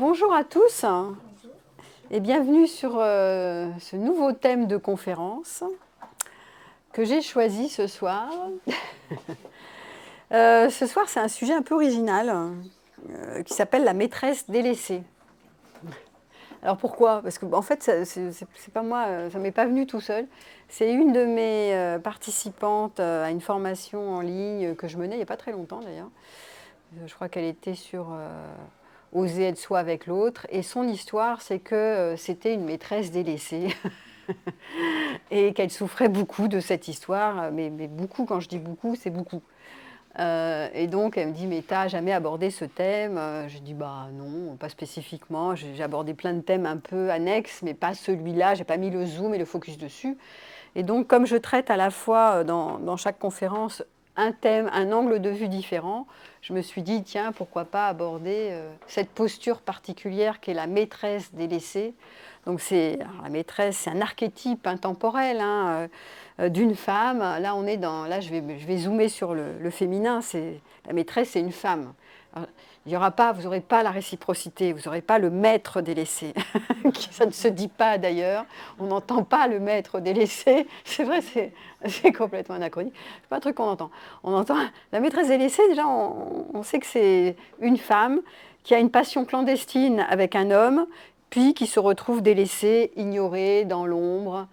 Bonjour à tous et bienvenue sur ce nouveau thème de conférence que j'ai choisi ce soir. Ce soir, c'est un sujet un peu original qui s'appelle la maîtresse délaissée. Alors pourquoi? Parce que en fait, c'est pas moi, ça m'est pas venu tout seul. C'est une de mes participantes à une formation en ligne que je menais il n'y a pas très longtemps d'ailleurs. Je crois qu'elle était sur Oser être soi avec l'autre. Et son histoire, c'est que c'était une maîtresse délaissée et qu'elle souffrait beaucoup de cette histoire. Mais beaucoup, quand je dis beaucoup, c'est beaucoup. Et donc, elle me dit, mais t'as jamais abordé ce thème? Je dis, bah non, pas spécifiquement. J'ai abordé plein de thèmes un peu annexes, mais pas celui-là. J'ai pas mis le zoom et le focus dessus. Et donc, comme je traite à la fois dans chaque conférence un thème, un angle de vue différent, je me suis dit, tiens, pourquoi pas aborder cette posture particulière qui est la maîtresse délaissée. Donc, la maîtresse, c'est un archétype intemporel d'une femme. Là, je vais zoomer sur le féminin. La maîtresse, c'est une femme. Alors, vous n'aurez pas la réciprocité, vous n'aurez pas le maître délaissé. Ça ne se dit pas d'ailleurs. On n'entend pas le maître délaissé. C'est vrai, c'est complètement anachronique. C'est pas un truc qu'on entend. On entend la maîtresse délaissée. Déjà, on sait que c'est une femme qui a une passion clandestine avec un homme, puis qui se retrouve délaissée, ignorée, dans l'ombre,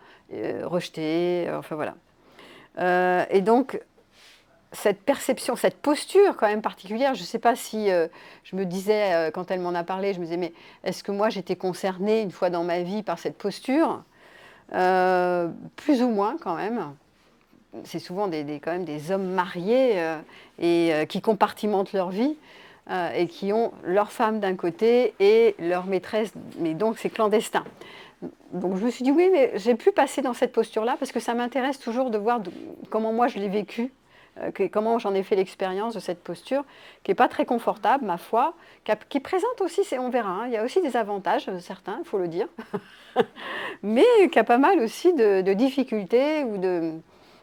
rejetée. Enfin voilà. Et donc, cette perception, cette posture quand même particulière, je ne sais pas si je me disais, quand elle m'en a parlé, je me disais, mais est-ce que moi j'étais concernée une fois dans ma vie par cette posture? Plus ou moins quand même. C'est souvent quand même des hommes mariés qui compartimentent leur vie et qui ont leur femme d'un côté et leur maîtresse, mais donc c'est clandestin. Donc je me suis dit oui, mais j'ai pu passer dans cette posture-là parce que ça m'intéresse toujours de voir comment moi je l'ai vécu, comment j'en ai fait l'expérience de cette posture, qui n'est pas très confortable, ma foi, qui présente aussi, on verra, hein, il y a aussi des avantages, certains, il faut le dire, mais qui a pas mal aussi de difficultés ou de...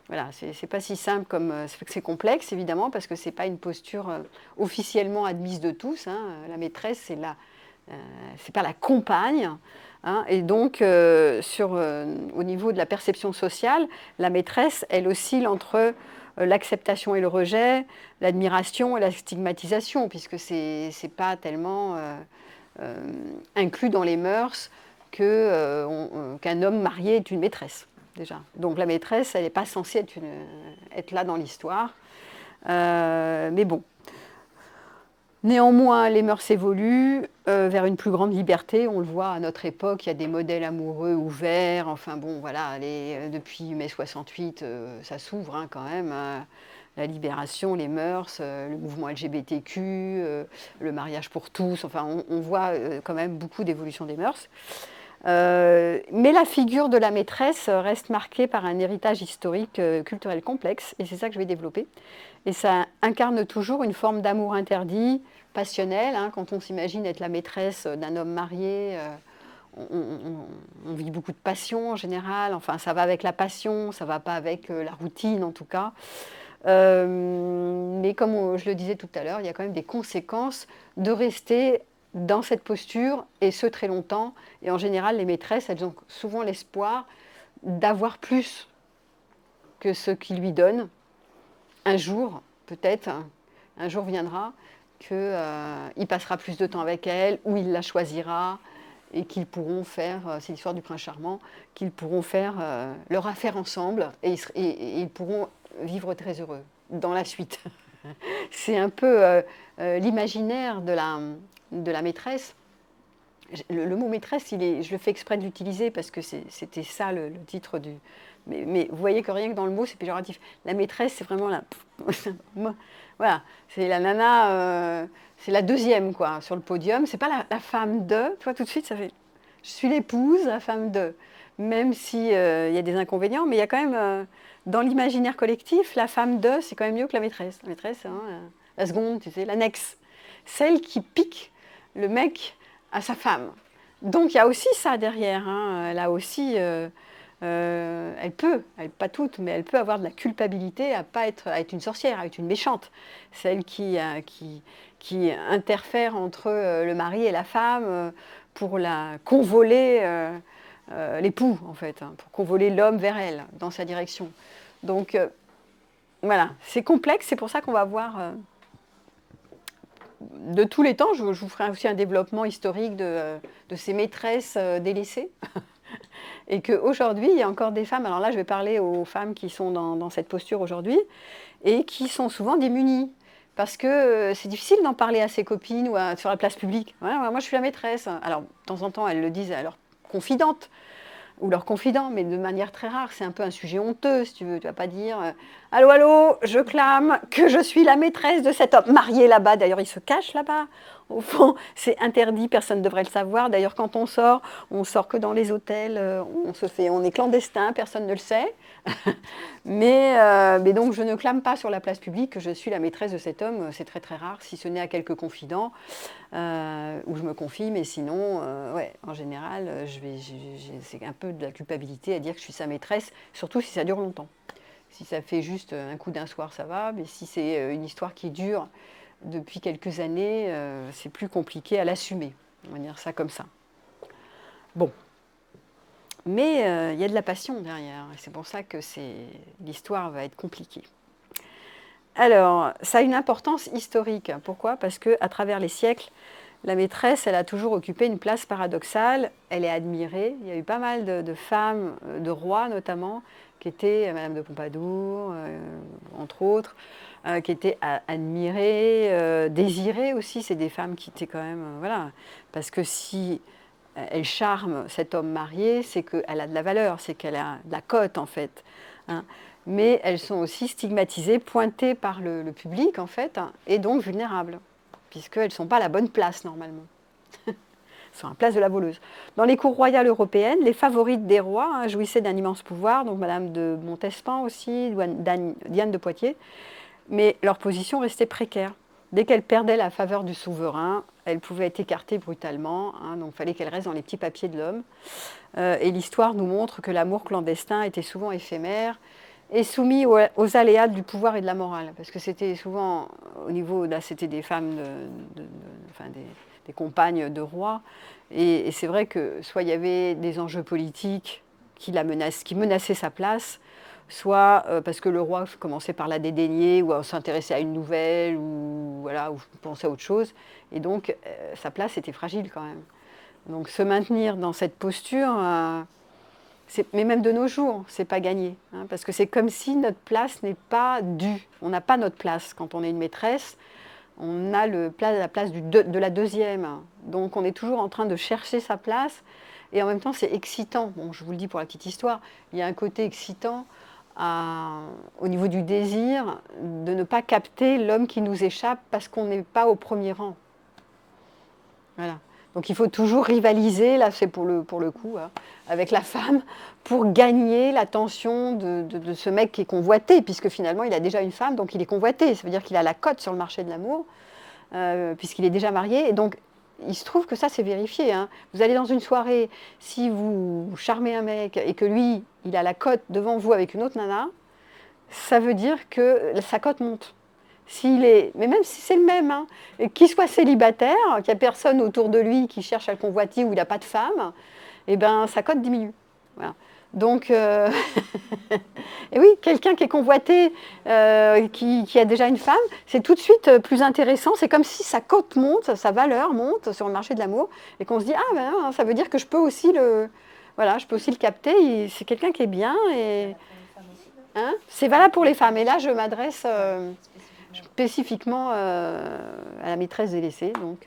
Voilà, c'est pas si simple comme... c'est complexe, évidemment, parce que c'est pas une posture officiellement admise de tous. Hein. La maîtresse, c'est pas la compagne. Hein, et donc, au niveau de la perception sociale, la maîtresse, elle oscille entre l'acceptation et le rejet, l'admiration et la stigmatisation, puisque c'est pas tellement inclus dans les mœurs qu'un homme marié est une maîtresse, déjà. Donc la maîtresse, elle n'est pas censée être là dans l'histoire. Mais bon. Néanmoins, les mœurs évoluent vers une plus grande liberté. On le voit à notre époque, il y a des modèles amoureux ouverts. Enfin bon, voilà, depuis mai 68, ça s'ouvre quand même. La libération, les mœurs, le mouvement LGBTQ, le mariage pour tous. Enfin, on voit quand même beaucoup d'évolution des mœurs. Mais la figure de la maîtresse reste marquée par un héritage historique, culturel complexe, et c'est ça que je vais développer. Et ça incarne toujours une forme d'amour interdit, passionnel. Hein, quand on s'imagine être la maîtresse d'un homme marié, on vit beaucoup de passion en général. Enfin, ça va avec la passion, ça ne va pas avec la routine en tout cas. Mais comme je le disais tout à l'heure, il y a quand même des conséquences de rester dans cette posture, et ce très longtemps. Et en général, les maîtresses, elles ont souvent l'espoir d'avoir plus que ce qu'ils lui donnent. Un jour, peut-être, un jour viendra, qu'il passera plus de temps avec elle, ou il la choisira, et qu'ils pourront faire, c'est l'histoire du prince charmant, qu'ils pourront faire leur affaire ensemble, et ils pourront vivre très heureux dans la suite. C'est un peu l'imaginaire de la maîtresse. Le mot maîtresse, je le fais exprès de l'utiliser parce que c'était ça le titre du... Mais vous voyez que rien que dans le mot, c'est péjoratif. La maîtresse, c'est vraiment la... Voilà, c'est la nana, c'est la deuxième, quoi, sur le podium. C'est pas la femme de... Tu vois, tout de suite, ça fait... Je suis l'épouse, la femme de... Même s'il y a des inconvénients, mais il y a quand même... dans l'imaginaire collectif, la femme de, c'est quand même mieux que la maîtresse. La maîtresse, hein, la seconde, tu sais, l'annexe. Celle qui pique le mec à sa femme. Donc il y a aussi ça derrière. Hein. Elle a aussi pas toutes, mais elle peut avoir de la culpabilité à être une sorcière, à être une méchante. Celle qui interfère entre le mari et la femme pour la convoler l'époux, en fait, hein, pour convoler l'homme vers elle, dans sa direction. Donc, voilà, c'est complexe, c'est pour ça qu'on va voir de tous les temps. Je vous ferai aussi un développement historique de ces maîtresses délaissées. Et qu'aujourd'hui, il y a encore des femmes, alors là je vais parler aux femmes qui sont dans cette posture aujourd'hui, et qui sont souvent démunies. Parce que c'est difficile d'en parler à ses copines ou sur la place publique. Ouais, moi je suis la maîtresse. Alors de temps en temps elles le disent à leurs confidentes ou leurs confidents, mais de manière très rare. C'est un peu un sujet honteux, si tu veux. Tu ne vas pas dire allô, allô, je clame que je suis la maîtresse de cet homme marié là-bas. D'ailleurs, il se cache là-bas. Au fond, c'est interdit, personne ne devrait le savoir. D'ailleurs, quand on sort que dans les hôtels, on est clandestin, personne ne le sait. mais donc, je ne clame pas sur la place publique que je suis la maîtresse de cet homme. C'est très très rare, si ce n'est à quelques confidents où je me confie. Mais sinon, ouais, en général, c'est un peu de la culpabilité à dire que je suis sa maîtresse, surtout si ça dure longtemps. Si ça fait juste un coup d'un soir, ça va. Mais si c'est une histoire qui dure depuis quelques années, c'est plus compliqué à l'assumer. On va dire ça comme ça. Bon. Mais il y a de la passion derrière. Et c'est pour ça que l'histoire va être compliquée. Alors, ça a une importance historique. Pourquoi ? Parce qu'à travers les siècles, la maîtresse, elle a toujours occupé une place paradoxale. Elle est admirée. Il y a eu pas mal de femmes, de rois notamment, qui étaient, Madame de Pompadour, entre autres, qui étaient admirées, désirées aussi. C'est des femmes qui étaient quand même... voilà. Parce que si elle charme cet homme marié, c'est qu'elle a de la valeur, c'est qu'elle a de la cote en fait. Hein. Mais elles sont aussi stigmatisées, pointées par le public en fait, hein, et donc vulnérables, puisqu'elles ne sont pas à la bonne place normalement. Elles sont à la place de la voleuse. Dans les cours royales européennes, les favorites des rois hein, jouissaient d'un immense pouvoir, donc Madame de Montespan aussi, Diane de Poitiers, mais leur position restait précaire. Dès qu'elles perdaient la faveur du souverain, elles pouvaient être écartées brutalement, hein, donc il fallait qu'elles restent dans les petits papiers de l'homme. Et l'histoire nous montre que l'amour clandestin était souvent éphémère et soumis aux aléas du pouvoir et de la morale, parce que c'était souvent, au niveau, là c'était des femmes, enfin des compagnes de rois, et c'est vrai que soit il y avait des enjeux politiques qui menaçaient sa place, soit parce que le roi commençait par la dédaigner, ou s'intéressait à une nouvelle, ou, voilà, ou pensait à autre chose. Et donc, sa place était fragile quand même. Donc, se maintenir dans cette posture, mais même de nos jours, c'est pas gagné. Hein, parce que c'est comme si notre place n'est pas due. On n'a pas notre place quand on est une maîtresse. On a la place de la deuxième. Donc, on est toujours en train de chercher sa place. Et en même temps, c'est excitant. Bon, je vous le dis pour la petite histoire, il y a un côté excitant au niveau du désir, de ne pas capter l'homme qui nous échappe parce qu'on n'est pas au premier rang. Voilà. Donc il faut toujours rivaliser, là c'est pour le coup, hein, avec la femme, pour gagner l'attention de ce mec qui est convoité, puisque finalement il a déjà une femme, donc il est convoité. Ça veut dire qu'il a la cote sur le marché de l'amour, puisqu'il est déjà marié. Et donc il se trouve que ça c'est vérifié. Hein. Vous allez dans une soirée, si vous charmez un mec et que lui, il a la cote devant vous avec une autre nana, ça veut dire que sa cote monte. Mais même si c'est le même, hein, qu'il soit célibataire, qu'il n'y a personne autour de lui qui cherche à le convoiter ou il n'a pas de femme, eh ben, sa cote diminue. Voilà. Donc, et oui, quelqu'un qui est convoité, qui a déjà une femme, c'est tout de suite plus intéressant. C'est comme si sa cote monte, sa valeur monte sur le marché de l'amour, et qu'on se dit ah ben ça veut dire que je peux aussi le capter. C'est quelqu'un qui est bien et hein, c'est valable pour les femmes. Et là, je m'adresse spécifiquement à la maîtresse délaissée, donc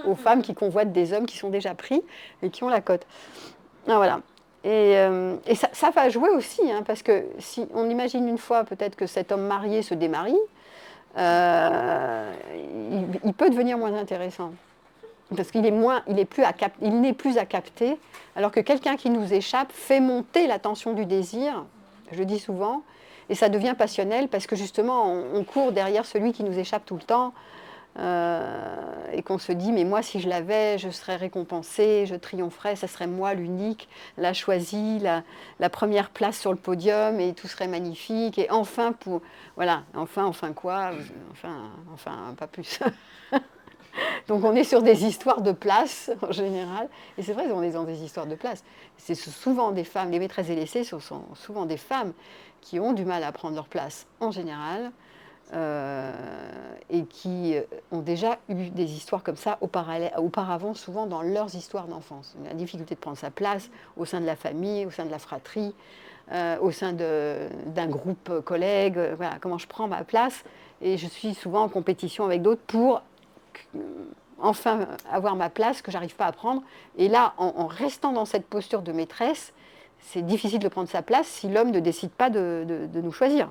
aux femmes qui convoitent des hommes qui sont déjà pris et qui ont la cote. Ah, voilà. Et ça va jouer aussi, hein, parce que si on imagine une fois peut-être que cet homme marié se démarie, il peut devenir moins intéressant. Parce qu'il n'est plus à capter, alors que quelqu'un qui nous échappe fait monter la tension du désir, je dis souvent, et ça devient passionnel parce que justement on court derrière celui qui nous échappe tout le temps, et qu'on se dit, mais moi, si je l'avais, je serais récompensée, je triompherais, ça serait moi l'unique, la choisie, la première place sur le podium, et tout serait magnifique. Et enfin, voilà, enfin quoi, enfin, pas plus. Donc on est sur des histoires de place en général, et c'est vrai qu'on est dans des histoires de place. C'est souvent des femmes, les maîtresses délaissées sont souvent des femmes qui ont du mal à prendre leur place en général, et qui ont déjà eu des histoires comme ça auparavant, souvent dans leurs histoires d'enfance. La difficulté de prendre sa place au sein de la famille, au sein de la fratrie, au sein d'un groupe collègue, voilà, comment je prends ma place, et je suis souvent en compétition avec d'autres pour enfin avoir ma place que j'arrive pas à prendre. Et là, en restant dans cette posture de maîtresse, c'est difficile de prendre sa place si l'homme ne décide pas de nous choisir.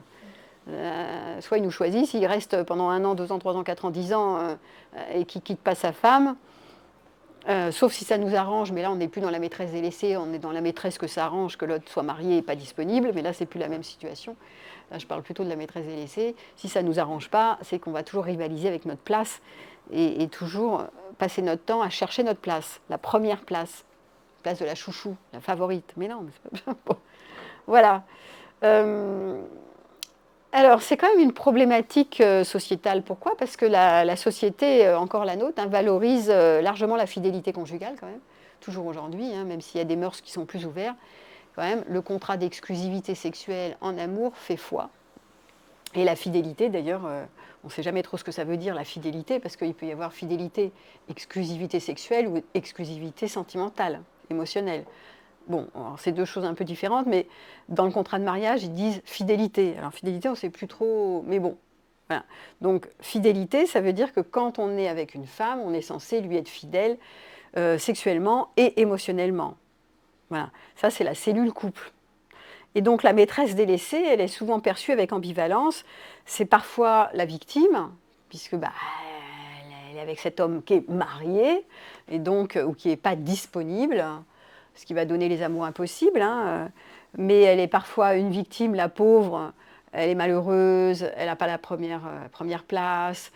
Soit il nous choisit, s'il reste pendant 1 an, 2 ans, 3 ans, 4 ans, 10 ans, et qu'il ne quitte pas sa femme, sauf si ça nous arrange, mais là on n'est plus dans la maîtresse délaissée, on est dans la maîtresse que ça arrange que l'autre soit marié et pas disponible, mais là c'est plus la même situation. Là je parle plutôt de la maîtresse délaissée. Si ça ne nous arrange pas, c'est qu'on va toujours rivaliser avec notre place et toujours passer notre temps à chercher notre place, la première place, place de la chouchou, la favorite. Mais non, mais c'est pas bien. Bon. Voilà. Alors, c'est quand même une problématique sociétale. Pourquoi ? Parce que la société, encore la nôtre, valorise largement la fidélité conjugale, quand même, toujours aujourd'hui, même s'il y a des mœurs qui sont plus ouvertes. Quand même, le contrat d'exclusivité sexuelle en amour fait foi. Et la fidélité, d'ailleurs, on ne sait jamais trop ce que ça veut dire, la fidélité, parce qu'il peut y avoir fidélité, exclusivité sexuelle ou exclusivité sentimentale, émotionnelle. Bon, c'est 2 choses un peu différentes, mais dans le contrat de mariage, ils disent fidélité. Alors fidélité, on ne sait plus trop, mais bon. Voilà. Donc fidélité, ça veut dire que quand on est avec une femme, on est censé lui être fidèle sexuellement et émotionnellement. Voilà. Ça, c'est la cellule couple. Et donc la maîtresse délaissée, elle est souvent perçue avec ambivalence. C'est parfois la victime, puisque elle est avec cet homme qui est marié, et donc, ou qui n'est pas disponible, ce qui va donner les amours impossibles. Mais elle est parfois une victime, la pauvre, elle est malheureuse, elle n'a pas la première place,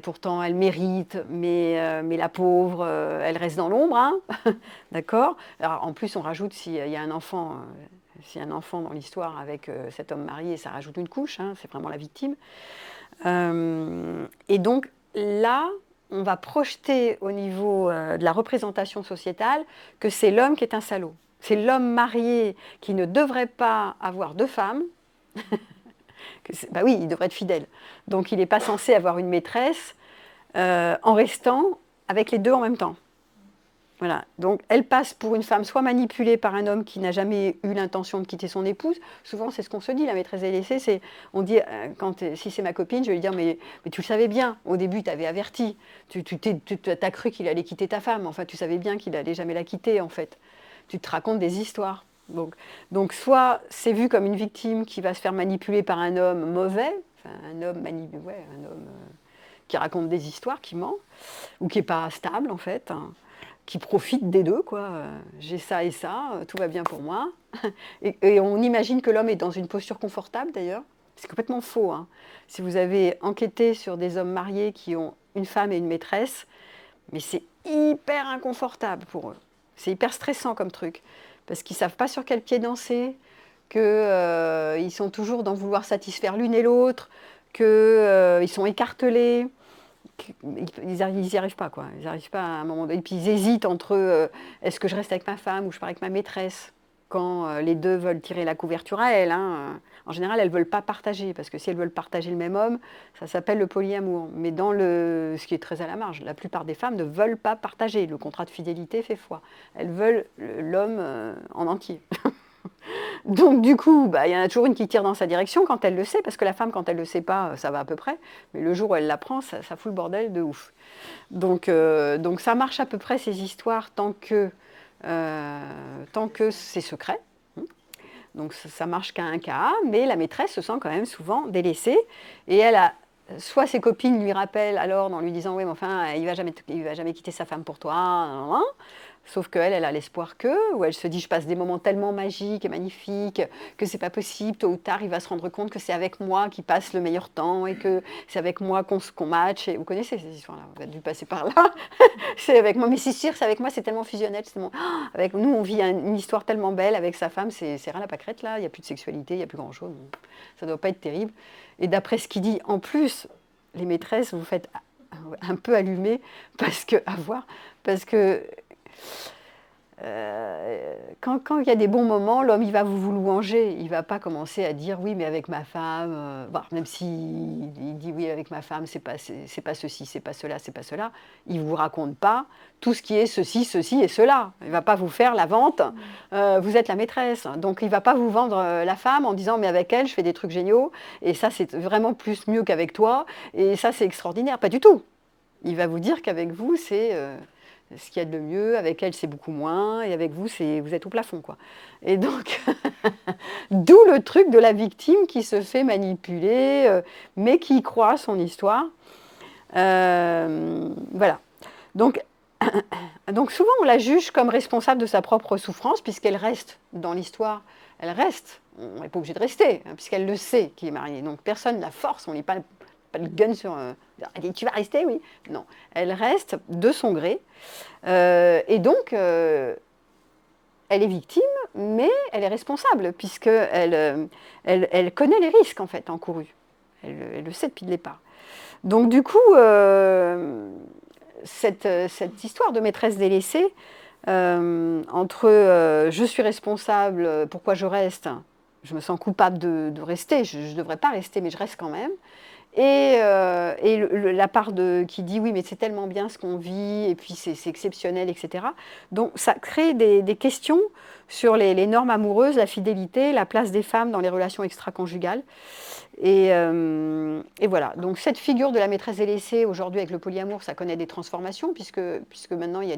pourtant elle mérite, mais la pauvre, elle reste dans l'ombre. D'accord ? Alors en plus, on rajoute s'il y a un enfant. S'il y a un enfant dans l'histoire avec cet homme marié, ça rajoute une couche, c'est vraiment la victime. Et donc là, on va projeter au niveau de la représentation sociétale que c'est l'homme qui est un salaud. C'est l'homme marié qui ne devrait pas avoir 2 femmes. Oui, il devrait être fidèle. Donc il n'est pas censé avoir une maîtresse en restant avec les 2 en même temps. Voilà. Donc elle passe pour une femme soit manipulée par un homme qui n'a jamais eu l'intention de quitter son épouse. Souvent c'est ce qu'on se dit, la maîtresse délaissée, c'est, on dit, si c'est ma copine, je vais lui dire, mais tu le savais bien, au début tu avais averti, tu as cru qu'il allait quitter ta femme, enfin tu savais bien qu'il n'allait jamais la quitter en fait. Tu te racontes des histoires. Donc soit c'est vu comme une victime qui va se faire manipuler par un homme mauvais, un homme qui raconte des histoires, qui ment, ou qui n'est pas stable en fait, qui profite des 2, quoi. J'ai ça et ça, tout va bien pour moi. Et on imagine que l'homme est dans une posture confortable, d'ailleurs. C'est complètement faux. Si vous avez enquêté sur des hommes mariés qui ont une femme et une maîtresse, mais c'est hyper inconfortable pour eux. C'est hyper stressant comme truc, parce qu'ils ne savent pas sur quel pied danser, qu'ils sont toujours dans vouloir satisfaire l'une et l'autre, qu'ils sont écartelés. Ils n'y arrivent pas, quoi. Ils n'arrivent pas à un moment donné. Et puis ils hésitent entre est-ce que je reste avec ma femme ou je pars avec ma maîtresse, quand les 2 veulent tirer la couverture à elles. En général, elles ne veulent pas partager, parce que si elles veulent partager le même homme, ça s'appelle le polyamour. Mais ce qui est très à la marge, la plupart des femmes ne veulent pas partager. Le contrat de fidélité fait foi. Elles veulent l'homme en entier. Donc du coup, il y en a toujours une qui tire dans sa direction quand elle le sait, parce que la femme, quand elle ne le sait pas, ça va à peu près, mais le jour où elle l'apprend, ça fout le bordel de ouf. Donc ça marche à peu près, ces histoires, tant que c'est secret. Donc ça marche qu'à un cas, mais la maîtresse se sent quand même souvent délaissée, et elle a soit ses copines lui rappellent alors en lui disant « oui, mais enfin, il va jamais quitter sa femme pour toi », Sauf qu'elle, elle a l'espoir où elle se dit, je passe des moments tellement magiques et magnifiques que c'est pas possible, tôt ou tard, il va se rendre compte que c'est avec moi qu'il passe le meilleur temps et que c'est avec moi qu'on match. Et vous connaissez ces histoires-là, vous avez dû passer par là. C'est avec moi, mais c'est sûr, c'est avec moi, c'est tellement fusionnel. Avec nous, on vit une histoire tellement belle avec sa femme, c'est rien la pâquerette là, il n'y a plus de sexualité, il n'y a plus grand-chose. Ça ne doit pas être terrible. Et d'après ce qu'il dit, en plus, les maîtresses, vous faites un peu allumer parce que quand il y a des bons moments, l'homme il va vous louanger, il ne va pas commencer à dire oui mais avec ma femme, même s'il dit oui avec ma femme, c'est pas ceci, c'est pas cela, c'est pas cela, il ne vous raconte pas tout ce qui est ceci, ceci et cela. Il ne va pas vous faire la vente, vous êtes la maîtresse, donc il ne va pas vous vendre la femme en disant mais avec elle je fais des trucs géniaux, et ça c'est vraiment plus mieux qu'avec toi, et ça c'est extraordinaire, pas du tout. Il va vous dire qu'avec vous c'est... ce qu'il y a de mieux, avec elle c'est beaucoup moins, et avec vous, vous êtes au plafond, quoi. Et donc, d'où le truc de la victime qui se fait manipuler, mais qui croit à son histoire. Voilà. Donc souvent, on la juge comme responsable de sa propre souffrance, puisqu'elle reste dans l'histoire. Elle reste, on n'est pas obligé de rester, hein, puisqu'elle le sait qu'il est marié. Donc personne ne la force, on n'est pas le gun sur... elle dit, tu vas rester, oui. Non, elle reste de son gré. Et donc, elle est victime, mais elle est responsable, puisqu'elle elle connaît les risques, en fait, encourus. Elle le sait depuis le départ. Donc, du coup, cette histoire de maîtresse délaissée, entre je suis responsable, pourquoi je reste, je me sens coupable de rester, je ne devrais pas rester, mais je reste quand même. Et la part qui dit oui mais c'est tellement bien ce qu'on vit et puis c'est exceptionnel, etc. Donc ça crée des questions sur les normes amoureuses, la fidélité, la place des femmes dans les relations extra-conjugales. Et voilà, donc cette figure de la maîtresse délaissée aujourd'hui avec le polyamour, ça connaît des transformations puisque maintenant il y a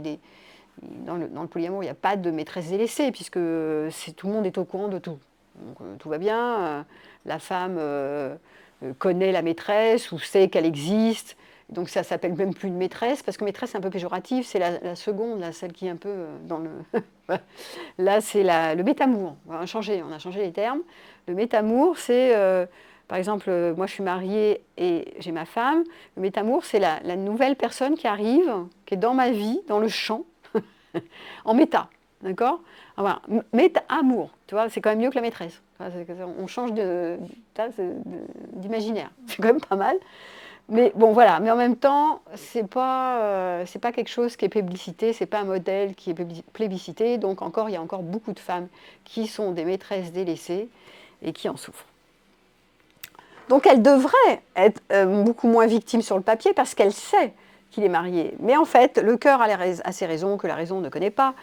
dans le polyamour il n'y a pas de maîtresse délaissée puisque tout le monde est au courant de tout. Donc tout va bien, la femme... connaît la maîtresse ou sait qu'elle existe. Donc ça s'appelle même plus une maîtresse, parce que maîtresse c'est un peu péjoratif, c'est la seconde, là, celle qui est un peu dans le... Là c'est le métamour, on a changé les termes. Le métamour c'est, par exemple, moi je suis mariée et j'ai ma femme, le métamour c'est la nouvelle personne qui arrive, qui est dans ma vie, dans le champ, en méta, d'accord? Voilà, méta-amour, tu vois, c'est quand même mieux que la maîtresse. On change d'imaginaire, c'est quand même pas mal. Mais bon, voilà, mais en même temps, c'est pas quelque chose qui est plébiscité, c'est pas un modèle qui est plébiscité, donc il y a encore beaucoup de femmes qui sont des maîtresses délaissées et qui en souffrent. Donc elle devrait être beaucoup moins victime sur le papier parce qu'elle sait qu'il est marié. Mais en fait, le cœur a ses raisons que la raison ne connaît pas.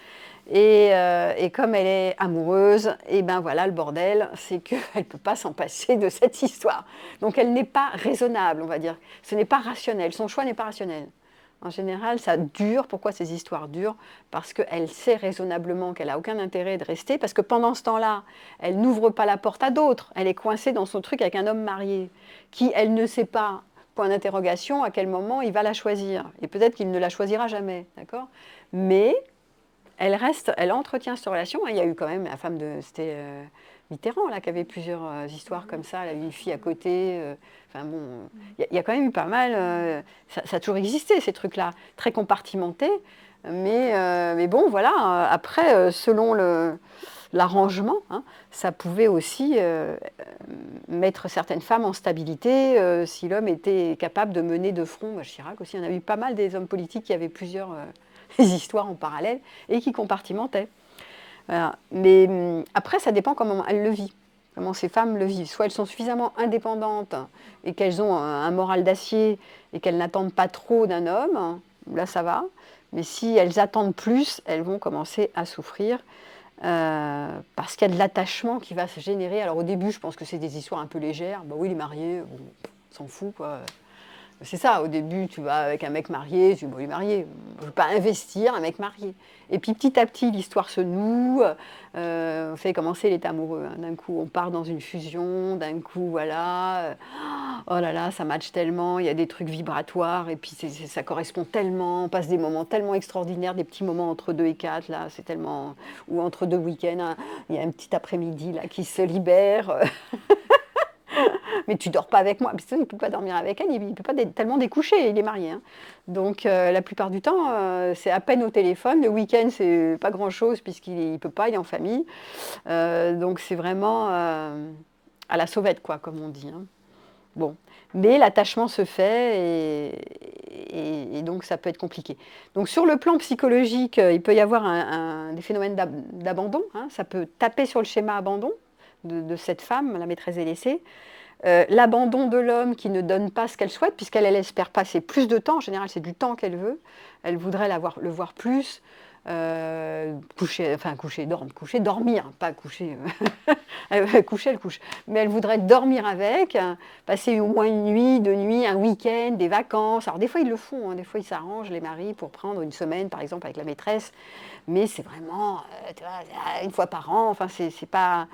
Et comme elle est amoureuse, et ben voilà, le bordel, c'est qu'elle ne peut pas s'en passer de cette histoire. Donc elle n'est pas raisonnable, on va dire. Ce n'est pas rationnel, son choix n'est pas rationnel. En général, ça dure. Pourquoi ces histoires durent? Parce qu'elle sait raisonnablement qu'elle n'a aucun intérêt de rester, parce que pendant ce temps-là, elle n'ouvre pas la porte à d'autres. Elle est coincée dans son truc avec un homme marié, qui, elle ne sait pas, point d'interrogation, à quel moment il va la choisir. Et peut-être qu'il ne la choisira jamais, d'accord? Mais... elle entretient cette relation. Il y a eu quand même la femme c'était Mitterrand là, qui avait plusieurs histoires comme ça. Elle a eu une fille à côté. Enfin bon, il y a quand même eu pas mal. Ça a toujours existé ces trucs-là, très compartimentés. Mais bon, voilà. Après, selon l'arrangement, hein, ça pouvait aussi mettre certaines femmes en stabilité si l'homme était capable de mener de front. Chirac aussi, on a eu pas mal des hommes politiques qui avaient plusieurs histoires en parallèle et qui compartimentaient. Voilà. Mais après, ça dépend comment elle le vit, comment ces femmes le vivent. Soit elles sont suffisamment indépendantes et qu'elles ont un moral d'acier et qu'elles n'attendent pas trop d'un homme, là ça va. Mais si elles attendent plus, elles vont commencer à souffrir parce qu'il y a de l'attachement qui va se générer. Alors au début, je pense que c'est des histoires un peu légères. Bah oui, il est marié, bon, on s'en fout, quoi. C'est ça, au début, tu vas avec un mec marié, tu dis, bon, il est marié, je ne veux pas investir un mec marié. Et puis petit à petit, l'histoire se noue, on fait commencer les amoureux. Hein. D'un coup, on part dans une fusion, d'un coup, voilà, oh là là, ça match tellement, il y a des trucs vibratoires, et puis ça correspond tellement, on passe des moments tellement extraordinaires, des petits moments entre 2 et 4, là, c'est tellement... Ou entre 2 week-ends, hein, il y a un petit après-midi, là, qui se libère. Mais tu dors pas avec moi. Parce qu'il ne peut pas dormir avec elle, il ne peut pas tellement découcher, il est marié. Hein. Donc la plupart du temps, c'est à peine au téléphone. Le week-end, c'est pas grand-chose puisqu'il ne peut pas, il est en famille. Donc c'est vraiment à la sauvette, quoi, comme on dit. Hein. Bon. Mais l'attachement se fait et donc ça peut être compliqué. Donc sur le plan psychologique, il peut y avoir des phénomènes d'abandon. Hein. Ça peut taper sur le schéma abandon de cette femme, la maîtresse délaissée. L'abandon de l'homme qui ne donne pas ce qu'elle souhaite, puisqu'elle espère passer plus de temps, en général c'est du temps qu'elle veut, elle voudrait le voir plus, dormir, pas coucher, elle couche, mais elle voudrait dormir avec, passer au moins une nuit, 2 nuits, un week-end, des vacances. Alors des fois ils le font, hein, des fois ils s'arrangent les maris pour prendre une semaine par exemple avec la maîtresse, mais c'est vraiment tu vois, une fois par an, enfin c'est pas...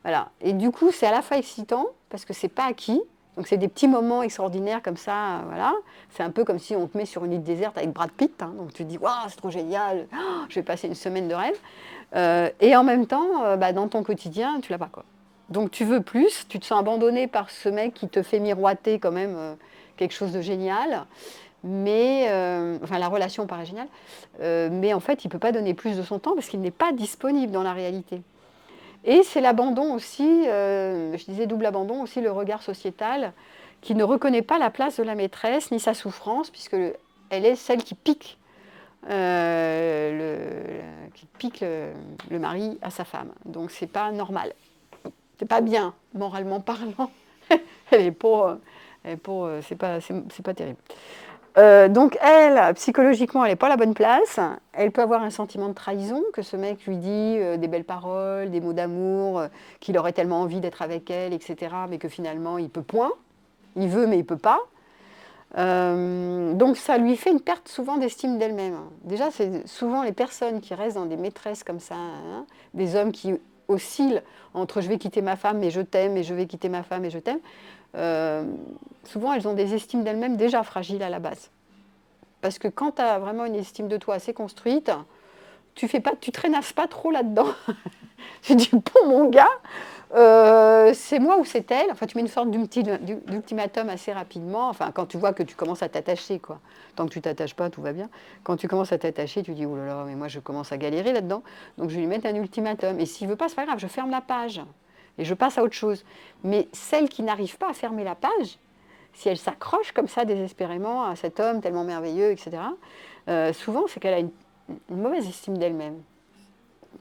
Voilà. Et du coup, c'est à la fois excitant, parce que c'est pas acquis. Donc, c'est des petits moments extraordinaires comme ça. Voilà. C'est un peu comme si on te met sur une île déserte avec Brad Pitt. Hein. Donc, tu te dis, waouh, c'est trop génial, oh, je vais passer une semaine de rêve. Et en même temps, dans ton quotidien, tu l'as pas, quoi. Donc, tu veux plus, tu te sens abandonné par ce mec qui te fait miroiter quand même quelque chose de génial. Mais, enfin, la relation paraît géniale. Mais en fait, il ne peut pas donner plus de son temps parce qu'il n'est pas disponible dans la réalité. Et c'est l'abandon aussi, je disais double abandon, aussi le regard sociétal, qui ne reconnaît pas la place de la maîtresse ni sa souffrance, puisque elle est celle qui pique, le mari à sa femme. Donc c'est pas normal, c'est pas bien, moralement parlant. Elle est pour, c'est pas terrible. Donc elle, psychologiquement, elle n'est pas à la bonne place. Elle peut avoir un sentiment de trahison, que ce mec lui dit des belles paroles, des mots d'amour, qu'il aurait tellement envie d'être avec elle, etc. Mais que finalement, il peut point. Il veut, mais il ne peut pas. Donc ça lui fait une perte souvent d'estime d'elle-même. Déjà, c'est souvent les personnes qui restent dans des maîtresses comme ça, hein, des hommes qui oscillent entre je vais quitter ma femme et je t'aime, et je vais quitter ma femme et je t'aime. Souvent, elles ont des estimes d'elles-mêmes déjà fragiles à la base. Parce que quand tu as vraiment une estime de toi assez construite, tu te traînasses pas trop là-dedans. Tu dis, bon, mon gars, c'est moi ou c'est elle. Enfin, tu mets une sorte d'ultimatum assez rapidement. Enfin, quand tu vois que tu commences à t'attacher, quoi. Tant que tu t'attaches pas, tout va bien. Quand tu commences à t'attacher, tu dis, oh là là, mais moi, je commence à galérer là-dedans. Donc, je vais lui mettre un ultimatum. Et s'il veut pas, c'est pas grave, je ferme la page. Et je passe à autre chose. Mais celle qui n'arrive pas à fermer la page, si elle s'accroche comme ça désespérément à cet homme tellement merveilleux, etc., souvent c'est qu'elle a une mauvaise estime d'elle-même.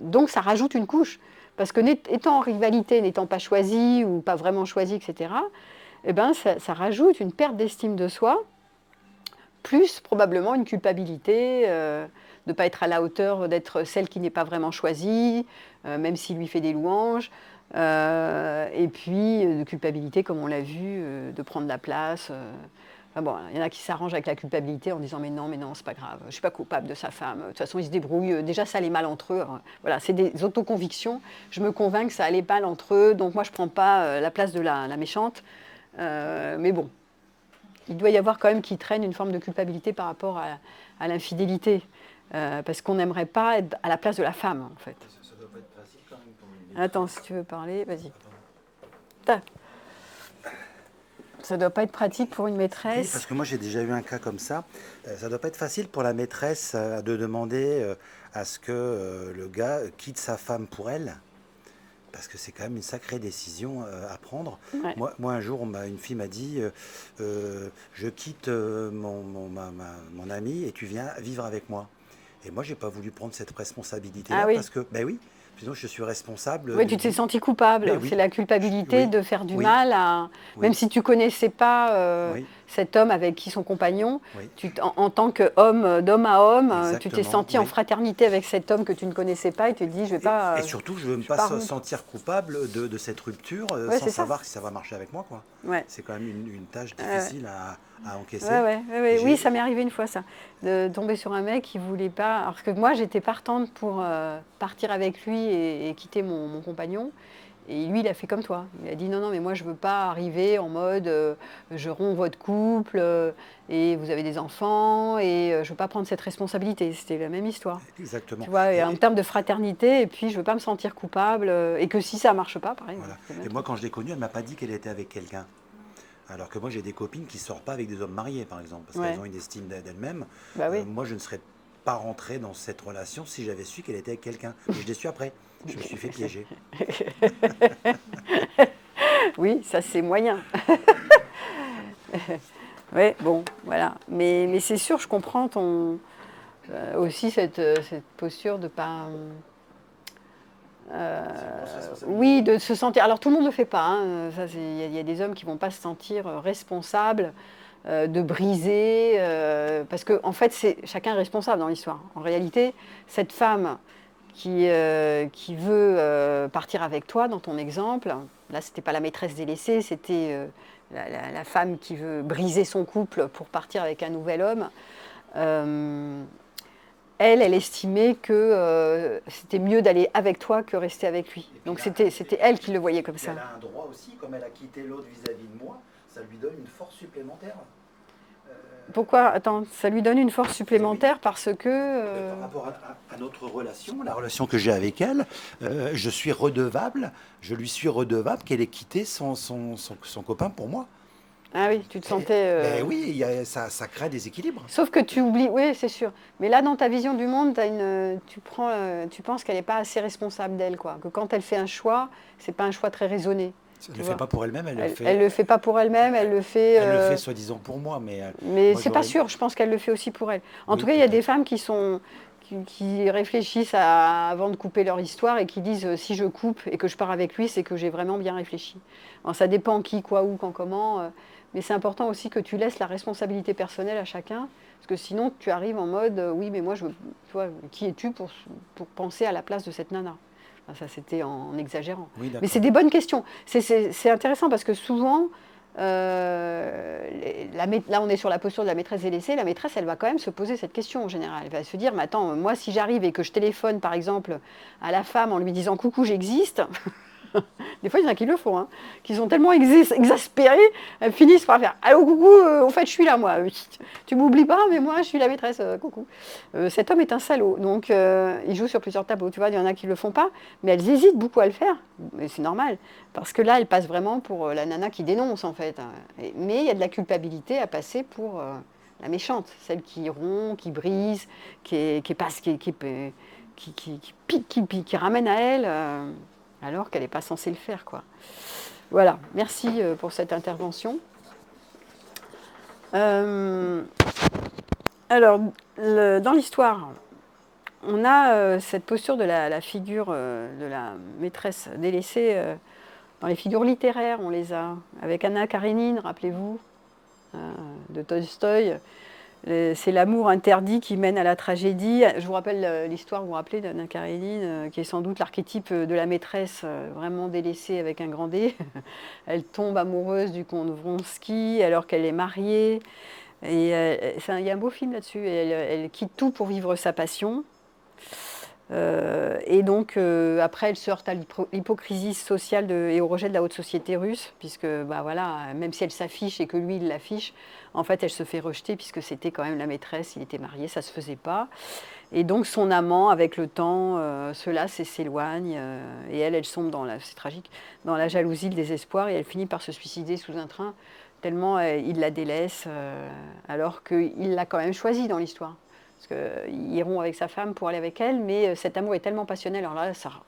Donc ça rajoute une couche. Parce que étant en rivalité, n'étant pas choisie ou pas vraiment choisie, etc., eh ben, ça rajoute une perte d'estime de soi, plus probablement une culpabilité de ne pas être à la hauteur d'être celle qui n'est pas vraiment choisie, même s'il lui fait des louanges. Et puis de culpabilité, comme on l'a vu, de prendre la place. Enfin bon, il y en a qui s'arrangent avec la culpabilité en disant mais non, c'est pas grave, je ne suis pas coupable de sa femme, de toute façon ils se débrouillent, déjà ça allait mal entre eux. Voilà, c'est des autoconvictions, je me convainc que ça allait mal entre eux, donc moi je ne prends pas la place de la méchante. Mais bon, il doit y avoir quand même qui traîne une forme de culpabilité par rapport à l'infidélité, parce qu'on n'aimerait pas être à la place de la femme en fait. Ça doit pas être facile quand même pour une... Attends, si tu veux parler, vas-y. Ça ne doit pas être pratique pour une maîtresse. Oui, parce que moi j'ai déjà eu un cas comme ça. Ça ne doit pas être facile pour la maîtresse de demander à ce que le gars quitte sa femme pour elle. Parce que c'est quand même une sacrée décision à prendre. Ouais. Moi, un jour, une fille m'a dit je quitte mon ami et tu viens vivre avec moi. Et moi, j'ai pas voulu prendre cette responsabilité-là oui. parce que, ben oui, sinon je suis responsable. Oui, tu t'es senti coupable. Ben oui. C'est la culpabilité Oui. de faire du Oui. mal, Oui. même si tu connaissais pas cet homme avec qui son compagnon, Oui, en tant qu'homme, d'homme à homme, tu t'es exactement, senti en oui. fraternité avec cet homme que tu ne connaissais pas et tu te dis, Et surtout, je ne veux je vais pas pas rompre. sentir coupable de cette rupture Ouais, sans c'est ça. savoir si ça va marcher avec moi, quoi. Ouais. C'est quand même une tâche Ouais. difficile à Ouais, encaisser. ouais, ouais, ouais. Oui, ça J'ai, m'est arrivé une fois ça, de tomber sur un mec qui voulait pas. Alors que moi, j'étais partante pour partir avec lui et quitter mon compagnon. Et lui, il a fait comme toi. Il a dit non, non, mais moi, je veux pas arriver en mode je romps votre couple et vous avez des enfants et je veux pas prendre cette responsabilité. C'était la même histoire. exactement. Tu vois, et en Et termes de fraternité, et puis je veux pas me sentir coupable et que si ça marche pas, pareil, voilà. c'est le même Et moi, truc. quand je l'ai connue, elle m'a pas dit qu'elle était avec quelqu'un. Alors que moi, j'ai des copines qui sortent pas avec des hommes mariés, par exemple, parce qu'elles Ouais, ont une estime d'elles-mêmes. bah oui. Moi, je ne serais pas rentré dans cette relation si j'avais su qu'elle était avec quelqu'un. Mais je l'ai su après. Je me suis fait piéger. Oui, ça c'est moyen. Oui, bon, voilà. Mais c'est sûr, je comprends aussi cette posture de pas. C'est une grosse responsabilité. Oui, de se sentir. Alors tout le monde ne le fait pas. Hein, ça, il y a des hommes qui ne vont pas se sentir responsables de briser, parce que en fait, chacun est responsable dans l'histoire. En réalité, cette femme qui veut partir avec toi, dans ton exemple, là, c'était pas la maîtresse délaissée, c'était la femme qui veut briser son couple pour partir avec un nouvel homme. Euh, elle estimait que c'était mieux d'aller avec toi que rester avec lui. Et puis Donc là, c'était elle qui le voyait et comme puis ça. elle a un droit aussi, comme elle a quitté l'autre vis-à-vis de moi, ça lui donne une force supplémentaire. Euh, Pourquoi? Attends, ça lui donne une force eh oui, supplémentaire parce que... par rapport à notre relation, la relation que j'ai avec elle, je lui suis redevable qu'elle ait quitté son copain pour moi. Ah oui, tu te sentais... Ben oui, ça crée des équilibres. Sauf que tu oublies, oui, c'est sûr. Mais là, dans ta vision du monde, tu penses qu'elle n'est pas assez responsable d'elle, quoi. Que quand elle fait un choix, c'est pas un choix très raisonné, Elle ne tu le fait vois. pas pour elle-même, Elle le fait pas pour elle-même, elle le fait soi-disant pour moi, mais moi c'est pas j'aurais... sûr. Je pense qu'elle le fait aussi pour elle. En tout Oui, cas, il y a des peut-être. femmes qui réfléchissent avant de couper leur histoire et qui disent si je coupe et que je pars avec lui, c'est que j'ai vraiment bien réfléchi. Bon, ça dépend qui, quoi, où, quand, comment. Mais c'est important aussi que tu laisses la responsabilité personnelle à chacun, parce que sinon tu arrives en mode oui, mais moi, tu vois, qui es-tu pour penser à la place de cette nana? Enfin, ça, c'était en exagérant. Oui, Mais c'est d'accord. des bonnes questions. C'est intéressant parce que souvent, là, on est sur la posture de la maîtresse délaissée. La maîtresse, elle va quand même se poser cette question en général. Elle va se dire, mais attends, moi, si j'arrive et que je téléphone, par exemple, à la femme en lui disant coucou, j'existe, des fois, il y en a qui le font, hein, qui sont tellement exaspérés, elles finissent par faire allô, coucou, en fait, je suis là, moi. Tu m'oublies pas, mais moi, je suis la maîtresse, coucou. Cet homme est un salaud. Donc, il joue sur plusieurs tableaux. Tu vois, il y en a qui le font pas, mais elles hésitent beaucoup à le faire. Mais c'est normal. Parce que là, elles passent vraiment pour la nana qui dénonce, en fait. Mais il y a de la culpabilité à passer pour la méchante, celle qui rompt, qui brise, qui pique, qui ramène à elle. Alors qu'elle n'est pas censée le faire, quoi. Voilà, merci pour cette intervention. Euh, alors, dans l'histoire, on a cette posture de la figure de la maîtresse délaissée. Dans les figures littéraires, on les a. Avec Anna Karénine, rappelez-vous, de Tolstoï. C'est l'amour interdit qui mène à la tragédie. Je vous rappelle l'histoire, vous vous rappelez d'Anna Karénine, qui est sans doute l'archétype de la maîtresse vraiment délaissée avec un grand D. Elle tombe amoureuse du comte Vronsky alors qu'elle est mariée. Et il y a un beau film là-dessus. Elle quitte tout pour vivre sa passion. Et donc, après, elle se heurte à l'hypocrisie sociale et au rejet de la haute société russe, puisque, bah, voilà, même si elle s'affiche et que lui, il l'affiche, en fait, elle se fait rejeter, puisque c'était quand même la maîtresse, il était marié, ça ne se faisait pas. Et donc, son amant, avec le temps, se lasse et s'éloigne, et elle sombre c'est tragique, dans la jalousie, le désespoir, et elle finit par se suicider sous un train, tellement il la délaisse, alors qu'il l'a quand même choisie dans l'histoire. Parce qu'ils iront avec sa femme pour aller avec elle, mais cet amour est tellement passionnel. Alors là, ça a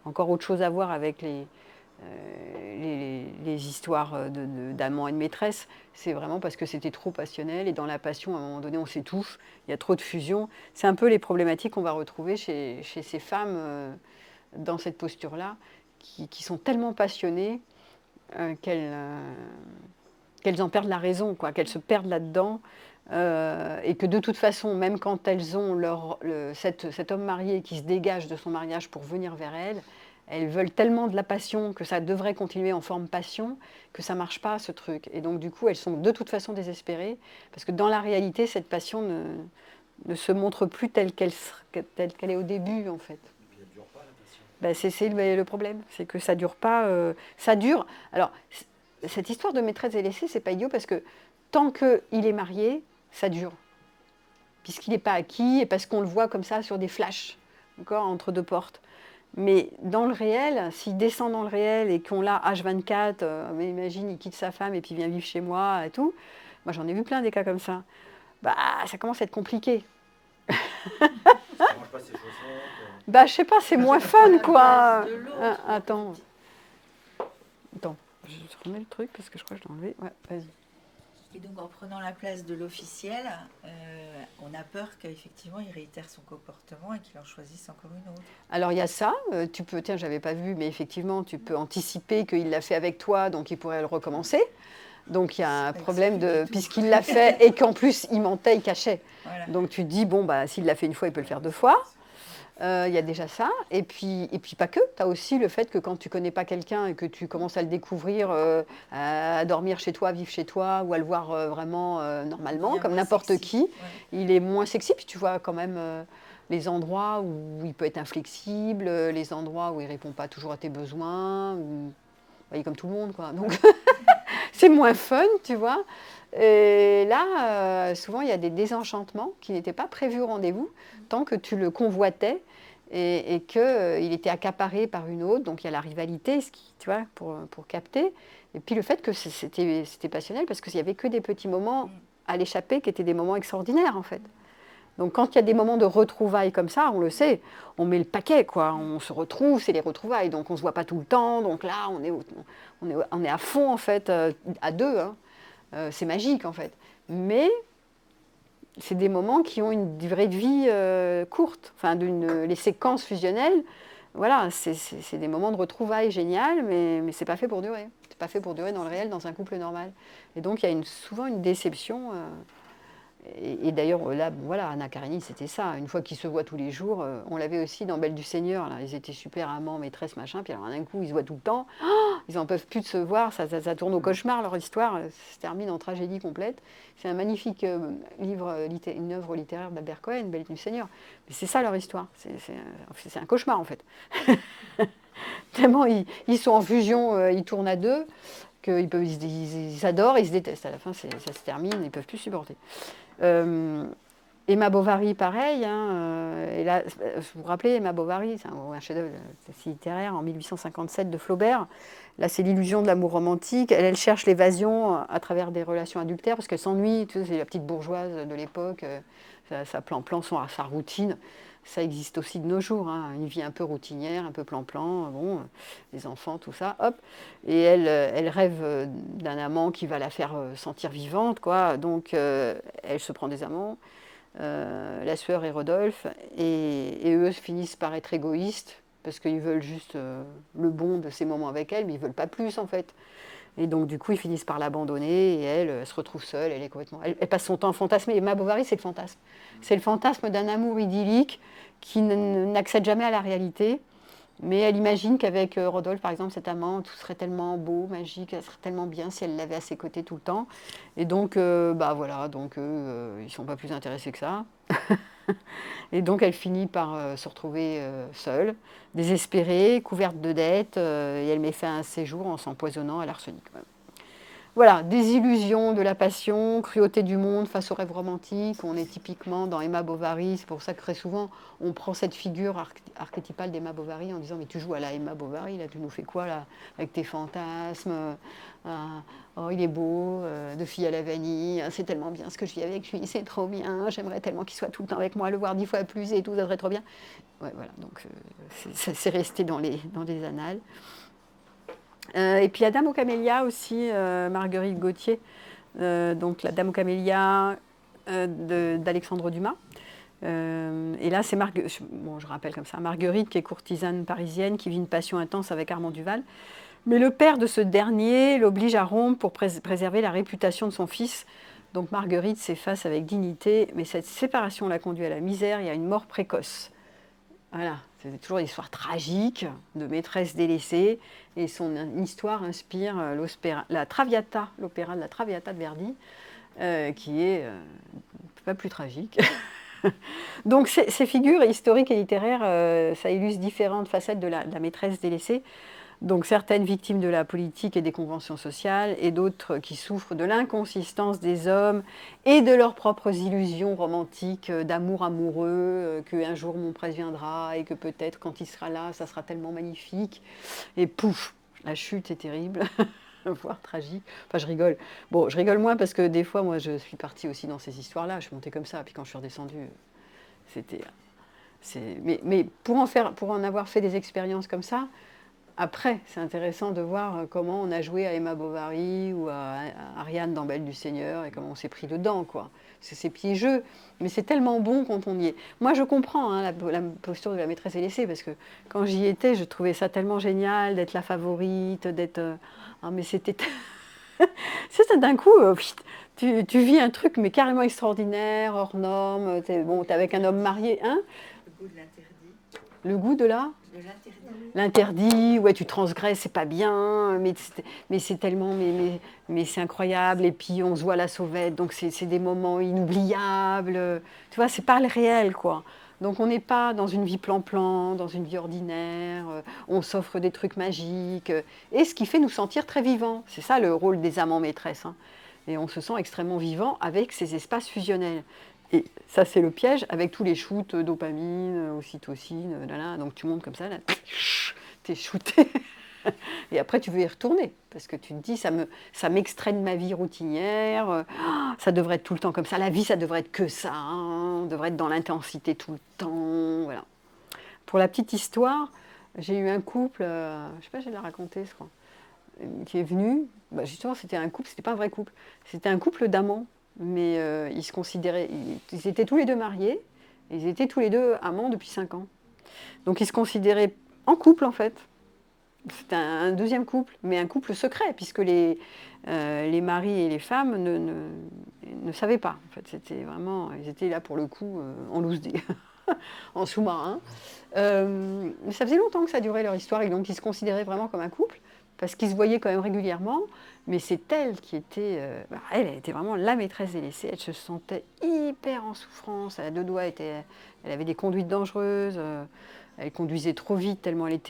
encore autre chose à voir avec les histoires d'amants et de maîtresses. C'est vraiment parce que c'était trop passionnel, et dans la passion, à un moment donné, on s'étouffe, il y a trop de fusion. C'est un peu les problématiques qu'on va retrouver chez ces femmes dans cette posture-là, qui sont tellement passionnées qu'elles qu'elles en perdent la raison, quoi, qu'elles se perdent là-dedans. Et que de toute façon, même quand elles ont cet homme marié qui se dégage de son mariage pour venir vers elles, elles veulent tellement de la passion que ça devrait continuer en forme passion, que ça ne marche pas ce truc. Et donc du coup, elles sont de toute façon désespérées, parce que dans la réalité, cette passion ne se montre plus telle qu'elle est au début, en fait. Et puis elle dure pas, la passion. Ben, c'est le problème, c'est que ça dure pas. Ça dure. Alors, cette histoire de maîtresse délaissée, c'est pas idiot, parce que tant qu'il est marié, ça dure. Puisqu'il n'est pas acquis et parce qu'on le voit comme ça sur des flashs, encore entre deux portes. Mais dans le réel, s'il descend dans le réel et qu'on l'a H24, mais imagine, il quitte sa femme et puis vient vivre chez moi et tout. Moi, j'en ai vu plein des cas comme ça. Bah, ça commence à être compliqué. Ça mange pas ses chaussettes. Bah, je sais pas, c'est moins fun, quoi. Attends, je remets le truc parce que je crois que je l'ai enlevé. Ouais, vas-y. Et donc en prenant la place de l'officiel, on a peur qu'effectivement il réitère son comportement et qu'il en choisisse encore une autre. Alors il y a ça, tiens, j'avais pas vu, mais effectivement, tu peux anticiper qu'il l'a fait avec toi, donc il pourrait le recommencer. Donc il y a un problème puisqu'il l'a fait et qu'en plus il mentait, il cachait. Voilà. Donc tu te dis, bon, bah, s'il l'a fait une fois, il peut le faire deux fois. Il y a déjà ça. Et puis pas que. Tu as aussi le fait que quand tu connais pas quelqu'un et que tu commences à le découvrir, à dormir chez toi, vivre chez toi, ou à le voir vraiment normalement, comme n'importe sexy. qui, il est moins sexy. Puis tu vois quand même les endroits où il peut être inflexible, les endroits où il répond pas toujours à tes besoins. Il est comme tout le monde, quoi. Donc c'est moins fun, tu vois. Et là, souvent, il y a des désenchantements qui n'étaient pas prévus au rendez-vous, tant que tu le convoitais et qu'il était accaparé par une autre. Donc, il y a la rivalité, tu vois, pour capter. Et puis, le fait que c'était passionnel, parce qu'il n'y avait que des petits moments à l'échappée qui étaient des moments extraordinaires, en fait. Donc, quand il y a des moments de retrouvailles comme ça, on le sait, on met le paquet, quoi. On se retrouve, c'est les retrouvailles. Donc, on ne se voit pas tout le temps. Donc là, on est à fond, en fait, à deux, hein. C'est magique, en fait. Mais c'est des moments qui ont une durée de vie courte. Enfin, les séquences fusionnelles, voilà, c'est des moments de retrouvailles géniales, mais c'est pas fait pour durer. C'est pas fait pour durer dans le réel, dans un couple normal. Et donc, il y a souvent une déception. Et d'ailleurs, là, bon, voilà, Anna Karenine, c'était ça. Une fois qu'ils se voient tous les jours, on l'avait aussi dans Belle du Seigneur. Là, ils étaient super amants, maîtresses, machin. Puis alors, d'un coup, ils se voient tout le temps. Oh, ils n'en peuvent plus de se voir. Ça tourne au cauchemar, leur histoire. Se termine en tragédie complète. C'est un magnifique livre, une œuvre littéraire d'Albert Cohen, Belle du Seigneur. Mais c'est ça, leur histoire. C'est un cauchemar, en fait. Tellement ils sont en fusion, ils tournent à deux, qu'ils s'adorent, ils se détestent. À la fin, ça se termine, ils ne peuvent plus supporter. Emma Bovary, pareil. Et là, vous vous rappelez, Emma Bovary, c'est un chef-d'œuvre littéraire en 1857 de Flaubert. Là, c'est l'illusion de l'amour romantique. Elle cherche l'évasion à travers des relations adultères parce qu'elle s'ennuie. Tu sais, c'est la petite bourgeoise de l'époque. Sa plan-plan, sa routine. Ça existe aussi de nos jours, hein. Une vie un peu routinière, un peu plan-plan, bon, les enfants, tout ça, hop. Et elle rêve d'un amant qui va la faire sentir vivante, quoi. Donc, elle se prend des amants, la sueur et Rodolphe, et eux finissent par être égoïstes, parce qu'ils veulent juste le bon de ces moments avec elle, mais ils ne veulent pas plus, en fait. Et donc, du coup, ils finissent par l'abandonner et elle se retrouve seule. Elle passe son temps fantasmée. Et Emma Bovary, c'est le fantasme. C'est le fantasme d'un amour idyllique qui n'accède jamais à la réalité. Mais elle imagine qu'avec Rodolphe, par exemple, cet amant, tout serait tellement beau, magique, elle serait tellement bien si elle l'avait à ses côtés tout le temps. Et donc, voilà, donc ils ne sont pas plus intéressés que ça. Et donc, elle finit par se retrouver seule, désespérée, couverte de dettes, et elle met fin à un séjour en s'empoisonnant à l'arsenic. Voilà, désillusion de la passion, cruauté du monde face au rêve romantique. On est typiquement dans Emma Bovary. C'est pour ça que très souvent, on prend cette figure archétypale d'Emma Bovary en disant « Mais tu joues à la Emma Bovary, là, tu nous fais quoi, là, avec tes fantasmes oh, il est beau, de fille à la vanille, c'est tellement bien ce que je vis avec lui, c'est trop bien, j'aimerais tellement qu'il soit tout le temps avec moi, le voir 10 fois plus et tout, ça serait trop bien. » Ouais, voilà, donc c'est resté dans les annales. Et puis la Dame aux camélias aussi, Marguerite Gauthier, donc la Dame aux camélias d'Alexandre Dumas. Et là, c'est je rappelle comme ça, Marguerite qui est courtisane parisienne, qui vit une passion intense avec Armand Duval. Mais le père de ce dernier l'oblige à rompre pour préserver la réputation de son fils. Donc Marguerite s'efface avec dignité, mais cette séparation la conduit à la misère et à une mort précoce. Voilà, c'est toujours des histoires tragiques de maîtresse délaissée, et son histoire inspire la Traviata, l'opéra de la Traviata de Verdi, qui est pas plus tragique. Donc ces figures historiques et littéraires, ça illustre différentes facettes de la maîtresse délaissée. Donc certaines victimes de la politique et des conventions sociales, et d'autres qui souffrent de l'inconsistance des hommes et de leurs propres illusions romantiques d'amour amoureux, qu'un jour mon prince viendra et que peut-être quand il sera là, ça sera tellement magnifique. Et pouf, la chute est terrible, voire tragique. Enfin, je rigole. Bon, je rigole moins parce que des fois, moi, je suis partie aussi dans ces histoires-là. Je suis montée comme ça, puis quand je suis redescendue, c'était... Mais pour en avoir fait des expériences comme ça, après, c'est intéressant de voir comment on a joué à Emma Bovary ou à Ariane dans Belle du Seigneur et comment on s'est pris dedans, quoi. C'est piégeux, mais c'est tellement bon quand on y est. Moi, je comprends hein, la posture de la maîtresse délaissée, parce que quand j'y étais, je trouvais ça tellement génial d'être la favorite, d'être... Ah, mais c'était... c'est d'un coup, tu vis un truc mais carrément extraordinaire, hors norme, t'es avec un homme marié, hein. Le goût de l'interdit. Le goût de là De l'interdit. L'interdit, ouais, tu transgresses, c'est pas bien, mais c'est tellement, mais c'est incroyable, et puis on se voit à la sauvette, donc c'est des moments inoubliables, tu vois, c'est pas le réel, quoi. Donc on n'est pas dans une vie plan-plan, dans une vie ordinaire, on s'offre des trucs magiques, et ce qui fait nous sentir très vivants. C'est ça le rôle des amants maîtresses, hein. Et on se sent extrêmement vivant avec ces espaces fusionnels. Et ça, c'est le piège avec tous les shoots dopamine, ocytocine, donc tu montes comme ça, là, t'es shooté. Et après, tu veux y retourner, parce que tu te dis, ça m'extrait de ma vie routinière, ça devrait être tout le temps comme ça, la vie, ça devrait être que ça, hein, on devrait être dans l'intensité tout le temps, voilà. Pour la petite histoire, j'ai eu un couple, je sais pas, je l'ai raconté, je crois, qui est venu, justement, c'était un couple, c'était pas un vrai couple, c'était un couple d'amants. Mais ils se considéraient, ils étaient tous les deux mariés, et ils étaient tous les deux amants depuis 5 ans. Donc ils se considéraient en couple en fait. C'était un deuxième couple, mais un couple secret, puisque les maris et les femmes ne savaient pas. En fait, c'était vraiment, ils étaient là pour le coup en loose day, en sous-marin. Mais ça faisait longtemps que ça durait leur histoire, et donc ils se considéraient vraiment comme un couple, parce qu'ils se voyaient quand même régulièrement, mais c'est elle qui était... elle était vraiment la maîtresse délaissée, elle se sentait hyper en souffrance, à deux doigts, elle avait des conduites dangereuses, elle conduisait trop vite tellement elle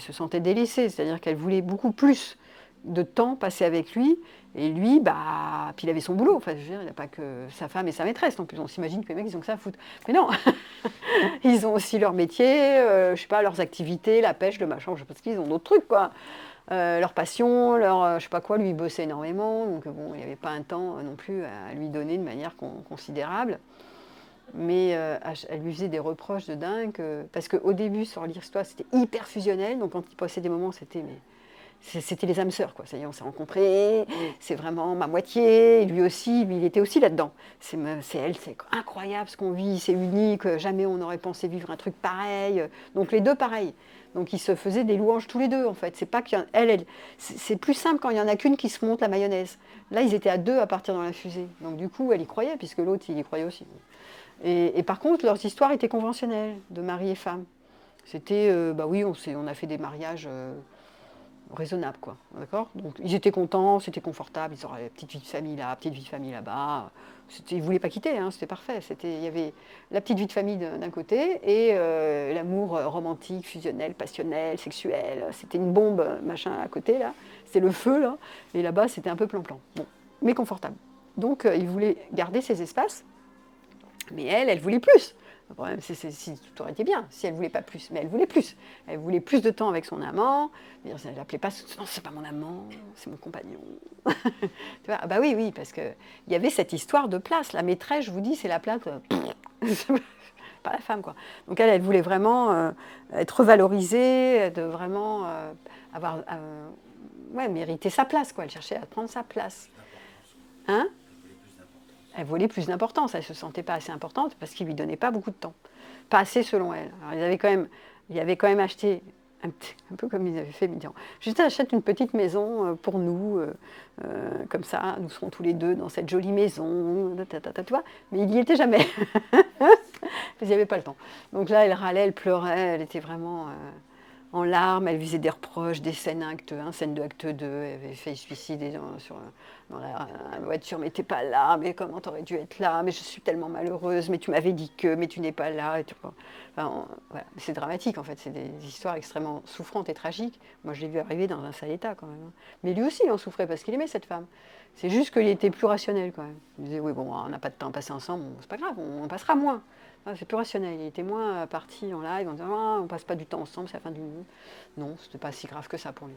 se sentait délaissée, c'est-à-dire qu'elle voulait beaucoup plus de temps passé avec lui, et lui, puis il avait son boulot, enfin, je veux dire, il n'a pas que sa femme et sa maîtresse, donc on s'imagine que les mecs, ils ont que ça à foutre. Mais non, ils ont aussi leur métier, je sais pas, leurs activités, la pêche, le machin, je sais pas ce qu'ils ont, d'autres trucs, quoi. Leur passion, je sais pas quoi, lui il bossait énormément, donc bon, il n'y avait pas un temps non plus à lui donner de manière considérable. Mais elle lui faisait des reproches de dingue, parce qu'au début, sur l'histoire, c'était hyper fusionnel, donc quand il passait des moments, c'était les âmes sœurs, quoi. Ça y est, on s'est rencontrés, c'est vraiment ma moitié, et lui aussi, il était aussi là-dedans. C'est elle, c'est incroyable ce qu'on vit, c'est unique, jamais on n'aurait pensé vivre un truc pareil. Donc les deux, pareil. Donc ils se faisaient des louanges tous les deux, en fait. C'est pas c'est plus simple quand il y en a qu'une qui se monte la mayonnaise. Là, ils étaient à deux à partir dans la fusée. Donc du coup, elle y croyait, puisque l'autre, il y croyait aussi. Et par contre, leurs histoires étaient conventionnelles, de mari et femme. C'était, oui, on a fait des mariages raisonnables, quoi. D'accord ? Donc ils étaient contents, c'était confortable, ils auraient petite vie de famille là, petite vie de famille là-bas. Ils ne voulaient pas quitter, hein, c'était parfait. Il y avait la petite vie de famille d'un côté et l'amour romantique, fusionnel, passionnel, sexuel. C'était une bombe, machin, à côté, là. C'était le feu, là. Et là-bas, c'était un peu plan-plan. Bon, mais confortable. Donc ils voulaient garder ces espaces. Mais elle voulait plus. Le problème, c'est si tout aurait été bien, si elle ne voulait pas plus. Mais elle voulait plus. Elle voulait plus de temps avec son amant. Elle n'appelait pas, non, c'est pas mon amant, c'est mon compagnon. Tu vois, bah oui, parce qu'il y avait cette histoire de place. La maîtresse, je vous dis, c'est la place, pas la femme, quoi. Donc elle voulait vraiment être revalorisée, de vraiment mériter sa place, quoi. Elle cherchait à prendre sa place. Hein ? Elle voulait plus d'importance, elle ne se sentait pas assez importante parce qu'il ne lui donnait pas beaucoup de temps. Pas assez selon elle. Alors, il avait quand même acheté un peu comme ils avaient fait Mitterrand. Juste achète une petite maison pour nous, comme ça, nous serons tous les deux dans cette jolie maison, tu vois, mais il n'y était jamais. Parce qu'il n'y avait pas le temps. Donc là, elle râlait, elle pleurait, elle était vraiment en larmes, elle faisait des reproches, des scènes acte 1, scène de acte 2, elle avait fait suicider dans la voiture, mais t'es pas là, mais comment t'aurais dû être là, mais je suis tellement malheureuse, mais tu m'avais dit que, mais tu n'es pas là. Et tout. Enfin, voilà. C'est dramatique en fait, c'est des histoires extrêmement souffrantes et tragiques. Moi je l'ai vu arriver dans un sale état quand même. Mais lui aussi il en souffrait parce qu'il aimait cette femme. C'est juste qu'il était plus rationnel quand même. Il disait oui bon on n'a pas de temps à passer ensemble, bon, c'est pas grave, on passera moins. C'est plus rationnel, il était moins parti en live en disant ah, on passe pas du temps ensemble, c'est la fin du monde. Non, c'était pas si grave que ça pour lui.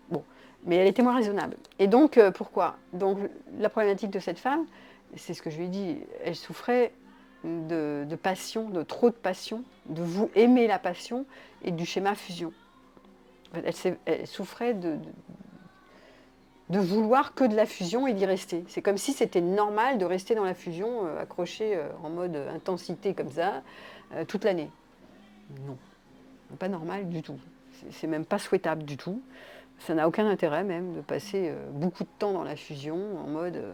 Bon, mais elle était moins raisonnable. Et donc pourquoi? Donc la problématique de cette femme, c'est ce que je lui ai dit, elle souffrait de passion, de trop de passion, de vous aimer la passion et du schéma fusion. Elle souffrait de vouloir que de la fusion et d'y rester. C'est comme si c'était normal de rester dans la fusion, accroché en mode intensité comme ça, toute l'année. Non, pas normal du tout. C'est même pas souhaitable du tout. Ça n'a aucun intérêt même de passer beaucoup de temps dans la fusion en mode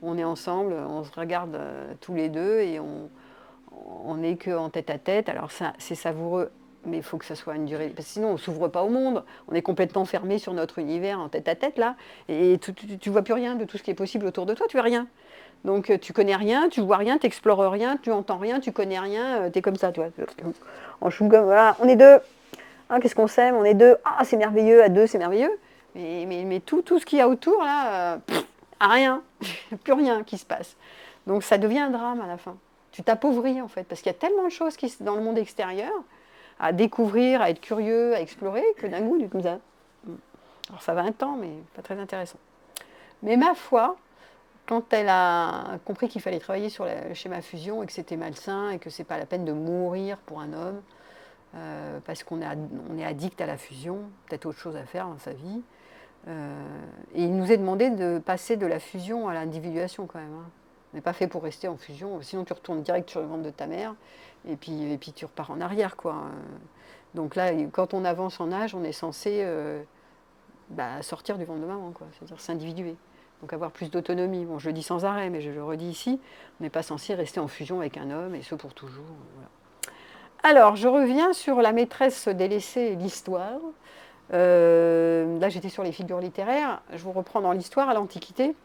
on est ensemble, on se regarde tous les deux et on n'est qu'en tête à tête. Alors ça, c'est savoureux, mais il faut que ça soit une durée. Parce que sinon, on ne s'ouvre pas au monde. On est complètement fermé sur notre univers en tête à tête, là. Et tu ne vois plus rien de tout ce qui est possible autour de toi. Tu vois rien. Donc, tu connais rien, tu vois rien, tu n'explores rien, tu entends rien, tu connais rien. Tu es comme ça, tu vois. En chewing-gum, voilà. On est deux. Ah, qu'est-ce qu'on s'aime? On est deux. Ah, c'est merveilleux. À deux, c'est merveilleux. Mais tout ce qu'il y a autour, là, rien. Plus rien qui se passe. Donc, ça devient un drame à la fin. Tu t'appauvris, en fait. Parce qu'il y a tellement de choses dans le monde extérieur à découvrir, à être curieux, à explorer, que d'un coup, du comme ça. Alors ça va un temps, mais pas très intéressant. Mais ma foi, quand elle a compris qu'il fallait travailler sur le schéma fusion et que c'était malsain et que c'est pas la peine de mourir pour un homme, parce qu'on est addict à la fusion, peut-être autre chose à faire dans sa vie. Et il nous est demandé de passer de la fusion à l'individuation quand même. Hein. On n'est pas fait pour rester en fusion, sinon tu retournes direct sur le ventre de ta mère et puis tu repars en arrière, quoi. Donc là, quand on avance en âge, on est censé sortir du ventre de maman, quoi. C'est-à-dire s'individuer. Donc avoir plus d'autonomie. Bon, je le dis sans arrêt, mais je le redis ici, on n'est pas censé rester en fusion avec un homme, et ce pour toujours. Voilà. Alors, je reviens sur la maîtresse délaissée et l'histoire. Là, j'étais sur les figures littéraires. Je vous reprends dans l'histoire, à l'Antiquité.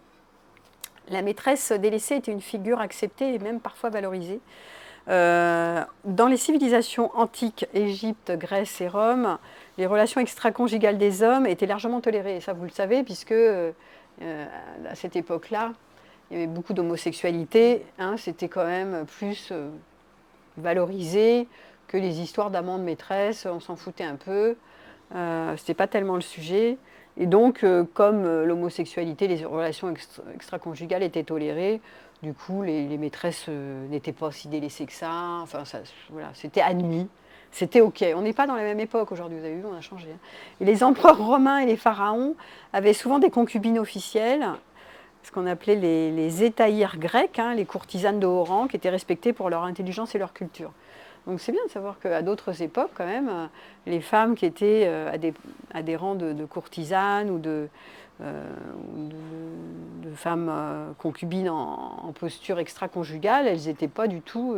La maîtresse délaissée était une figure acceptée et même parfois valorisée. Dans les civilisations antiques, Égypte, Grèce et Rome, les relations extra-conjugales des hommes étaient largement tolérées. Et ça, vous le savez, puisque à cette époque-là, il y avait beaucoup d'homosexualité. Hein, c'était quand même plus valorisé que les histoires d'amants de maîtresse. On s'en foutait un peu. C'était pas tellement le sujet. Et donc, comme l'homosexualité, les relations extra-conjugales étaient tolérées, du coup, les maîtresses n'étaient pas si délaissées que ça. Enfin, voilà, c'était admis. C'était OK. On n'est pas dans la même époque aujourd'hui, vous avez vu, on a changé. Hein. Et les empereurs romains et les pharaons avaient souvent des concubines officielles, ce qu'on appelait les hétaïres grecques, hein, les courtisanes de haut rang, qui étaient respectées pour leur intelligence et leur culture. Donc c'est bien de savoir qu'à d'autres époques, quand même, les femmes qui étaient à des rangs de courtisanes ou de femmes concubines en posture extra-conjugale, elles n'étaient pas du tout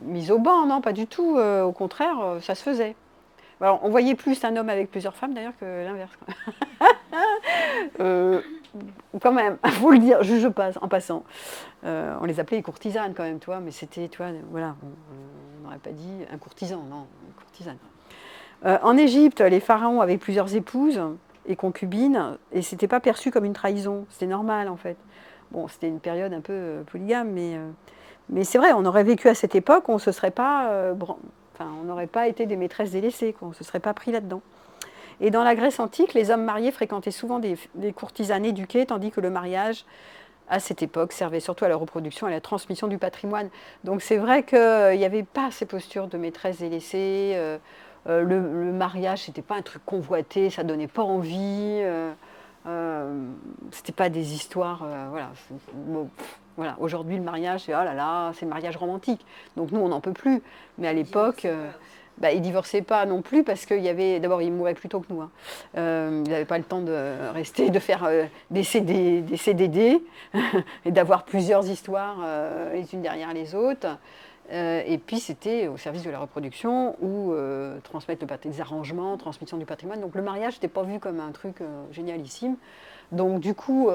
mises au banc, non, pas du tout. Au contraire, ça se faisait. Alors, on voyait plus un homme avec plusieurs femmes d'ailleurs que l'inverse. Quand même, il faut le dire, juge pas en passant. On les appelait les courtisanes quand même, toi, mais c'était, tu vois, voilà, on n'aurait pas dit un courtisan, non, une courtisane. En Égypte, les pharaons avaient plusieurs épouses et concubines, et c'était pas perçu comme une trahison, c'était normal en fait. Bon, c'était une période un peu polygame, mais c'est vrai, on aurait vécu à cette époque, on se serait pas, on n'aurait pas été des maîtresses délaissées, quoi, on se serait pas pris là-dedans. Et dans la Grèce antique, les hommes mariés fréquentaient souvent des courtisanes éduquées, tandis que le mariage, à cette époque, servait surtout à la reproduction et à la transmission du patrimoine. Donc c'est vrai qu'il n'y avait pas ces postures de maîtresse délaissée. Le mariage, c'était pas un truc convoité, ça donnait pas envie. C'était pas des histoires, voilà. Bon, voilà. Aujourd'hui, le mariage, c'est oh là là, c'est le mariage romantique. Donc nous, on n'en peut plus. Mais à l'époque, Bah, il divorçait pas non plus parce qu'il y avait. D'abord, il mourait plus tôt que nous, hein. Il n'avait pas le temps de rester, de faire des CDD et d'avoir plusieurs histoires les unes derrière les autres. Et puis c'était au service de la reproduction ou transmettre des arrangements, transmission du patrimoine. Donc le mariage n'était pas vu comme un truc génialissime. Donc du coup,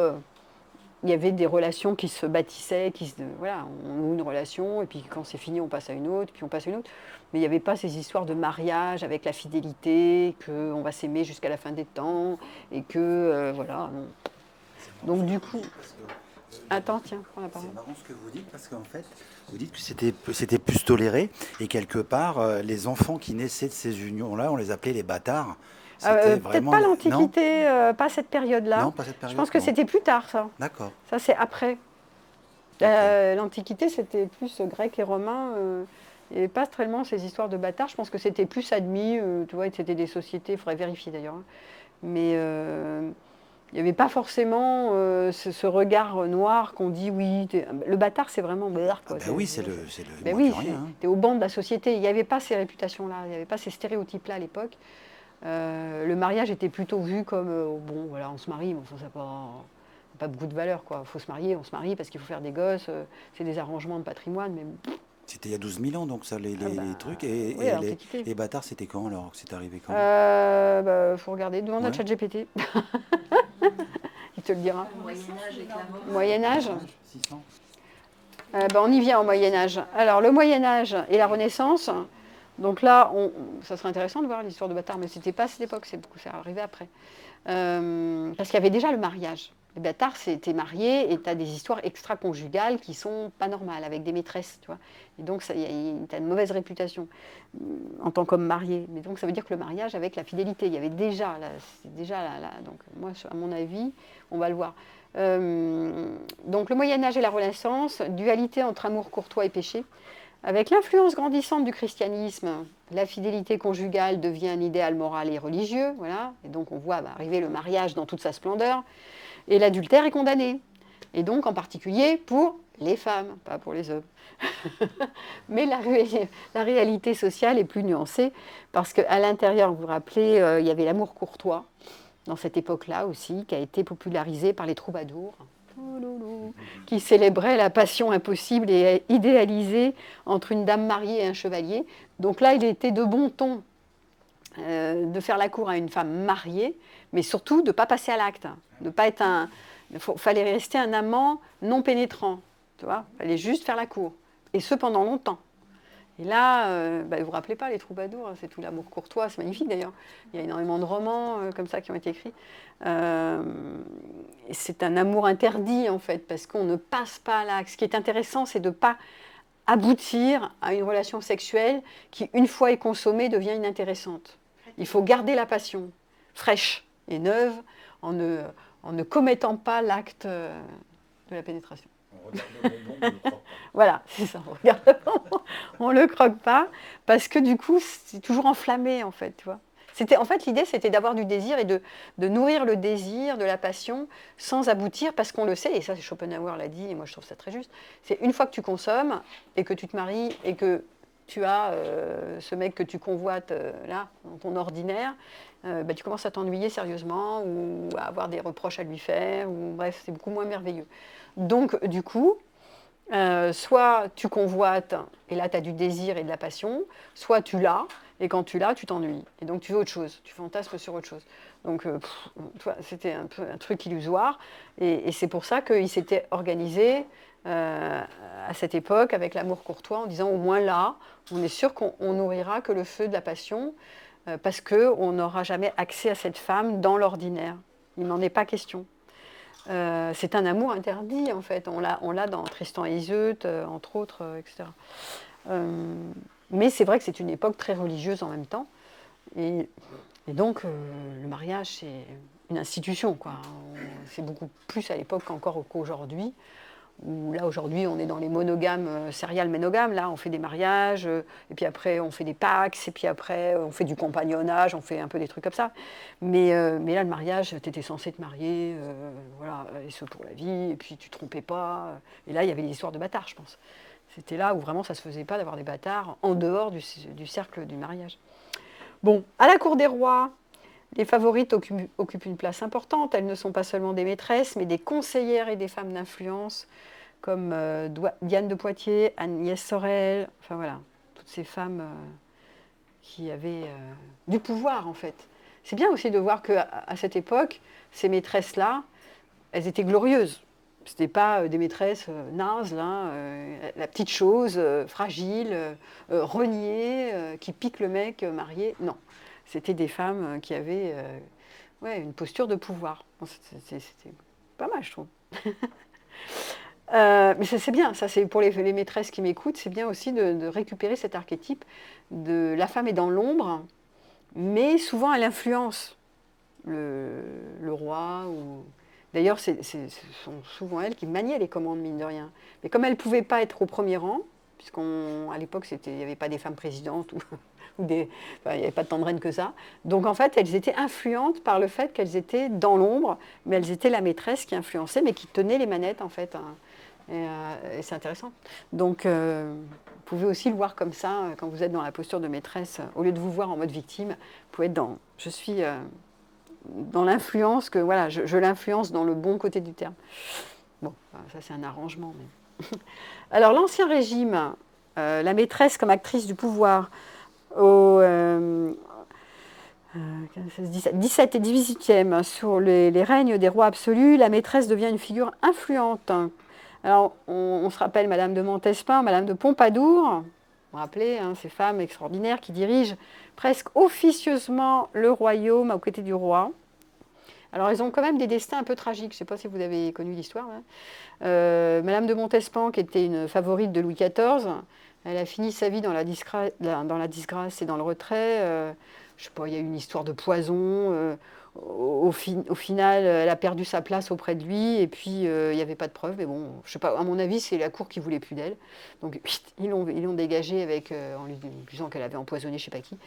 il y avait des relations qui se bâtissaient, voilà, on noue une relation, et puis quand c'est fini, on passe à une autre, puis on passe à une autre. Mais il n'y avait pas ces histoires de mariage avec la fidélité, qu'on va s'aimer jusqu'à la fin des temps, et que, voilà. Non. Donc du coup... Attends, tiens, prends la parole. C'est marrant ce que vous dites, parce qu'en fait, vous dites que c'était plus toléré, et quelque part, les enfants qui naissaient de ces unions-là, on les appelait les bâtards. Peut-être pas Non, l'Antiquité, pas cette période-là. non, pas cette période. Je pense que non. c'était plus tard, ça. D'accord. Ça, c'est après. Ok. L'Antiquité, c'était plus grec et romain. Et pas tellement ces histoires de bâtards. Je pense que c'était plus admis. Tu vois, c'était des sociétés, il faudrait vérifier d'ailleurs. Hein. Mais il n'y avait pas forcément ce regard noir qu'on dit oui. Le bâtard, c'est vraiment bâtard. Ah ben oui, c'est le Ben moins oui, que rien. Hein. t'es au banc de la société. Il n'y avait pas ces réputations-là, il n'y avait pas ces stéréotypes-là à l'époque. Le mariage était plutôt vu comme bon, voilà, on se marie, mais ça n'a pas beaucoup de valeur, quoi. Il faut se marier, on se marie parce qu'il faut faire des gosses, c'est des arrangements de patrimoine, mais C'était il y a 12 000 ans, donc ça, les trucs. oui, à l'Antiquité. Les bâtards, c'était quand alors? C'est arrivé quand? Faut regarder, demande à Ouais. ChatGPT. Il te le dira. Le Moyen-Âge avec la mort. Moyen-Âge 600. On y vient au Moyen-Âge. Alors, le Moyen-Âge et la Renaissance, donc là, ça serait intéressant de voir l'histoire de bâtard, mais c'était pas à cette époque, c'est arrivé après. Parce qu'il y avait déjà le mariage. Les bâtards, c'était marié et tu as des histoires extra-conjugales qui sont pas normales, avec des maîtresses, tu vois. Et donc, tu as une mauvaise réputation en tant qu'homme marié. Mais donc, ça veut dire que le mariage avec la fidélité, il y avait déjà, donc moi, à mon avis, on va le voir. Donc, le Moyen-Âge et la Renaissance, dualité entre amour courtois et péché. Avec l'influence grandissante du christianisme, la fidélité conjugale devient un idéal moral et religieux, voilà. Et donc on voit arriver le mariage dans toute sa splendeur, et l'adultère est condamné. Et donc en particulier pour les femmes, pas pour les hommes. Mais la réalité sociale est plus nuancée, parce qu'à l'intérieur, vous vous rappelez, il y avait l'amour courtois, dans cette époque-là aussi, qui a été popularisé par les troubadours, qui célébrait la passion impossible et idéalisée entre une dame mariée et un chevalier. Donc là, il était de bon ton de faire la cour à une femme mariée, mais surtout de ne pas passer à l'acte, de pas être fallait rester un amant non pénétrant, tu vois, fallait juste faire la cour, et ce pendant longtemps. Et là, vous vous rappelez pas les troubadours, c'est tout l'amour courtois, c'est magnifique d'ailleurs. Il y a énormément de romans comme ça qui ont été écrits. C'est un amour interdit en fait, parce qu'on ne passe pas à l'acte. Ce qui est intéressant, c'est de ne pas aboutir à une relation sexuelle qui, une fois est consommée, devient inintéressante. Il faut garder la passion fraîche et neuve en ne commettant pas l'acte de la pénétration. On regarde le bonbon, on le croque pas. Voilà, c'est ça, on regarde le bonbon, on le croque pas, parce que du coup, c'est toujours enflammé, en fait, tu vois. En fait, l'idée, c'était d'avoir du désir et de nourrir le désir, de la passion, sans aboutir, parce qu'on le sait, et ça, Schopenhauer l'a dit, et moi, je trouve ça très juste, c'est une fois que tu consommes, et que tu te maries, et que tu as ce mec que tu convoites, là, dans ton ordinaire, tu commences à t'ennuyer sérieusement, ou à avoir des reproches à lui faire, ou bref, c'est beaucoup moins merveilleux. Donc, du coup, soit tu convoites, et là tu as du désir et de la passion, soit tu l'as, et quand tu l'as, tu t'ennuies. Et donc tu veux autre chose, tu fantasmes sur autre chose. Donc c'était un peu un truc illusoire, et c'est pour ça qu'il s'était organisé à cette époque avec l'amour courtois, en disant au moins là, on est sûr qu'on nourrira que le feu de la passion, parce qu'on n'aura jamais accès à cette femme dans l'ordinaire. Il n'en est pas question. C'est un amour interdit, en fait. On l'a dans Tristan et Iseut, entre autres, etc. Mais c'est vrai que c'est une époque très religieuse en même temps. Et donc, le mariage, c'est une institution, quoi. C'est beaucoup plus à l'époque qu'aujourd'hui. Où là, aujourd'hui, on est dans les monogames, serial monogames. Là, on fait des mariages, et puis après, on fait des pax, et puis après, on fait du compagnonnage, on fait un peu des trucs comme ça. Mais là, le mariage, tu étais censé te marier, voilà, et ce pour la vie, et puis tu ne te trompais pas. Et là, il y avait des histoires de bâtards, je pense. C'était là où vraiment ça ne se faisait pas d'avoir des bâtards en dehors du cercle du mariage. Bon, à la cour des rois, les favorites occupent une place importante. Elles ne sont pas seulement des maîtresses, mais des conseillères et des femmes d'influence, comme Diane de Poitiers, Agnès Sorel, enfin voilà, toutes ces femmes qui avaient du pouvoir en fait. C'est bien aussi de voir qu'à cette époque, ces maîtresses-là, elles étaient glorieuses. Ce n'étaient pas des maîtresses nazes, là, la petite chose, fragile, reniée, qui pique le mec marié. Non, c'était des femmes qui avaient ouais, une posture de pouvoir. Bon, c'était pas mal, je trouve. Mais c'est bien, ça c'est pour les maîtresses qui m'écoutent, c'est bien aussi de récupérer cet archétype de la femme est dans l'ombre, mais souvent elle influence le roi. D'ailleurs, ce sont souvent elles qui maniaient les commandes, mine de rien. Mais comme elles ne pouvaient pas être au premier rang, puisqu'à l'époque il n'y avait pas des femmes présidentes, enfin, il n'y avait pas tant de reines que ça, donc en fait elles étaient influentes par le fait qu'elles étaient dans l'ombre, mais elles étaient la maîtresse qui influençait, mais qui tenait les manettes en fait. Hein. Et c'est intéressant. Donc, vous pouvez aussi le voir comme ça, quand vous êtes dans la posture de maîtresse, au lieu de vous voir en mode victime, vous pouvez être dans... Je suis dans l'influence, que voilà, je l'influence dans le bon côté du terme. Bon, ça c'est un arrangement. Mais... Alors, l'Ancien Régime, la maîtresse comme actrice du pouvoir, au 17 et 18e, sur les règnes des rois absolus, la maîtresse devient une figure influente. Alors, on se rappelle Madame de Montespan, Madame de Pompadour, vous vous rappelez, hein, ces femmes extraordinaires qui dirigent presque officieusement le royaume aux côtés du roi. Alors, elles ont quand même des destins un peu tragiques, je ne sais pas si vous avez connu l'histoire. Hein. Madame de Montespan, qui était une favorite de Louis XIV, elle a fini sa vie dans la disgrâce et dans le retrait. Je ne sais pas, il y a eu une histoire de poison. Au final, elle a perdu sa place auprès de lui, et puis il n'y avait pas de preuves. Mais bon, je sais pas, à mon avis, c'est la cour qui voulait plus d'elle. Donc ils l'ont dégagée en lui disant qu'elle avait empoisonné je ne sais pas qui.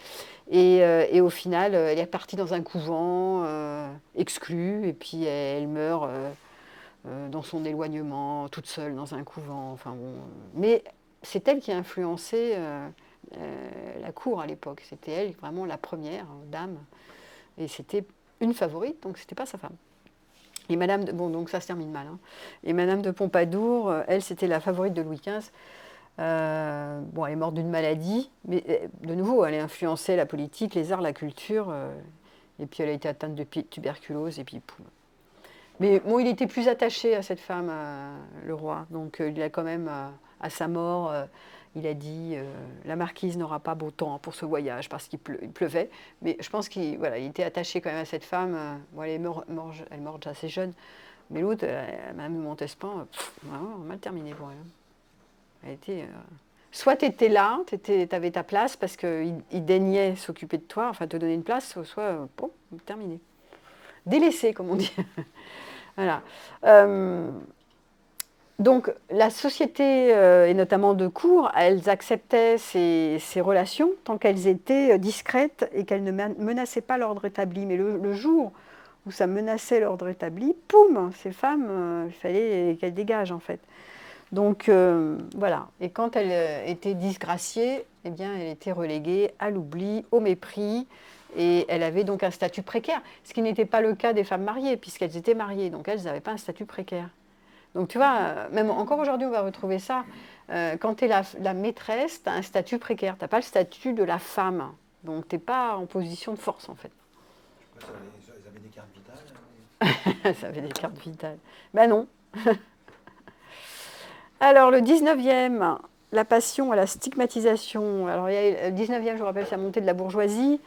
Et au final, elle est partie dans un couvent, exclue, et puis elle meurt dans son éloignement, toute seule dans un couvent. Enfin, bon. Mais c'est elle qui a influencé la cour à l'époque. C'était elle, vraiment la première dame. Et c'était une favorite, donc c'était pas sa femme. Et Madame de, bon, donc ça se termine mal. Hein. Et Madame de Pompadour, elle, c'était la favorite de Louis XV. Bon, elle est morte d'une maladie, mais de nouveau, elle a influencé la politique, les arts, la culture. Et puis elle a été atteinte de tuberculose, et puis poum. Mais bon, il était plus attaché à cette femme, le roi. Donc il a quand même, à sa mort, il a dit la marquise n'aura pas beau temps pour ce voyage parce qu'il pleuvait. Mais je pense qu'il voilà, il était attaché quand même à cette femme. Bon, elle est morte assez jeune. Mais l'autre, Madame de Montespan, vraiment, mal terminé pour elle. Elle était, soit tu étais là, tu avais ta place parce qu'il daignait s'occuper de toi, enfin te donner une place, soit bon, terminé. Délaissé, comme on dit. Voilà. Donc la société, et notamment de cour, elles acceptaient ces relations tant qu'elles étaient discrètes et qu'elles ne menaçaient pas l'ordre établi. Mais le jour où ça menaçait l'ordre établi, poum, ces femmes, il fallait qu'elles dégagent en fait. Donc voilà. Et quand elles étaient disgraciées, eh bien, elles étaient reléguées à l'oubli, au mépris. Et elle avait donc un statut précaire, ce qui n'était pas le cas des femmes mariées, puisqu'elles étaient mariées, donc elles n'avaient pas un statut précaire. Donc tu vois, même encore aujourd'hui, on va retrouver ça. Quand tu es la maîtresse, tu as un statut précaire, tu n'as pas le statut de la femme. Donc tu n'es pas en position de force, en fait. Elles avaient des cartes vitales. Ça avait des cartes vitales. Ben non. Alors le 19e, la passion à la stigmatisation. Alors il y a, le 19e, je vous rappelle, c'est la montée de la bourgeoisie.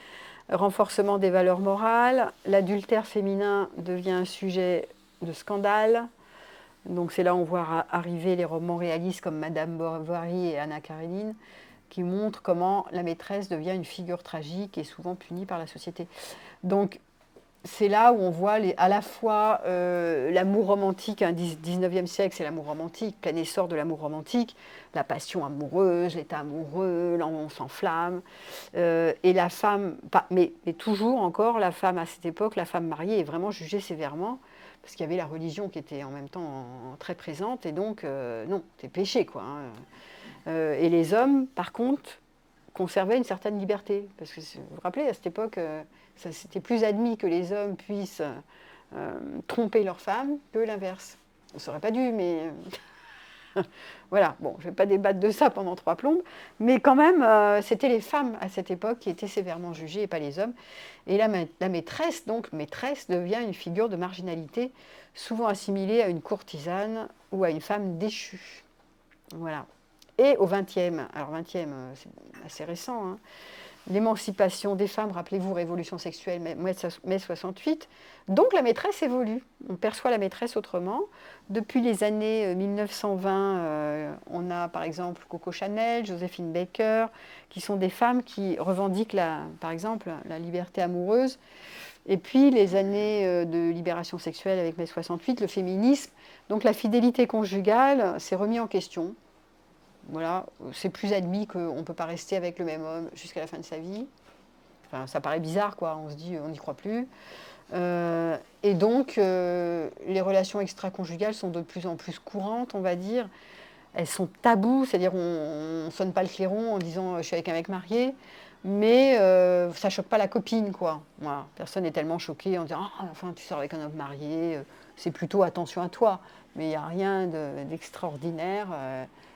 Renforcement des valeurs morales, l'adultère féminin devient un sujet de scandale. Donc c'est là où on voit arriver les romans réalistes comme Madame Bovary et Anna Karénine, qui montrent comment la maîtresse devient une figure tragique et souvent punie par la société. Donc c'est là où on voit à la fois l'amour romantique, hein, 19e siècle, c'est l'amour romantique, plein essor de l'amour romantique, la passion amoureuse, l'état amoureux, on s'enflamme, et la femme, mais toujours encore, la femme à cette époque, la femme mariée est vraiment jugée sévèrement, parce qu'il y avait la religion qui était en même temps très présente, et donc, non, c'est péché, quoi. Hein. Et les hommes, par contre, conservaient une certaine liberté. Parce que vous vous rappelez, à cette époque, c'était plus admis que les hommes puissent tromper leurs femmes que l'inverse. On ne saurait pas dû, mais voilà, bon, je ne vais pas débattre de ça pendant 3 plombes, mais quand même, c'était les femmes à cette époque qui étaient sévèrement jugées et pas les hommes. Et la maîtresse, donc maîtresse, devient une figure de marginalité, souvent assimilée à une courtisane ou à une femme déchue. Voilà. Et au XXe, alors XXe, c'est assez récent, hein, l'émancipation des femmes, rappelez-vous, révolution sexuelle, mai 68. Donc la maîtresse évolue. On perçoit la maîtresse autrement. Depuis les années 1920, on a par exemple Coco Chanel, Joséphine Baker, qui sont des femmes qui revendiquent, par exemple, la liberté amoureuse. Et puis les années de libération sexuelle avec mai 68, le féminisme. Donc la fidélité conjugale s'est remise en question. Voilà, c'est plus admis qu'on ne peut pas rester avec le même homme jusqu'à la fin de sa vie. Enfin, ça paraît bizarre, quoi. On se dit, on n'y croit plus. Et donc, les relations extra-conjugales sont de plus en plus courantes, on va dire. Elles sont tabous, c'est-à-dire on ne sonne pas le clairon en disant je suis avec un mec marié, mais ça ne choque pas la copine, quoi. Voilà. Personne n'est tellement choqué en disant enfin tu sors avec un homme marié, c'est plutôt attention à toi. Mais il n'y a rien d'extraordinaire.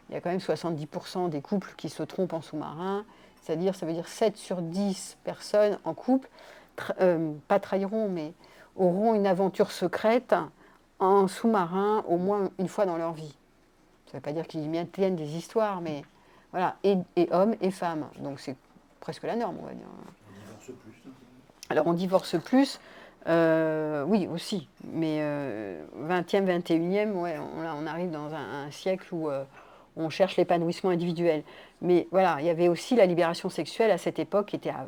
Il y a quand même 70% des couples qui se trompent en sous-marin, c'est-à-dire, ça veut dire 7 sur 10 personnes en couple, pas trahiront, mais auront une aventure secrète en sous-marin au moins une fois dans leur vie. Ça ne veut pas dire qu'ils maintiennent des histoires, mais voilà, et hommes et femmes. Donc c'est presque la norme, on va dire. On divorce plus. Alors on divorce plus, oui aussi, mais 20e, 21e, ouais, on arrive dans un siècle où on cherche l'épanouissement individuel. Mais voilà, il y avait aussi la libération sexuelle à cette époque qui était à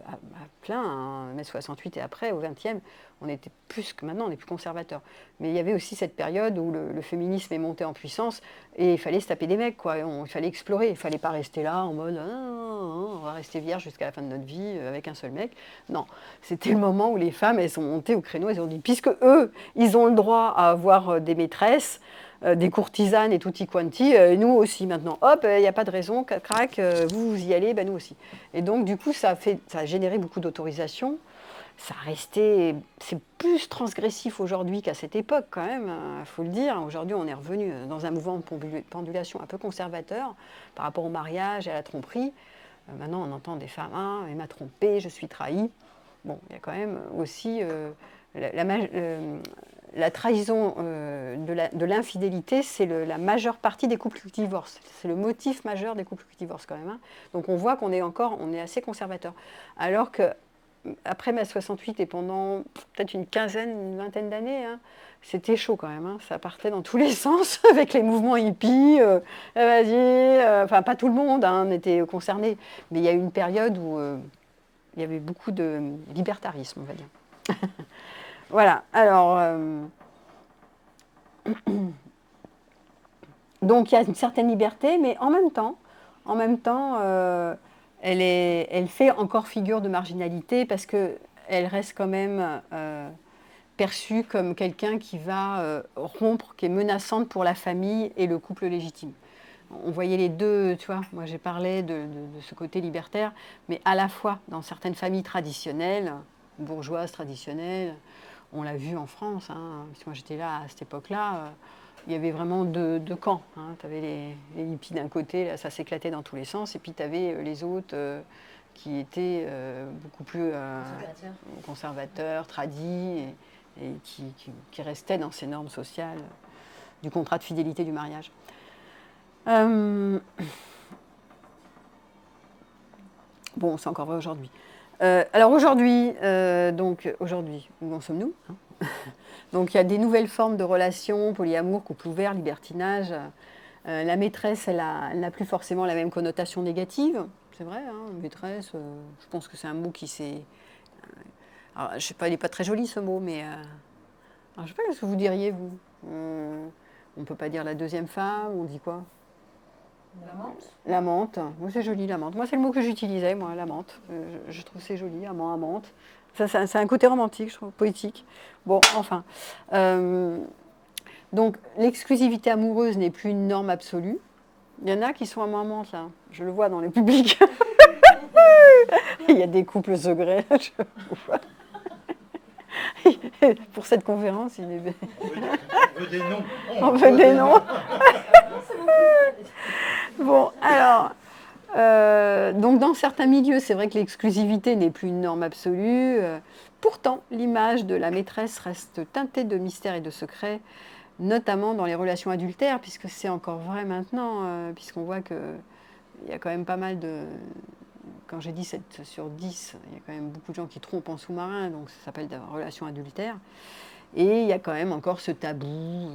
plein, hein, mai 68 et après, au 20e, on était plus que maintenant, on est plus conservateur. Mais il y avait aussi cette période où le féminisme est monté en puissance et il fallait se taper des mecs, quoi. Il fallait explorer, il ne fallait pas rester là en mode on va rester vierge jusqu'à la fin de notre vie avec un seul mec. Non, c'était le moment où les femmes, elles sont montées au créneau, elles ont dit, puisque eux, ils ont le droit à avoir des maîtresses, des courtisanes et tutti quanti, nous aussi maintenant. Hop, il n'y a pas de raison, crac, vous y allez, ben nous aussi. Et donc du coup, ça a généré beaucoup d'autorisation. Ça restait, c'est plus transgressif aujourd'hui qu'à cette époque quand même, il faut le dire. Aujourd'hui, on est revenu dans un mouvement de pendulation un peu conservateur par rapport au mariage et à la tromperie. Maintenant, on entend des femmes, il m'a trompé, je suis trahie. Bon, il y a quand même aussi la trahison de l'infidélité, c'est la majeure partie des couples qui divorcent. C'est le motif majeur des couples qui divorcent quand même. Hein. Donc on voit qu'on est assez conservateur. Alors que après mai 68 et pendant peut-être une vingtaine d'années, hein, c'était chaud quand même. Hein. Ça partait dans tous les sens avec les mouvements hippies. Vas-y, enfin pas tout le monde on était concerné, mais il y a eu une période où il y avait beaucoup de libertarisme, on va dire. Voilà, alors, donc il y a une certaine liberté, mais en même temps, elle fait encore figure de marginalité parce qu'elle reste quand même perçue comme quelqu'un qui va rompre, qui est menaçante pour la famille et le couple légitime. On voyait les deux, tu vois, moi j'ai parlé de ce côté libertaire, mais à la fois dans certaines familles traditionnelles, bourgeoises traditionnelles, on l'a vu en France, hein, parce que moi j'étais là à cette époque-là, il y avait vraiment deux camps. Hein. Tu avais les hippies d'un côté, là, ça s'éclatait dans tous les sens, et puis tu avais les autres qui étaient beaucoup plus conservateurs, tradis, et qui restaient dans ces normes sociales du contrat de fidélité du mariage. Bon, c'est encore vrai aujourd'hui. Alors aujourd'hui, où en sommes-nous hein. Donc il y a des nouvelles formes de relations, polyamour, couple ouvert, libertinage. La maîtresse, elle n'a plus forcément la même connotation négative. C'est vrai, hein, maîtresse, je pense que c'est un mot qui s'est... alors, je ne sais pas, il n'est pas très joli ce mot, mais... alors, je ne sais pas ce que vous diriez, vous. On ne peut pas dire la deuxième femme, on dit quoi ? L'amante. L'amante, moi c'est joli l'amante. Moi c'est le mot que j'utilisais, moi, l'amante. Je trouve c'est joli, amant, amante. Ça, c'est un côté romantique, je trouve, poétique. Bon, enfin. Donc l'exclusivité amoureuse n'est plus une norme absolue. Il y en a qui sont amours-amantes, là. Je le vois dans les publics. Il y a des couples secrets, là, je vois. Pour cette conférence, il est... On veut des noms. On veut des noms. Bon, alors, donc dans certains milieux, c'est vrai que l'exclusivité n'est plus une norme absolue. Pourtant, l'image de la maîtresse reste teintée de mystère et de secret, notamment dans les relations adultères, puisque c'est encore vrai maintenant, puisqu'on voit qu'il y a quand même pas mal de... Quand j'ai dit 7 sur 10, il y a quand même beaucoup de gens qui trompent en sous-marin, donc ça s'appelle des relations adultères. Et il y a quand même encore ce tabou,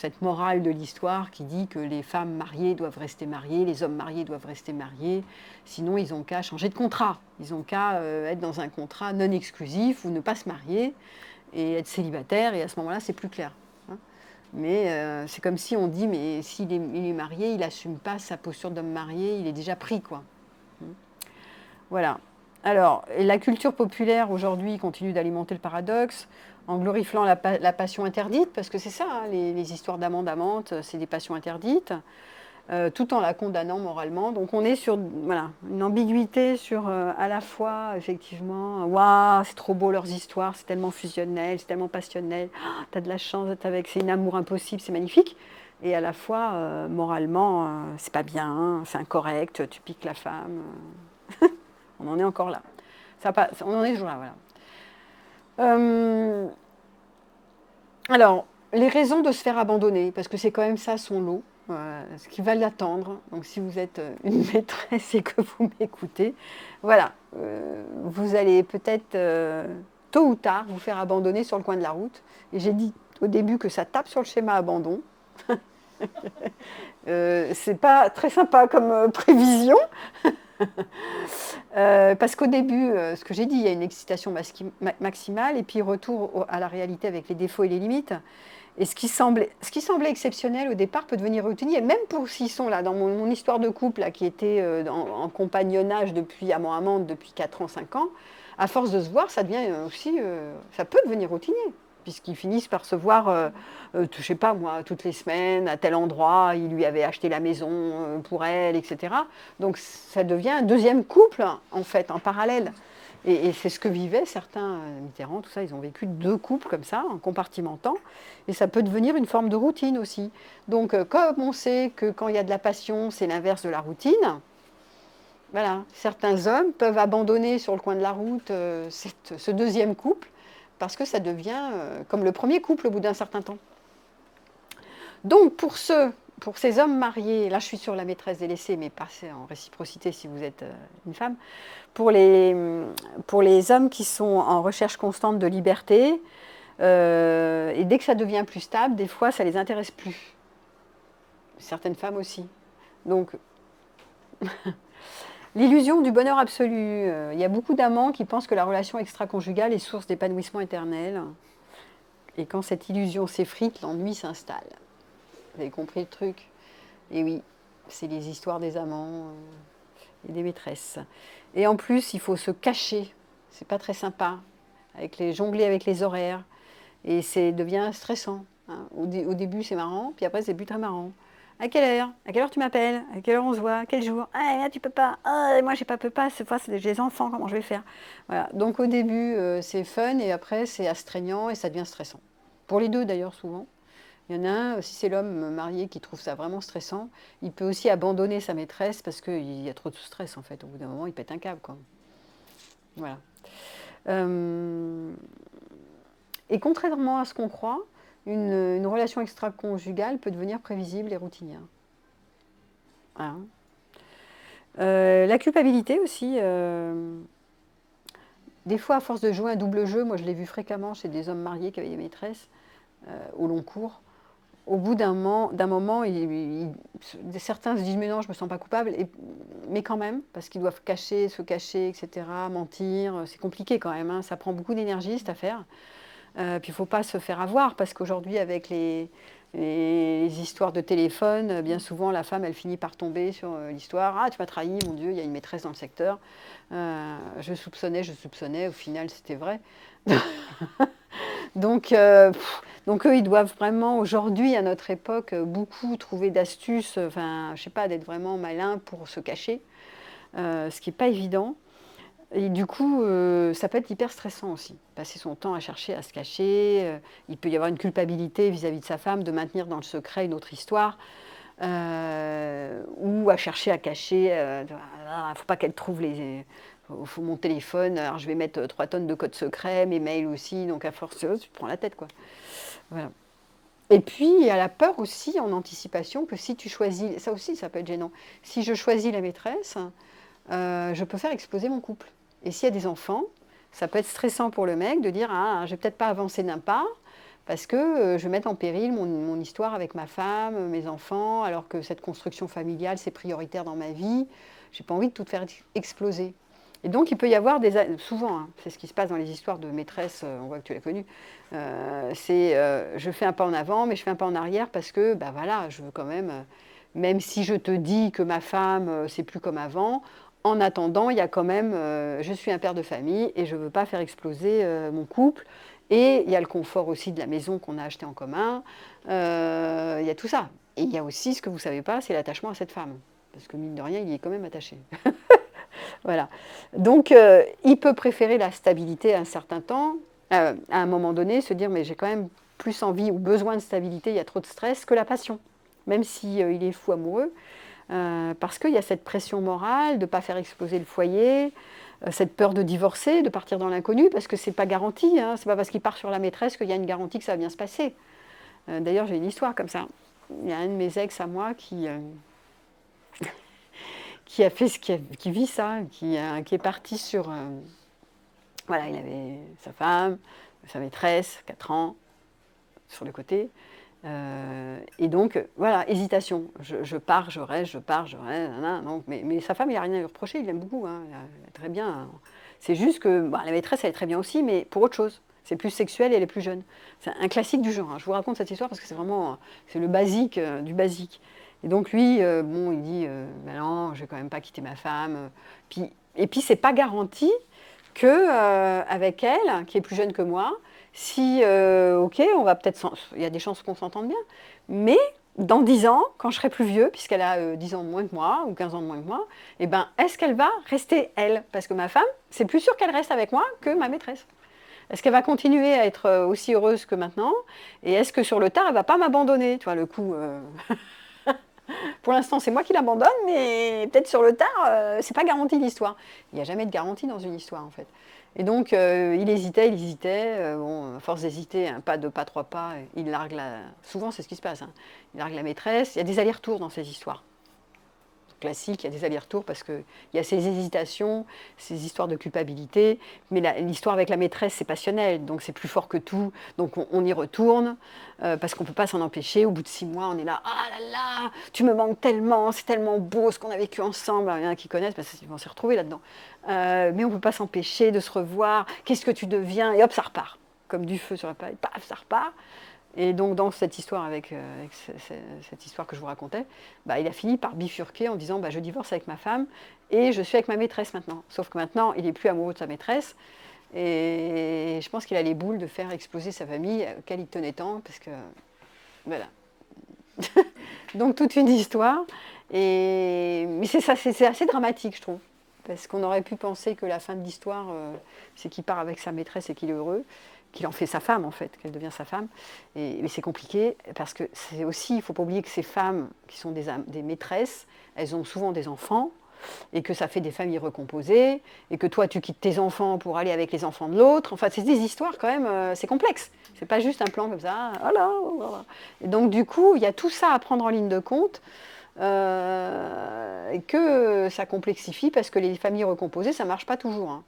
cette morale de l'histoire qui dit que les femmes mariées doivent rester mariées, les hommes mariés doivent rester mariés, sinon ils n'ont qu'à changer de contrat. Ils n'ont qu'à être dans un contrat non exclusif ou ne pas se marier et être célibataire, et à ce moment-là, c'est plus clair. Hein. Mais c'est comme si on dit, mais s'il est, il est marié, il n'assume pas sa posture d'homme marié, il est déjà pris, quoi. Voilà. Alors, la culture populaire aujourd'hui continue d'alimenter le paradoxe en glorifiant la passion interdite, parce que c'est ça, hein, les histoires d'amants-amantes, c'est des passions interdites, tout en la condamnant moralement. Donc on est sur voilà, une ambiguïté sur à la fois, effectivement, waouh, c'est trop beau leurs histoires, c'est tellement fusionnel, c'est tellement passionnel, oh, t'as de la chance d'être avec, c'est un amour impossible, c'est magnifique. Et à la fois, moralement, c'est pas bien, hein, c'est incorrect, tu piques la femme. On en est encore là. On en est toujours là, voilà. Alors, les raisons de se faire abandonner, parce que c'est quand même ça son lot, ce qui va l'attendre. Donc, si vous êtes une maîtresse et que vous m'écoutez, voilà, vous allez peut-être tôt ou tard vous faire abandonner sur le coin de la route. Et j'ai dit au début que ça tape sur le schéma abandon. C'est pas très sympa comme prévision. Parce qu'au début, ce que j'ai dit, il y a une excitation maximale et puis retour à la réalité avec les défauts et les limites. Et ce qui semblait exceptionnel au départ peut devenir routinier, même pour s'ils sont là, dans mon histoire de couple là, qui était en compagnonnage depuis amant-amante depuis 4 ans, 5 ans, à force de se voir, ça devient aussi, ça peut devenir routinier, puisqu'ils finissent par se voir, je sais pas moi, toutes les semaines, à tel endroit, il lui avait acheté la maison pour elle, etc. Donc ça devient un deuxième couple, en fait, en parallèle. Et c'est ce que vivaient certains, Mitterrand, tout ça, ils ont vécu 2 couples comme ça, en compartimentant, et ça peut devenir une forme de routine aussi. Donc comme on sait que quand il y a de la passion, c'est l'inverse de la routine, voilà, certains hommes peuvent abandonner sur le coin de la route ce deuxième couple, parce que ça devient comme le premier couple au bout d'un certain temps. Donc pour ces hommes mariés, là je suis sur la maîtresse délaissée, mais pas en réciprocité si vous êtes une femme, pour les hommes qui sont en recherche constante de liberté, et dès que ça devient plus stable, des fois ça ne les intéresse plus. Certaines femmes aussi. Donc, l'illusion du bonheur absolu. Il y a beaucoup d'amants qui pensent que la relation extra-conjugale est source d'épanouissement éternel. Et quand cette illusion s'effrite, l'ennui s'installe. Vous avez compris le truc? Et oui, c'est les histoires des amants et des maîtresses. Et en plus, il faut se cacher. C'est pas très sympa. Jongler avec les horaires. Et ça devient stressant. Hein. Au début, c'est marrant, puis après, c'est plus très marrant. À quelle heure? À quelle heure tu m'appelles? À quelle heure on se voit? Quel jour? Ah, là, tu peux pas. Ah, moi, peux pas. Cette fois, j'ai des enfants. Comment je vais faire? Voilà. Donc, au début, c'est fun, et après, c'est astreignant et ça devient stressant. Pour les deux, d'ailleurs, souvent. Il y en a un, si c'est l'homme marié qui trouve ça vraiment stressant, il peut aussi abandonner sa maîtresse parce qu'il y a trop de stress, en fait. Au bout d'un moment, il pète un câble, quoi. Voilà. Et contrairement à ce qu'on croit, une relation extra-conjugale peut devenir prévisible et routinière. Voilà. La culpabilité aussi. Des fois, à force de jouer un double jeu, moi je l'ai vu fréquemment chez des hommes mariés qui avaient des maîtresses au long cours. Au bout d'un moment, certains se disent mais non, je ne me sens pas coupable, mais quand même, parce qu'ils doivent se cacher, etc., mentir, c'est compliqué quand même, hein, ça prend beaucoup d'énergie cette affaire. Puis il ne faut pas se faire avoir, parce qu'aujourd'hui, avec les histoires de téléphone, bien souvent, la femme, elle finit par tomber sur l'histoire. Ah, tu m'as trahi, mon Dieu, il y a une maîtresse dans le secteur. Je soupçonnais, au final, c'était vrai. Donc, Donc eux, ils doivent vraiment, aujourd'hui, à notre époque, beaucoup trouver d'astuces, enfin, je sais pas, d'être vraiment malins pour se cacher, ce qui n'est pas évident. Et du coup, ça peut être hyper stressant aussi, passer son temps à chercher à se cacher. Il peut y avoir une culpabilité vis-à-vis de sa femme de maintenir dans le secret une autre histoire, ou à chercher à cacher. Il ne faut pas qu'elle trouve faut mon téléphone, alors je vais mettre 3 tonnes de code secret, mes mails aussi, donc à force, tu te prends la tête, quoi. Voilà. Et puis, il y a la peur aussi en anticipation que si tu choisis, ça aussi, ça peut être gênant. Si je choisis la maîtresse, je peux faire exploser mon couple. Et s'il y a des enfants, ça peut être stressant pour le mec de dire ah, je vais peut-être pas avancer d'un pas parce que je vais mettre en péril mon histoire avec ma femme, mes enfants, alors que cette construction familiale, c'est prioritaire dans ma vie. J'ai pas envie de tout faire exploser. Et donc, il peut y avoir souvent, hein, c'est ce qui se passe dans les histoires de maîtresses, on voit que tu l'as connu, je fais un pas en avant, mais je fais un pas en arrière parce que, bah voilà, je veux quand même si je te dis que ma femme, c'est plus comme avant, en attendant, il y a quand même, je suis un père de famille et je ne veux pas faire exploser mon couple. Et il y a le confort aussi de la maison qu'on a achetée en commun. Il y a tout ça. Et il y a aussi, ce que vous ne savez pas, c'est l'attachement à cette femme. Parce que mine de rien, il y est quand même attaché. Voilà. Donc, il peut préférer la stabilité à un certain temps, à un moment donné, se dire, mais j'ai quand même plus envie ou besoin de stabilité, il y a trop de stress, que la passion. Même si il est fou amoureux, parce qu'il y a cette pression morale de ne pas faire exploser le foyer, cette peur de divorcer, de partir dans l'inconnu, parce que ce n'est pas garanti, hein, c'est pas parce qu'il part sur la maîtresse qu'il y a une garantie que ça va bien se passer. D'ailleurs, j'ai une histoire comme ça. Il y a un de mes ex à moi qui a fait qui vit ça, qui est parti sur... voilà, il avait sa femme, sa maîtresse, 4 ans, sur le côté. Et donc, voilà, hésitation. Je pars, je reste, je pars, je reste. Donc, mais sa femme, il n'a rien à lui reprocher, il l'aime beaucoup. Hein, elle est très bien. Hein. C'est juste que la maîtresse, elle est très bien aussi, mais pour autre chose. C'est plus sexuel et elle est plus jeune. C'est un classique du genre. Hein. Je vous raconte cette histoire parce que c'est vraiment c'est le basique du basique. Et donc lui, bon, il dit ben non, je vais quand même pas quitter ma femme. Et puis c'est pas garanti que avec elle, qui est plus jeune que moi, si ok, on va peut-être, il y a des chances qu'on s'entende bien, mais dans 10 ans, quand je serai plus vieux, puisqu'elle a 10 ans de moins que moi, ou 15 ans de moins que moi, eh ben, est-ce qu'elle va rester elle? Parce que ma femme, c'est plus sûr qu'elle reste avec moi que ma maîtresse. Est-ce qu'elle va continuer à être aussi heureuse que maintenant? Et est-ce que sur le tard, elle ne va pas m'abandonner? Tu vois, le coup, pour l'instant, c'est moi qui l'abandonne, mais peut-être sur le tard, c'est pas garanti l'histoire. Il n'y a jamais de garantie dans une histoire, en fait. Et donc, il hésitait. Bon, à force d'hésiter, un pas, deux pas, 3 pas, il largue la... Souvent, c'est ce qui se passe. Hein. Il largue la maîtresse. Il y a des allers-retours dans ces histoires. Classique, il y a des allers-retours parce qu'il y a ces hésitations, ces histoires de culpabilité, mais l'histoire avec la maîtresse, c'est passionnel, donc c'est plus fort que tout, donc on y retourne, parce qu'on ne peut pas s'en empêcher. Au bout de 6 mois, on est là, ah là là, tu me manques tellement, c'est tellement beau ce qu'on a vécu ensemble. Il y en a qui connaissent, parce qu'ils vont s'y retrouver là-dedans. Mais on ne peut pas s'empêcher de se revoir, qu'est-ce que tu deviens, et hop, ça repart, comme du feu sur la paille, paf, ça repart. Et donc dans cette histoire, avec cette histoire que je vous racontais, bah, il a fini par bifurquer en disant bah, je divorce avec ma femme et je suis avec ma maîtresse maintenant. Sauf que maintenant, il n'est plus amoureux de sa maîtresse. Et je pense qu'il a les boules de faire exploser sa famille, auquel il tenait tant, parce que... Voilà. Donc toute une histoire. Mais c'est assez dramatique, je trouve. Parce qu'on aurait pu penser que la fin de l'histoire, c'est qu'il part avec sa maîtresse et qu'il est heureux, qu'il en fait sa femme en fait, qu'elle devient sa femme. Mais c'est compliqué parce que c'est aussi, il ne faut pas oublier que ces femmes qui sont des maîtresses, elles ont souvent des enfants et que ça fait des familles recomposées et que toi tu quittes tes enfants pour aller avec les enfants de l'autre. Enfin, c'est des histoires quand même, c'est complexe. C'est pas juste un plan comme ça. Voilà, voilà. Et donc du coup, il y a tout ça à prendre en ligne de compte. Et que ça complexifie parce que les familles recomposées, ça ne marche pas toujours. Hein.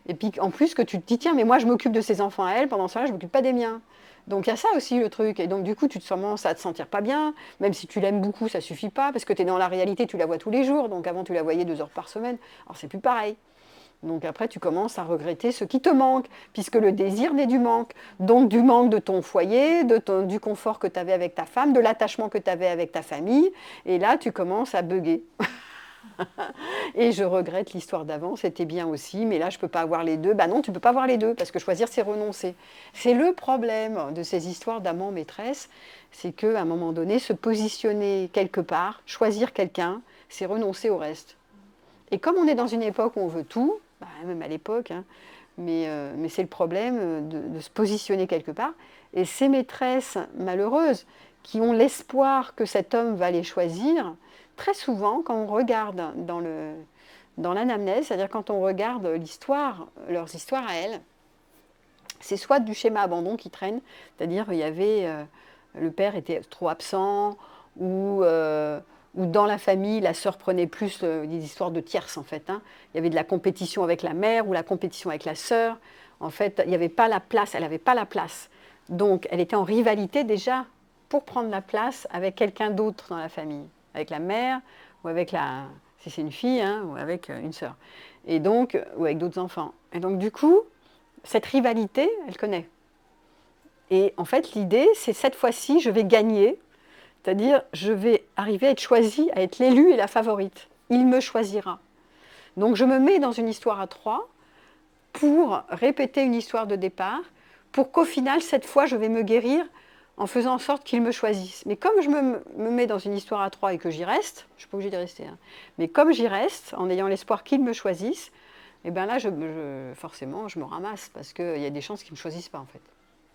Et puis en plus que tu te dis, tiens, mais moi je m'occupe de ses enfants à elle, pendant ce temps-là, je ne m'occupe pas des miens. Donc il y a ça aussi le truc. Et donc du coup, tu commences à te sentir pas bien, même si tu l'aimes beaucoup, ça ne suffit pas, parce que tu es dans la réalité, tu la vois tous les jours, donc avant tu la voyais 2 heures par semaine, alors c'est plus pareil. Donc après, tu commences à regretter ce qui te manque, puisque le désir naît du manque. Donc du manque de ton foyer, du confort que tu avais avec ta femme, de l'attachement que tu avais avec ta famille. Et là, tu commences à bugger. Et je regrette l'histoire d'avant, c'était bien aussi, mais là je ne peux pas avoir les deux. Ben non, tu ne peux pas avoir les deux, parce que choisir c'est renoncer. C'est le problème de ces histoires d'amant maîtresse, c'est qu'à un moment donné, se positionner quelque part, choisir quelqu'un, c'est renoncer au reste. Et comme on est dans une époque où on veut tout, bah, même à l'époque, hein, mais c'est le problème de se positionner quelque part. Et ces maîtresses malheureuses qui ont l'espoir que cet homme va les choisir, très souvent, quand on regarde dans l'anamnèse, c'est-à-dire quand on regarde l'histoire, leurs histoires à elles, c'est soit du schéma abandon qui traîne, c'est-à-dire il y avait le père était trop absent, ou dans la famille, la sœur prenait plus des histoires de tierces en fait. Hein. Il y avait de la compétition avec la mère ou la compétition avec la sœur. En fait, il n'y avait pas la place, elle n'avait pas la place. Donc, elle était en rivalité déjà pour prendre la place avec quelqu'un d'autre dans la famille, avec la mère ou avec si c'est une fille, hein, ou avec une sœur. Et donc, ou avec d'autres enfants. Et donc, du coup, cette rivalité, elle connaît. Et en fait, l'idée, c'est cette fois-ci, je vais gagner. C'est-à-dire, je vais arriver à être choisie, à être l'élue et la favorite. Il me choisira. Donc, je me mets dans une histoire à trois pour répéter une histoire de départ, pour qu'au final, cette fois, je vais me guérir en faisant en sorte qu'il me choisisse. Mais comme je me mets dans une histoire à trois et que j'y reste, je ne suis pas obligée d'y rester, hein, mais comme j'y reste, en ayant l'espoir qu'il me choisisse, et bien là, forcément, je me ramasse, parce qu'il y a des chances qu'ils ne me choisissent pas, en fait.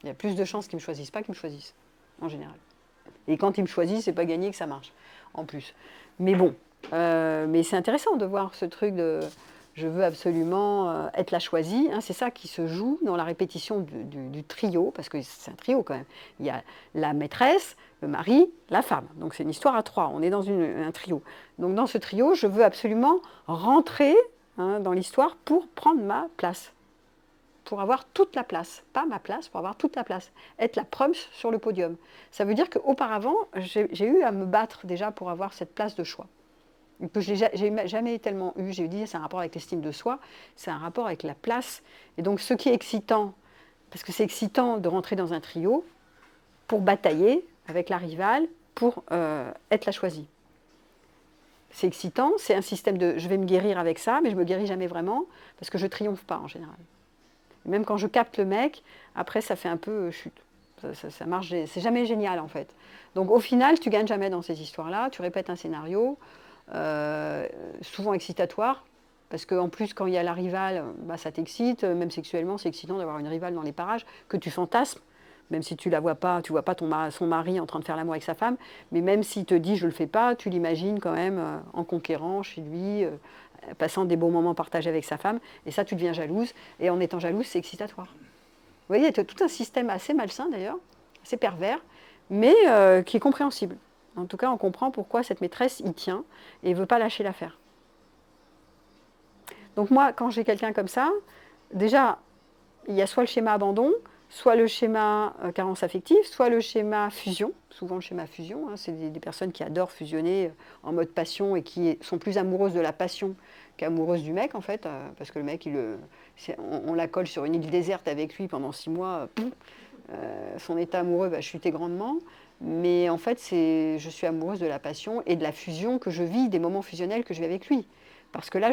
Il y a plus de chances qu'ils ne me choisissent pas qu'ils me choisissent, en général. Et quand ils me choisissent, c'est pas gagné que ça marche, en plus. Mais bon, mais c'est intéressant de voir ce truc de je veux absolument être la choisie. Hein, c'est ça qui se joue dans la répétition du trio, parce que c'est un trio quand même. Il y a la maîtresse, le mari, la femme. Donc c'est une histoire à trois, on est dans un trio. Donc dans ce trio, je veux absolument rentrer dans l'histoire pour prendre ma place. Pour avoir toute la place, pas ma place, pour avoir toute la place, être la prums sur le podium. Ça veut dire qu'auparavant, j'ai eu à me battre déjà pour avoir cette place de choix. Que j'ai jamais tellement eu, j'ai dit, c'est un rapport avec l'estime de soi, c'est un rapport avec la place. Et donc ce qui est excitant, parce que c'est excitant de rentrer dans un trio pour batailler avec la rivale, pour être la choisie. C'est excitant, c'est un système de je vais me guérir avec ça, mais je ne me guéris jamais vraiment, parce que je ne triomphe pas en général. Même quand je capte le mec, après ça fait un peu chute. Ça marche, c'est jamais génial en fait. Donc au final, tu gagnes jamais dans ces histoires-là. Tu répètes un scénario, souvent excitatoire, parce qu'en plus quand il y a la rivale, bah, ça t'excite. Même sexuellement, c'est excitant d'avoir une rivale dans les parages que tu fantasmes. Même si tu la vois pas, tu vois pas son mari en train de faire l'amour avec sa femme, mais même s'il te dit je le fais pas, tu l'imagines quand même en conquérant chez lui. Passant des bons moments partagés avec sa femme, et ça, tu deviens jalouse, et en étant jalouse, c'est excitatoire. Vous voyez, il y a tout un système assez malsain d'ailleurs, assez pervers, mais qui est compréhensible. En tout cas, on comprend pourquoi cette maîtresse y tient, et ne veut pas lâcher l'affaire. Donc moi, quand j'ai quelqu'un comme ça, déjà, il y a soit le schéma abandon, soit le schéma carence affective, soit le schéma fusion. Souvent le schéma fusion, hein, c'est des personnes qui adorent fusionner en mode passion et qui sont plus amoureuses de la passion qu'amoureuses du mec en fait, parce que le mec, on la colle sur une île déserte avec lui pendant 6 mois, son état amoureux va chuter grandement. Mais en fait, je suis amoureuse de la passion et de la fusion que je vis, des moments fusionnels que je vis avec lui. Parce que là,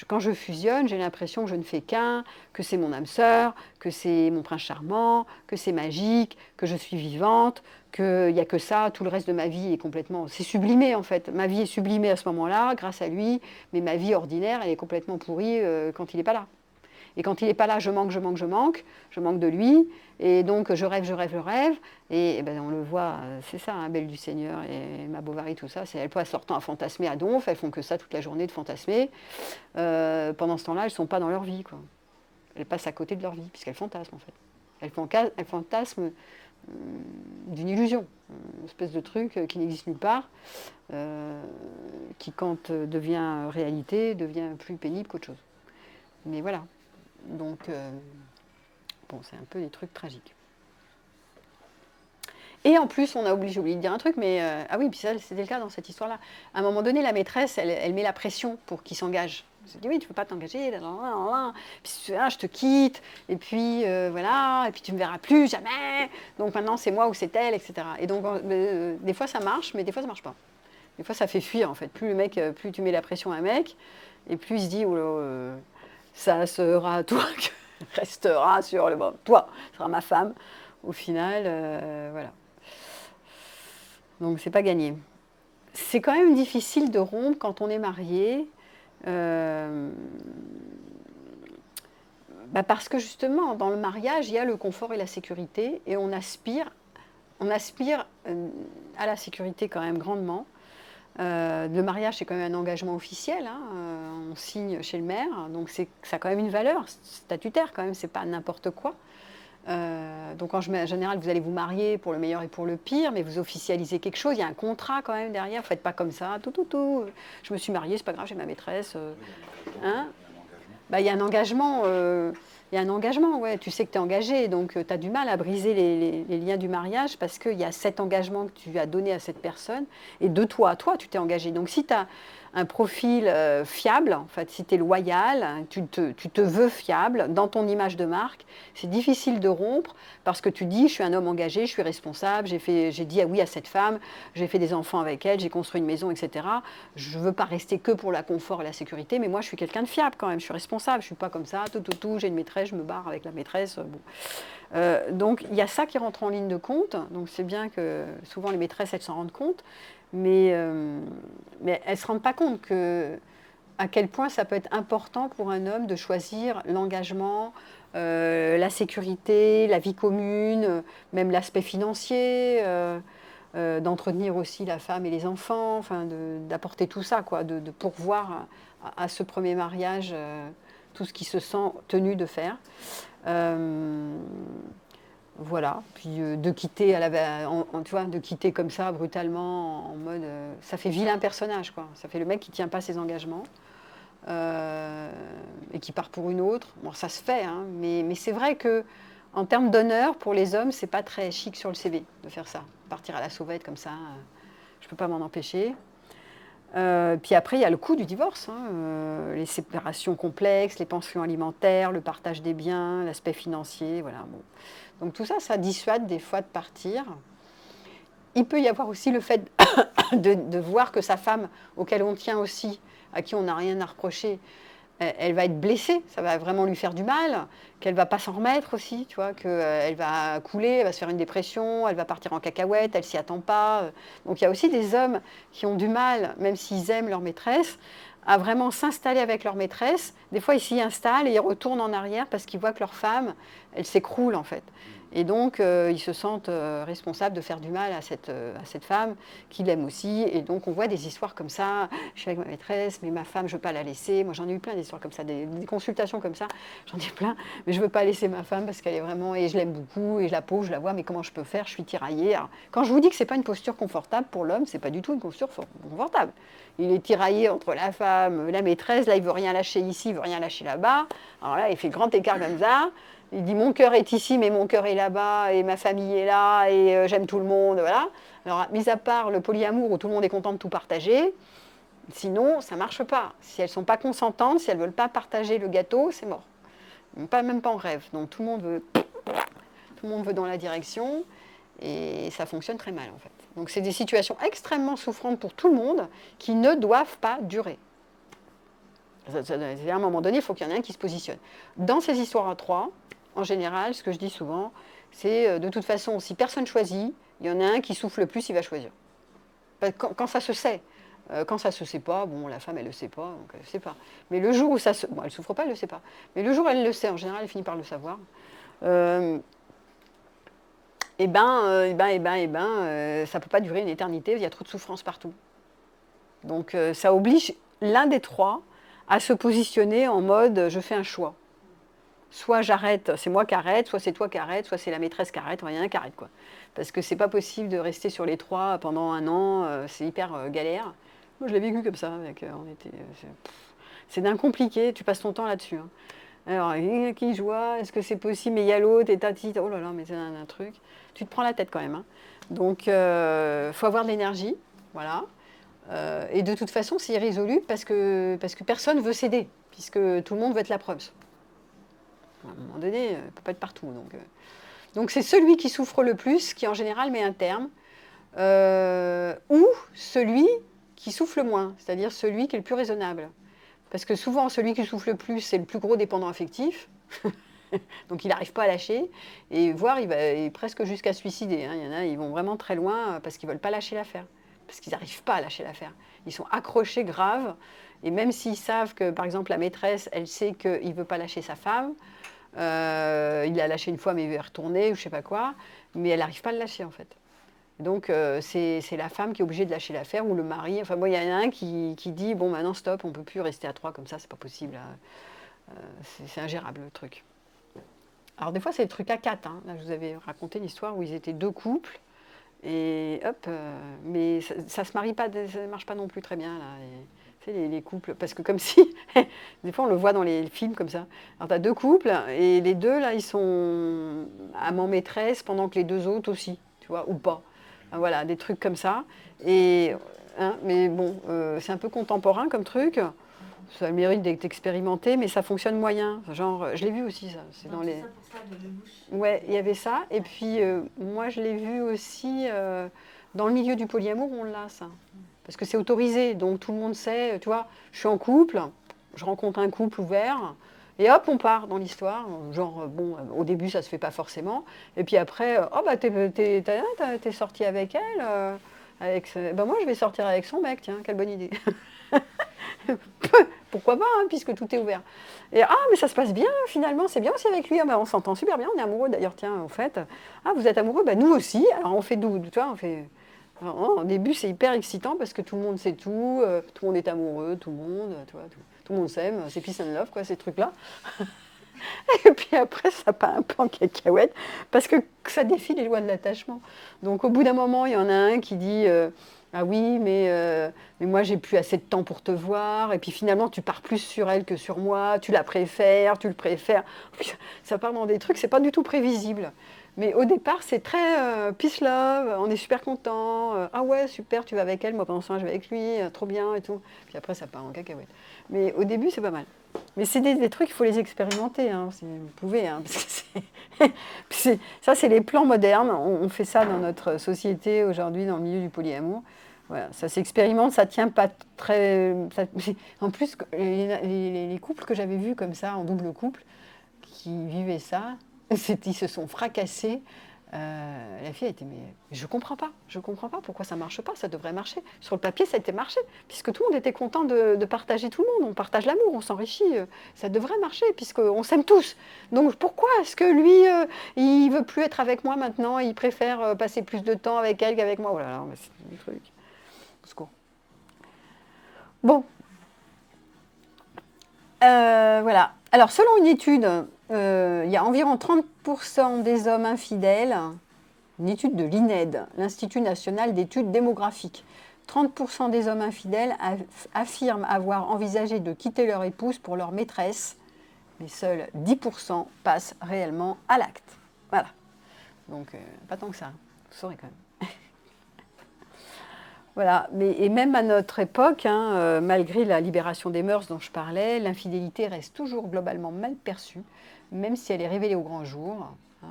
quand je fusionne, j'ai l'impression que je ne fais qu'un, que c'est mon âme sœur, que c'est mon prince charmant, que c'est magique, que je suis vivante, qu'il n'y a que ça, tout le reste de ma vie est complètement... C'est sublimé en fait, ma vie est sublimée à ce moment-là, grâce à lui, mais ma vie ordinaire, elle est complètement pourrie quand il n'est pas là. Et quand il n'est pas là, je manque de lui, et donc je rêve, et ben, on le voit, c'est ça, hein, Belle du Seigneur et Ma Bovary, tout ça, elles passent leur temps à fantasmer à donf, elles font que ça toute la journée de fantasmer. Pendant ce temps-là, elles ne sont pas dans leur vie, quoi. Elles passent à côté de leur vie, puisqu'elles fantasment en fait. Elles fantasment d'une illusion, une espèce de truc qui n'existe nulle part, qui quand devient réalité, devient plus pénible qu'autre chose. Mais voilà. Donc, bon, c'est un peu des trucs tragiques. Et en plus, j'ai oublié de dire un truc, mais ah oui, puis ça, c'était le cas dans cette histoire-là. À un moment donné, la maîtresse, elle met la pression pour qu'il s'engage. Elle dit oui, tu ne peux pas t'engager, puis je te quitte, et puis voilà, et puis tu ne me verras plus jamais. Donc maintenant, c'est moi ou c'est elle, etc. Et donc, des fois ça marche, mais des fois ça ne marche pas. Des fois, ça fait fuir, en fait. Plus le mec, plus tu mets la pression à un mec, et plus il se dit, oh là, ça sera toi qui restera sur le... Bon, toi, sera ma femme. Au final, voilà. Donc, c'est pas gagné. C'est quand même difficile de rompre quand on est marié. Parce que justement, dans le mariage, il y a le confort et la sécurité, et on aspire à la sécurité quand même grandement. Le mariage, c'est quand même un engagement officiel, hein, on signe chez le maire, donc ça a quand même une valeur statutaire quand même, c'est pas n'importe quoi. Donc en général, vous allez vous marier pour le meilleur et pour le pire, mais vous officialisez quelque chose, il y a un contrat quand même derrière, vous ne faites pas comme ça, je me suis mariée, c'est pas grave, j'ai ma maîtresse. Hein? Il y a un engagement, ouais. Tu sais que tu es engagé, donc tu as du mal à briser les liens du mariage parce qu'il y a cet engagement que tu as donné à cette personne, et de toi à toi, tu t'es engagé. Donc si tu as un profil fiable, en fait, si tu es loyal, tu te veux fiable dans ton image de marque, c'est difficile de rompre parce que tu dis, je suis un homme engagé, je suis responsable, j'ai dit ah oui à cette femme, j'ai fait des enfants avec elle, j'ai construit une maison, etc. Je ne veux pas rester que pour la confort et la sécurité, mais moi je suis quelqu'un de fiable quand même, je suis responsable, je ne suis pas comme ça, j'ai une maîtresse, je me barre avec la maîtresse. Bon. Donc il y a ça qui rentre en ligne de compte, donc c'est bien que souvent les maîtresses elles s'en rendent compte, mais elles ne se rendent pas compte à quel point ça peut être important pour un homme de choisir l'engagement, la sécurité, la vie commune, même l'aspect financier, d'entretenir aussi la femme et les enfants, enfin d'apporter tout ça, quoi, de pourvoir à ce premier mariage tout ce qu'il se sent tenu de faire. Voilà, puis de quitter tu vois, de quitter comme ça brutalement en mode ça fait vilain personnage, quoi. Ça fait le mec qui tient pas ses engagements et qui part pour une autre. Bon, ça se fait, hein, mais c'est vrai que en termes d'honneur pour les hommes, c'est pas très chic sur le CV de faire ça, partir à la sauvette comme ça. Je peux pas m'en empêcher. Puis après, il y a le coût du divorce, hein, les séparations complexes, les pensions alimentaires, le partage des biens, l'aspect financier, voilà. Bon. Donc tout ça, ça dissuade des fois de partir. Il peut y avoir aussi le fait de voir que sa femme, auquel on tient aussi, à qui on n'a rien à reprocher, elle va être blessée, ça va vraiment lui faire du mal, qu'elle ne va pas s'en remettre aussi, tu vois, qu'elle va couler, elle va se faire une dépression, elle va partir en cacahuète, elle ne s'y attend pas. Donc il y a aussi des hommes qui ont du mal, même s'ils aiment leur maîtresse, à vraiment s'installer avec leur maîtresse. Des fois, ils s'y installent et ils retournent en arrière parce qu'ils voient que leur femme, elle s'écroule en fait. Et donc, ils se sentent responsables de faire du mal à cette femme qu'ils aiment aussi. Et donc, on voit des histoires comme ça. Je suis avec ma maîtresse, mais ma femme, je ne veux pas la laisser. Moi, j'en ai eu plein d'histoires comme ça, des consultations comme ça. J'en ai plein, mais je ne veux pas laisser ma femme parce qu'elle est vraiment... Et je l'aime beaucoup, et je la pose, je la vois, mais comment je peux faire? Je suis tiraillée. Alors, quand je vous dis que ce n'est pas une posture confortable pour l'homme, ce n'est pas du tout une posture confortable. Il est tiraillé entre la femme, la maîtresse. Là, il ne veut rien lâcher ici, il ne veut rien lâcher là-bas. Alors là, il fait le grand écart comme ça. Il dit mon cœur est ici, mais mon cœur est là-bas, et ma famille est là, et j'aime tout le monde, voilà. Alors, mis à part le polyamour où tout le monde est content de tout partager, sinon, ça ne marche pas. Si elles ne sont pas consentantes, si elles ne veulent pas partager le gâteau, c'est mort. Même pas en rêve. Donc tout le monde veut dans la direction, et ça fonctionne très mal en fait. Donc c'est des situations extrêmement souffrantes pour tout le monde qui ne doivent pas durer. À un moment donné, il faut qu'il y en ait un qui se positionne. Dans ces histoires à trois, en général, ce que je dis souvent, c'est de toute façon, si personne choisit, il y en a un qui souffle le plus, il va choisir. Quand ça se sait. Quand ça ne se sait pas, bon, la femme, elle ne le sait pas, donc elle ne sait pas. Mais le jour où ça se... Bon, elle ne souffre pas, elle ne le sait pas. Mais le jour où elle le sait, en général, elle finit par le savoir. Ça ne peut pas durer une éternité, il y a trop de souffrance partout. Donc ça oblige l'un des trois à se positionner en mode je fais un choix. Soit j'arrête, c'est moi qui arrête, soit c'est toi qui arrête, soit c'est la maîtresse qui arrête, il y en a un qui arrête, quoi. Parce que c'est pas possible de rester sur les trois pendant un an, c'est hyper galère. Moi je l'ai vécu comme ça, c'est d'un compliqué, tu passes ton temps là-dessus. Hein. Alors, il y a qui joue, est-ce que c'est possible, mais il y a l'autre, et tati, oh là là, mais c'est un truc. Tu te prends la tête quand même. Hein. Donc, faut avoir de l'énergie, voilà. Et de toute façon, c'est irrésolu parce que personne ne veut céder, puisque tout le monde veut être la preuve. À un moment donné, il ne peut pas être partout. Donc c'est celui qui souffre le plus qui, en général, met un terme, ou celui qui souffle moins, c'est-à-dire celui qui est le plus raisonnable. Parce que souvent, celui qui souffle le plus, c'est le plus gros dépendant affectif. Donc il n'arrive pas à lâcher, et voire il va presque jusqu'à se suicider. Hein. Il y en a, ils vont vraiment très loin parce qu'ils ne veulent pas lâcher l'affaire. Parce qu'ils n'arrivent pas à lâcher l'affaire. Ils sont accrochés graves, et même s'ils savent que, par exemple, la maîtresse, elle sait qu'il ne veut pas lâcher sa femme, il l'a lâché une fois, mais il veut y retourner, ou je ne sais pas quoi, mais elle n'arrive pas à le lâcher, en fait. Donc c'est la femme qui est obligée de lâcher l'affaire, ou le mari. Enfin bon, il y en a un qui dit, bon, maintenant, stop, on ne peut plus rester à 3 comme ça, c'est pas possible. C'est ingérable, le truc. Alors des fois, c'est des trucs à 4. Hein. Là, je vous avais raconté l'histoire où ils étaient 2 couples. Et hop, mais ça se marie pas, ça ne marche pas non plus très bien. Là. Les couples, parce que comme si, des fois on le voit dans les films comme ça. Alors tu as 2 couples, et les 2, là, ils sont amants-maîtresses pendant que les 2 autres aussi, tu vois, ou pas. Voilà, des trucs comme ça. Et, hein, mais bon, c'est un peu contemporain comme truc. Ça a le mérite d'être expérimenté, mais ça fonctionne moyen. Genre, je l'ai vu aussi, ça. C'est dans les... ça pour ça, de Lelouch. Ouais, il y avait ça. Et puis, moi, je l'ai vu aussi dans le milieu du polyamour, on l'a, ça. Parce que c'est autorisé, donc tout le monde sait, tu vois, je suis en couple, je rencontre un couple ouvert, et hop, on part dans l'histoire. Genre, bon, au début, ça se fait pas forcément. Et puis après, oh, bah, t'es sorti avec elle bah, moi, je vais sortir avec son mec, tiens, quelle bonne idée. Pourquoi pas, hein, puisque tout est ouvert. Et mais ça se passe bien, finalement, c'est bien aussi avec lui. Ah, bah, on s'entend super bien, on est amoureux d'ailleurs, tiens, en fait. Ah, vous êtes amoureux? Bah, nous aussi. Alors, on fait d'où? Tu vois, on fait... Alors, au début, c'est hyper excitant parce que tout le monde sait tout, tout le monde est amoureux, tout le monde, tu vois, tout le monde s'aime, c'est peace and love, quoi, ces trucs-là. Et puis après, ça part un peu en cacahuète parce que ça défie les lois de l'attachement. Donc, au bout d'un moment, il y en a un qui dit ah oui, mais moi, j'ai plus assez de temps pour te voir. Et puis finalement, tu pars plus sur elle que sur moi. Tu la préfères, tu le préfères. Ça part dans des trucs, c'est pas du tout prévisible. Mais au départ, c'est très peace love, on est super content. Ah ouais, super, tu vas avec elle, moi pendant ce temps, je vais avec lui, trop bien et tout. Puis après, ça part en cacahuète. Mais au début, c'est pas mal. Mais c'est des trucs, il faut les expérimenter, hein, si vous pouvez. Hein, parce que ça, c'est les plans modernes. On fait ça dans notre société aujourd'hui, dans le milieu du polyamour. Voilà, ça s'expérimente, ça tient pas très. En plus, les couples que j'avais vus comme ça, en double couple, qui vivaient ça, ils se sont fracassés. La fille a été, mais je comprends pas pourquoi ça marche pas, ça devrait marcher. Sur le papier, ça a été marché, puisque tout le monde était content de partager tout le monde, on partage l'amour, on s'enrichit, ça devrait marcher, puisqu'on s'aime tous. Donc pourquoi est-ce que lui, il veut plus être avec moi maintenant, il préfère passer plus de temps avec elle qu'avec moi? Oh là là, c'est un truc. Au secours. Bon. Voilà. Alors, selon une étude, il y a environ 30% des hommes infidèles, une étude de l'INED, l'Institut national d'études démographiques. 30% des hommes infidèles affirment avoir envisagé de quitter leur épouse pour leur maîtresse, mais seuls 10% passent réellement à l'acte. Voilà. Donc, pas tant que ça, vous saurez quand même. Voilà, et même à notre époque, hein, malgré la libération des mœurs dont je parlais, l'infidélité reste toujours globalement mal perçue, même si elle est révélée au grand jour. Hein,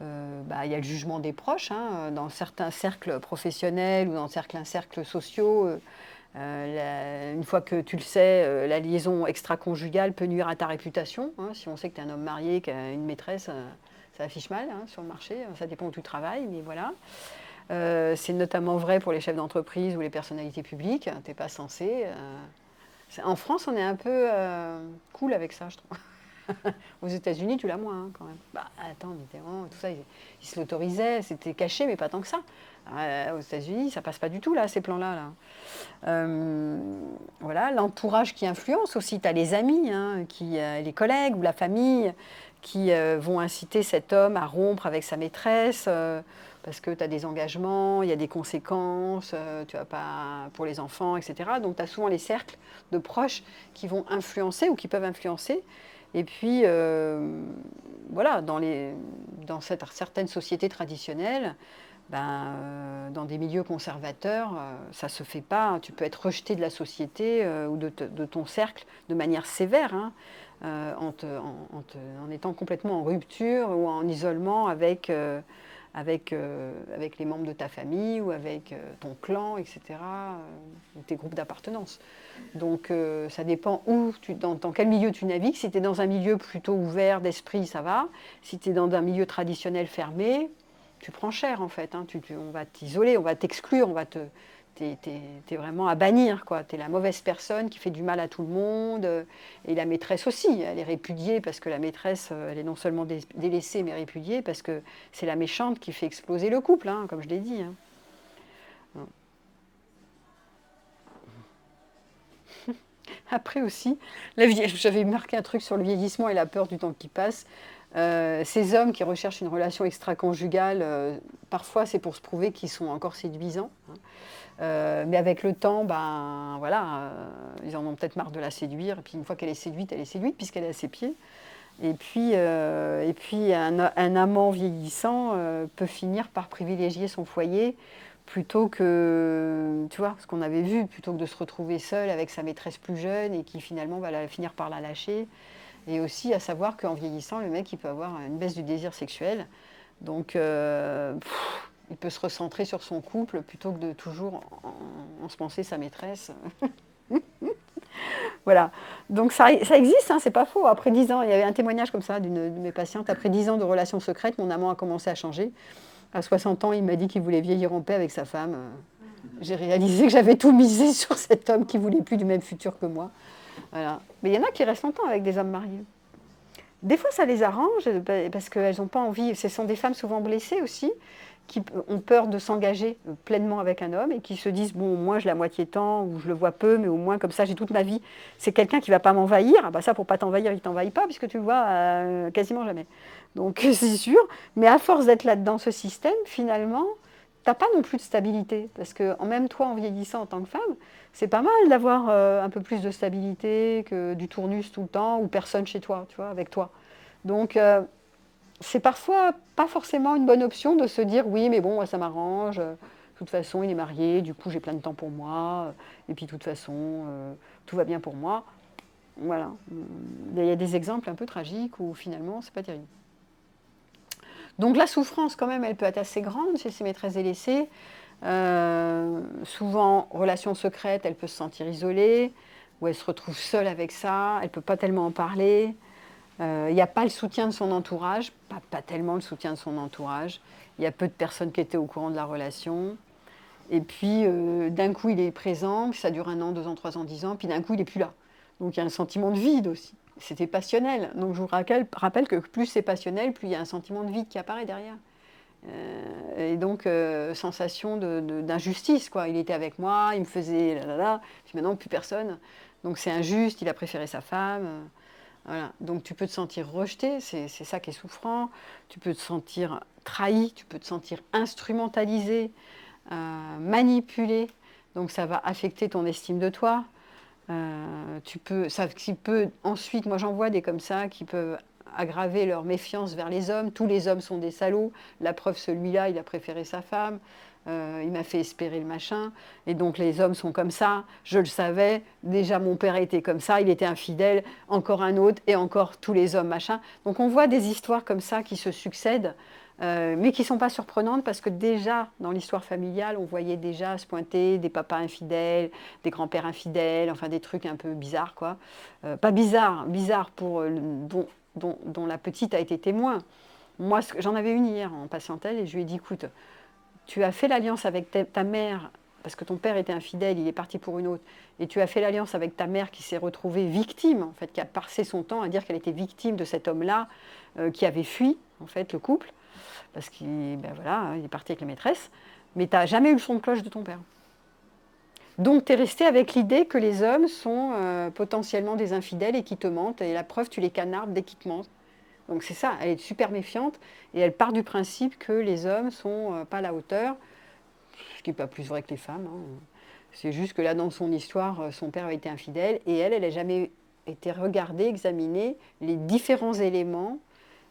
il y a le jugement des proches, hein, dans certains cercles professionnels ou dans certains cercles sociaux. Une fois que tu le sais, la liaison extra-conjugale peut nuire à ta réputation. Hein, si on sait que tu es un homme marié, qui a une maîtresse, ça affiche mal hein, sur le marché. Ça dépend où tu travailles, mais voilà. C'est notamment vrai pour les chefs d'entreprise ou les personnalités publiques. Tu n'es pas censé. En France, on est un peu cool avec ça, je trouve. Aux États-Unis, tu l'as moins hein, quand même. Bah, attends, tout ça, ils se l'autorisaient, c'était caché, mais pas tant que ça. Aux États-Unis, ça passe pas du tout, là, ces plans-là. Là. Voilà, l'entourage qui influence aussi. Tu as les amis, hein, les collègues ou la famille qui vont inciter cet homme à rompre avec sa maîtresse. Parce que tu as des engagements, il y a des conséquences, tu vas pas pour les enfants, etc. Donc tu as souvent les cercles de proches qui vont influencer ou qui peuvent influencer. Et puis, voilà, dans certaines sociétés traditionnelles, dans des milieux conservateurs, ça ne se fait pas. Tu peux être rejeté de la société ou de ton cercle de manière sévère, hein, en étant complètement en rupture ou en isolement avec avec les membres de ta famille ou avec ton clan, etc., ou tes groupes d'appartenance. Donc ça dépend dans quel milieu tu navigues. Si tu es dans un milieu plutôt ouvert d'esprit, ça va. Si tu es dans un milieu traditionnel fermé, tu prends cher en fait. Hein. On va t'isoler, on va t'exclure, t'es vraiment à bannir, quoi. T'es la mauvaise personne qui fait du mal à tout le monde. Et la maîtresse aussi, elle est répudiée parce que la maîtresse, elle est non seulement délaissée, mais répudiée parce que c'est la méchante qui fait exploser le couple, hein, comme je l'ai dit. Hein. Après aussi, j'avais marqué un truc sur le vieillissement et la peur du temps qui passe. Ces hommes qui recherchent une relation extra-conjugale, parfois c'est pour se prouver qu'ils sont encore séduisants. Hein. Mais avec le temps, ben, voilà, ils en ont peut-être marre de la séduire. Et puis une fois qu'elle est séduite, puisqu'elle est à ses pieds. Et puis un amant vieillissant peut finir par privilégier son foyer plutôt que, tu vois, ce qu'on avait vu, plutôt que de se retrouver seul avec sa maîtresse plus jeune et qui finalement va finir par la lâcher. Et aussi à savoir qu'en vieillissant, le mec, il peut avoir une baisse du désir sexuel. Donc, il peut se recentrer sur son couple plutôt que de toujours ensemencer sa maîtresse. Voilà. Donc ça existe, hein, c'est pas faux. Après 10 ans, il y avait un témoignage comme ça d'une de mes patientes. Après 10 ans de relations secrètes, mon amant a commencé à changer. À 60 ans, il m'a dit qu'il voulait vieillir en paix avec sa femme. J'ai réalisé que j'avais tout misé sur cet homme qui voulait plus du même futur que moi. Voilà. Mais il y en a qui restent longtemps avec des hommes mariés. Des fois, ça les arrange parce qu'elles n'ont pas envie. Ce sont des femmes souvent blessées aussi, qui ont peur de s'engager pleinement avec un homme et qui se disent, bon, moi, je l'ai à moitié temps ou je le vois peu, mais au moins, comme ça, j'ai toute ma vie. C'est quelqu'un qui ne va pas m'envahir. Ah bah ça, pour ne pas t'envahir, il ne t'envahit pas, puisque tu le vois quasiment jamais. Donc, c'est sûr. Mais à force d'être là-dedans, ce système, finalement, tu n'as pas non plus de stabilité. Parce que même toi, en vieillissant en tant que femme, c'est pas mal d'avoir un peu plus de stabilité que du tournus tout le temps ou personne chez toi, tu vois, avec toi. Donc, c'est parfois pas forcément une bonne option de se dire oui, mais bon, moi, ça m'arrange. De toute façon, il est marié, du coup, j'ai plein de temps pour moi. Et puis, de toute façon, tout va bien pour moi. Voilà. Il y a des exemples un peu tragiques où finalement, c'est pas terrible. Donc, la souffrance, quand même, elle peut être assez grande chez ces maîtresses délaissées. Souvent, relation secrète, elle peut se sentir isolée, ou elle se retrouve seule avec ça, elle ne peut pas tellement en parler. Il n'y a pas le soutien de son entourage, pas tellement le soutien de son entourage. Il y a peu de personnes qui étaient au courant de la relation. Et puis, d'un coup, il est présent, puis ça dure 1 an, 2 ans, 3 ans, 10 ans, puis d'un coup, il n'est plus là. Donc, il y a un sentiment de vide aussi. C'était passionnel. Donc, je vous rappelle que plus c'est passionnel, plus il y a un sentiment de vide qui apparaît derrière. Et donc, sensation d'injustice, quoi. Il était avec moi, il me faisait là, puis maintenant, plus personne. Donc, c'est injuste, il a préféré sa femme. Voilà. Donc tu peux te sentir rejeté, c'est ça qui est souffrant. Tu peux te sentir trahi, tu peux te sentir instrumentalisé, manipulé. Donc ça va affecter ton estime de toi. Ensuite, moi j'en vois des comme ça qui peuvent aggraver leur méfiance vers les hommes. Tous les hommes sont des salauds. La preuve, celui-là, il a préféré sa femme. Il m'a fait espérer le machin. Et donc les hommes sont comme ça. Je le savais. Déjà, mon père était comme ça. Il était infidèle. Encore un autre. Et encore tous les hommes, machin. Donc on voit des histoires comme ça qui se succèdent. Mais qui ne sont pas surprenantes parce que déjà, dans l'histoire familiale, on voyait déjà se pointer des papas infidèles, des grands-pères infidèles, enfin des trucs un peu bizarres, quoi. Pas bizarres pour dont la petite a été témoin. Moi, j'en avais une hier en patientèle et je lui ai dit, écoute, tu as fait l'alliance avec ta mère, parce que ton père était infidèle, il est parti pour une autre, et tu as fait l'alliance avec ta mère qui s'est retrouvée victime, en fait, qui a passé son temps à dire qu'elle était victime de cet homme-là, qui avait fui, en fait, le couple, parce qu'il il est parti avec la maîtresse, mais tu n'as jamais eu le son de cloche de ton père. Donc tu es resté avec l'idée que les hommes sont potentiellement des infidèles et qui te mentent, et la preuve, tu les canardes dès qu'ils te mentent. Donc c'est ça, elle est super méfiante, et elle part du principe que les hommes ne sont pas à la hauteur, ce qui n'est pas plus vrai que les femmes. Hein. C'est juste que là, dans son histoire, son père a été infidèle, et elle n'a jamais été regardée, examinée, les différents éléments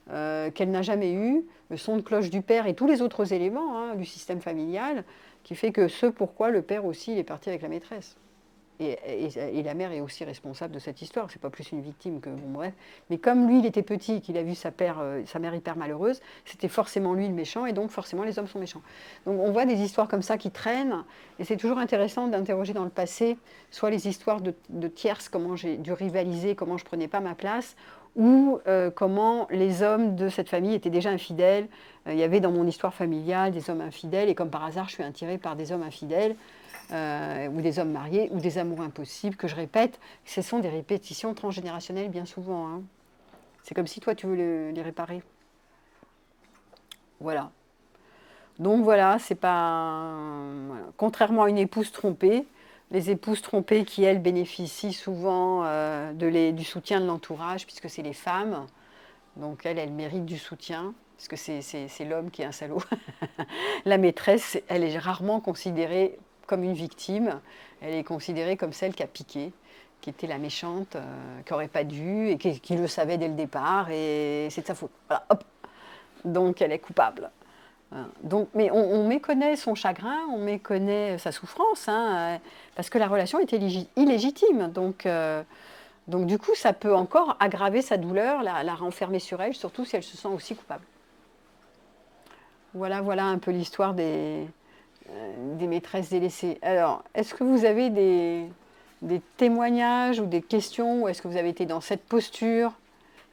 qu'elle n'a jamais eu, le son de cloche du père et tous les autres éléments du système familial, qui fait que pourquoi le père aussi il est parti avec la maîtresse. et la mère est aussi responsable de cette histoire. C'est pas plus une victime que bon bref. Mais comme lui, il était petit, qu'il a vu sa mère hyper malheureuse, c'était forcément lui le méchant, et donc forcément les hommes sont méchants. Donc on voit des histoires comme ça qui traînent, et c'est toujours intéressant d'interroger dans le passé, soit les histoires de tierces, comment j'ai dû rivaliser, comment je prenais pas ma place, ou comment les hommes de cette famille étaient déjà infidèles. Il y avait dans mon histoire familiale des hommes infidèles, et comme par hasard, je suis attirée par des hommes infidèles, ou des hommes mariés, ou des amours impossibles, que je répète. Ce sont des répétitions transgénérationnelles bien souvent. Hein. C'est comme si toi, tu veux les réparer. Voilà. Donc voilà, c'est pas... Voilà. Contrairement à une épouse trompée, les épouses trompées qui, elles, bénéficient souvent du soutien de l'entourage, puisque c'est les femmes. Donc elles méritent du soutien, parce que c'est l'homme qui est un salaud. La maîtresse, elle est rarement considérée comme une victime, elle est considérée comme celle qui a piqué, qui était la méchante, qui n'aurait pas dû, et qui le savait dès le départ, et c'est de sa faute. Voilà, hop. Donc elle est coupable. Donc, mais on méconnaît son chagrin, on méconnaît sa souffrance, hein, parce que la relation était illégitime. Donc du coup, ça peut encore aggraver sa douleur, la renfermer sur elle, surtout si elle se sent aussi coupable. Voilà un peu l'histoire des maîtresses délaissées. Alors, est-ce que vous avez des témoignages ou des questions, ou est-ce que vous avez été dans cette posture?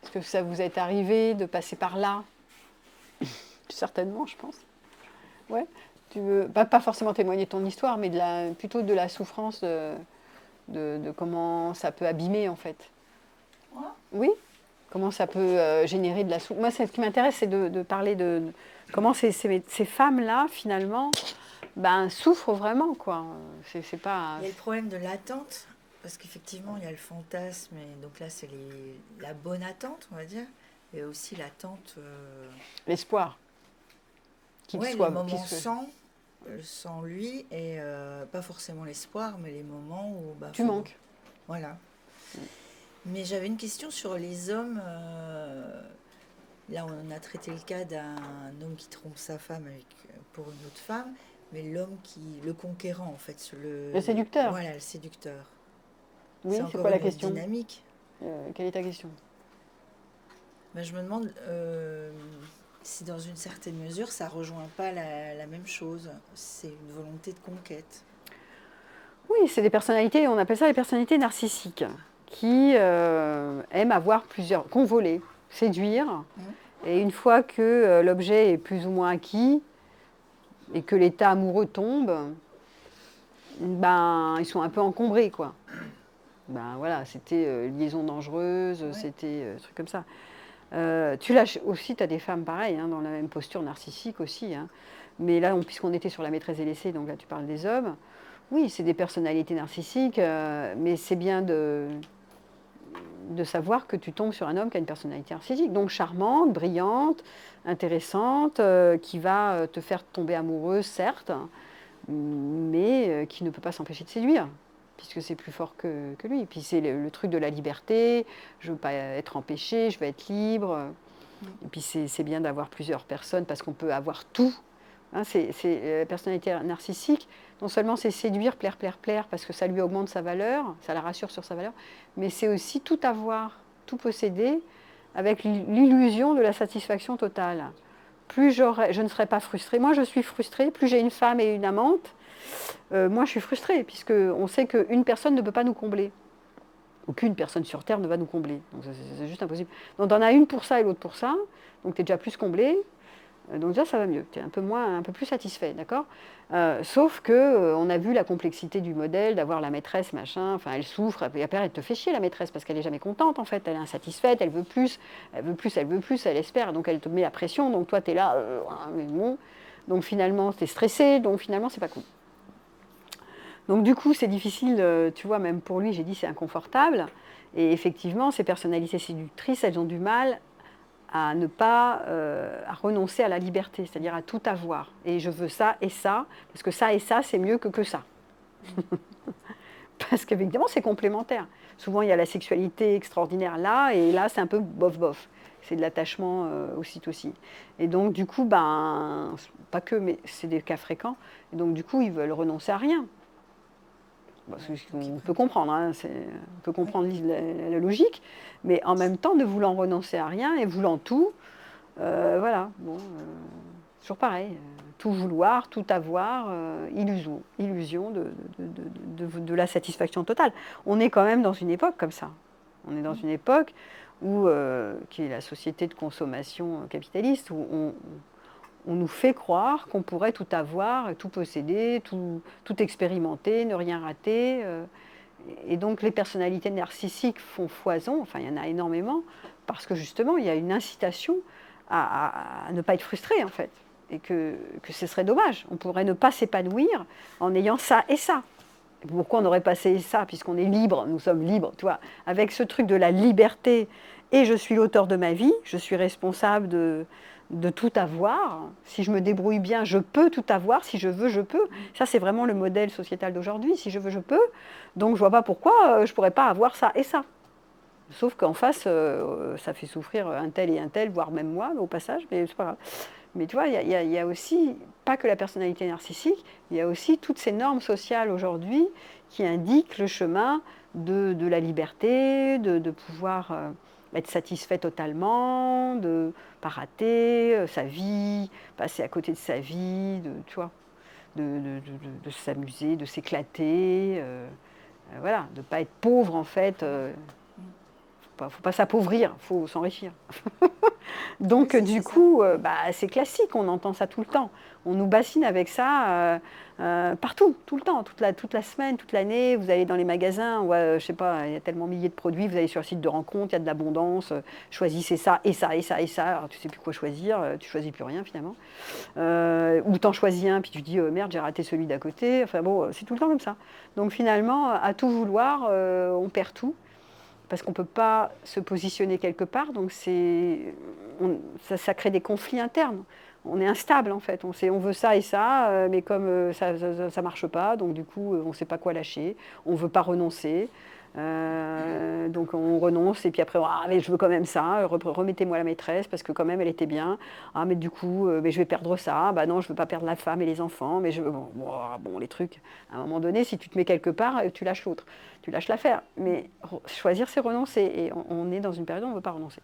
Est-ce que ça vous est arrivé de passer par là? Certainement, je pense. Ouais. Tu veux pas forcément témoigner de ton histoire, mais plutôt de la souffrance, de comment ça peut abîmer, en fait. Ouais. Oui. Comment ça peut générer de la souffrance. Moi, ce qui m'intéresse, c'est de parler de comment ces femmes-là, finalement, souffrent vraiment, quoi. C'est pas... Il y a le problème de l'attente, parce qu'effectivement, il y a le fantasme, et donc là, c'est la bonne attente, on va dire, et aussi l'attente... L'espoir. Les moments sans lui, et pas forcément l'espoir, mais les moments où... tu manques. Voilà. Mais j'avais une question sur les hommes. Là, on a traité le cas d'un homme qui trompe sa femme pour une autre femme, mais le conquérant, en fait. Le séducteur. Voilà, le séducteur. Oui, c'est quoi la question? Dynamique. Quelle est ta question? Je me demande si, dans une certaine mesure, ça rejoint pas la même chose. C'est une volonté de conquête. Oui, c'est des personnalités, on appelle ça les personnalités narcissiques, qui aiment avoir convoler, séduire, et une fois que l'objet est plus ou moins acquis, et que l'état amoureux tombe, ils sont un peu encombrés, quoi. Voilà, c'était liaison dangereuse, c'était trucs comme ça. Tu lâches aussi, tu as des femmes pareilles, hein, dans la même posture narcissique aussi. Hein. Mais là, puisqu'on était sur la maîtresse délaissée, donc là tu parles des hommes, oui, c'est des personnalités narcissiques, mais c'est bien de savoir que tu tombes sur un homme qui a une personnalité narcissique, donc charmante, brillante, intéressante, qui va te faire tomber amoureuse, certes, mais qui ne peut pas s'empêcher de séduire, puisque c'est plus fort que lui. Et puis c'est le truc de la liberté, je ne veux pas être empêchée, je veux être libre. Et puis c'est bien d'avoir plusieurs personnes, parce qu'on peut avoir tout. Hein, c'est la personnalité narcissique, non seulement c'est séduire, plaire, parce que ça lui augmente sa valeur, ça la rassure sur sa valeur, mais c'est aussi tout avoir, tout posséder, avec l'illusion de la satisfaction totale. Plus je ne serai pas frustrée. Moi, je suis frustrée. Plus j'ai une femme et une amante, moi, je suis frustrée, puisqu'on sait qu'une personne ne peut pas nous combler. Aucune personne sur Terre ne va nous combler. Donc, c'est juste impossible. Donc, tu en as une pour ça et l'autre pour ça. Donc, tu es déjà plus comblé. Donc déjà, ça va mieux. Tu es un peu plus satisfait, d'accord? Sauf que on a vu la complexité du modèle, d'avoir la maîtresse, machin. Enfin, elle souffre. Et après, elle te fait chier, la maîtresse, parce qu'elle n'est jamais contente, en fait. Elle est insatisfaite, elle veut plus, elle veut plus, elle veut plus, elle espère. Donc, elle te met la pression. Donc, toi, tu es là. Mais bon. Donc, finalement, tu es stressé. Donc, finalement, c'est pas cool. Donc, du coup, c'est difficile. Tu vois, même pour lui, j'ai dit c'est inconfortable. Et effectivement, ces personnalités séductrices, elles ont du mal à ne pas à renoncer à la liberté, c'est-à-dire à tout avoir. Et je veux ça et ça, parce que ça et ça, c'est mieux que ça. Parce qu'évidemment, c'est complémentaire. Souvent, il y a la sexualité extraordinaire là, et là, c'est un peu bof-bof. C'est de l'attachement aussi. Et donc, du coup, pas que, mais c'est des cas fréquents. Et donc, du coup, ils veulent renoncer à rien. Bon, Ouais, ce donc ils qu'on peut prennent. comprendre, hein, on peut comprendre la logique, mais en même temps, ne voulant renoncer à rien et voulant tout, voilà, bon, toujours pareil, tout vouloir, tout avoir, illusion de la satisfaction totale. On est quand même dans une époque comme ça. On est dans une époque où, qui est la société de consommation capitaliste, où on nous fait croire qu'on pourrait tout avoir, tout posséder, tout expérimenter, ne rien rater. Et donc les personnalités narcissiques font foison, enfin il y en a énormément, parce que justement il y a une incitation à ne pas être frustré en fait. Et que ce serait dommage. On pourrait ne pas s'épanouir en ayant ça et ça. Pourquoi on n'aurait pas essayé ça, puisqu'on est libre, nous sommes libres, tu vois, avec ce truc de la liberté, et je suis l'auteur de ma vie, je suis responsable de tout avoir. Si je me débrouille bien, je peux tout avoir, si je veux, je peux. Ça, c'est vraiment le modèle sociétal d'aujourd'hui, si je veux, je peux. Donc, je vois pas pourquoi je pourrais pas avoir ça et ça. Sauf qu'en face, ça fait souffrir un tel et un tel, voire même moi, au passage, mais c'est pas grave. Mais tu vois, il y a aussi, pas que la personnalité narcissique, il y a aussi toutes ces normes sociales aujourd'hui qui indiquent le chemin de la liberté, de pouvoir être satisfait totalement, de ne pas rater sa vie, passer à côté de sa vie, tu vois, de s'amuser, de s'éclater, voilà, de ne pas être pauvre en fait. Faut pas s'appauvrir, il faut s'enrichir. Oui, Donc du c'est ça. coup, c'est classique, on entend ça tout le temps. On nous bassine avec ça partout, tout le temps, toute la semaine, toute l'année. Vous allez dans les magasins, ouais, je sais pas, il y a tellement milliers de produits, vous allez sur le site de rencontre, il y a de l'abondance, choisissez ça et ça et ça et ça. Alors tu sais plus quoi choisir, tu choisis plus rien finalement. Ou t'en choisis un, puis tu dis merde, j'ai raté celui d'à côté. Enfin bon, c'est tout le temps comme ça. Donc finalement, à tout vouloir, on perd tout parce qu'on ne peut pas se positionner quelque part, donc ça crée des conflits internes. On est instable en fait, on veut ça et ça, mais comme ça ne marche pas, donc du coup on ne sait pas quoi lâcher, on ne veut pas renoncer, donc on renonce et puis après ah, mais je veux quand même ça, remettez-moi la maîtresse parce que quand même elle était bien, ah mais du coup mais je vais perdre ça, bah non je ne veux pas perdre la femme et les enfants, mais je veux bon les trucs, à un moment donné si tu te mets quelque part tu lâches l'autre. Tu lâches l'affaire. Mais choisir, c'est renoncer. Et on est dans une période où on ne veut pas renoncer.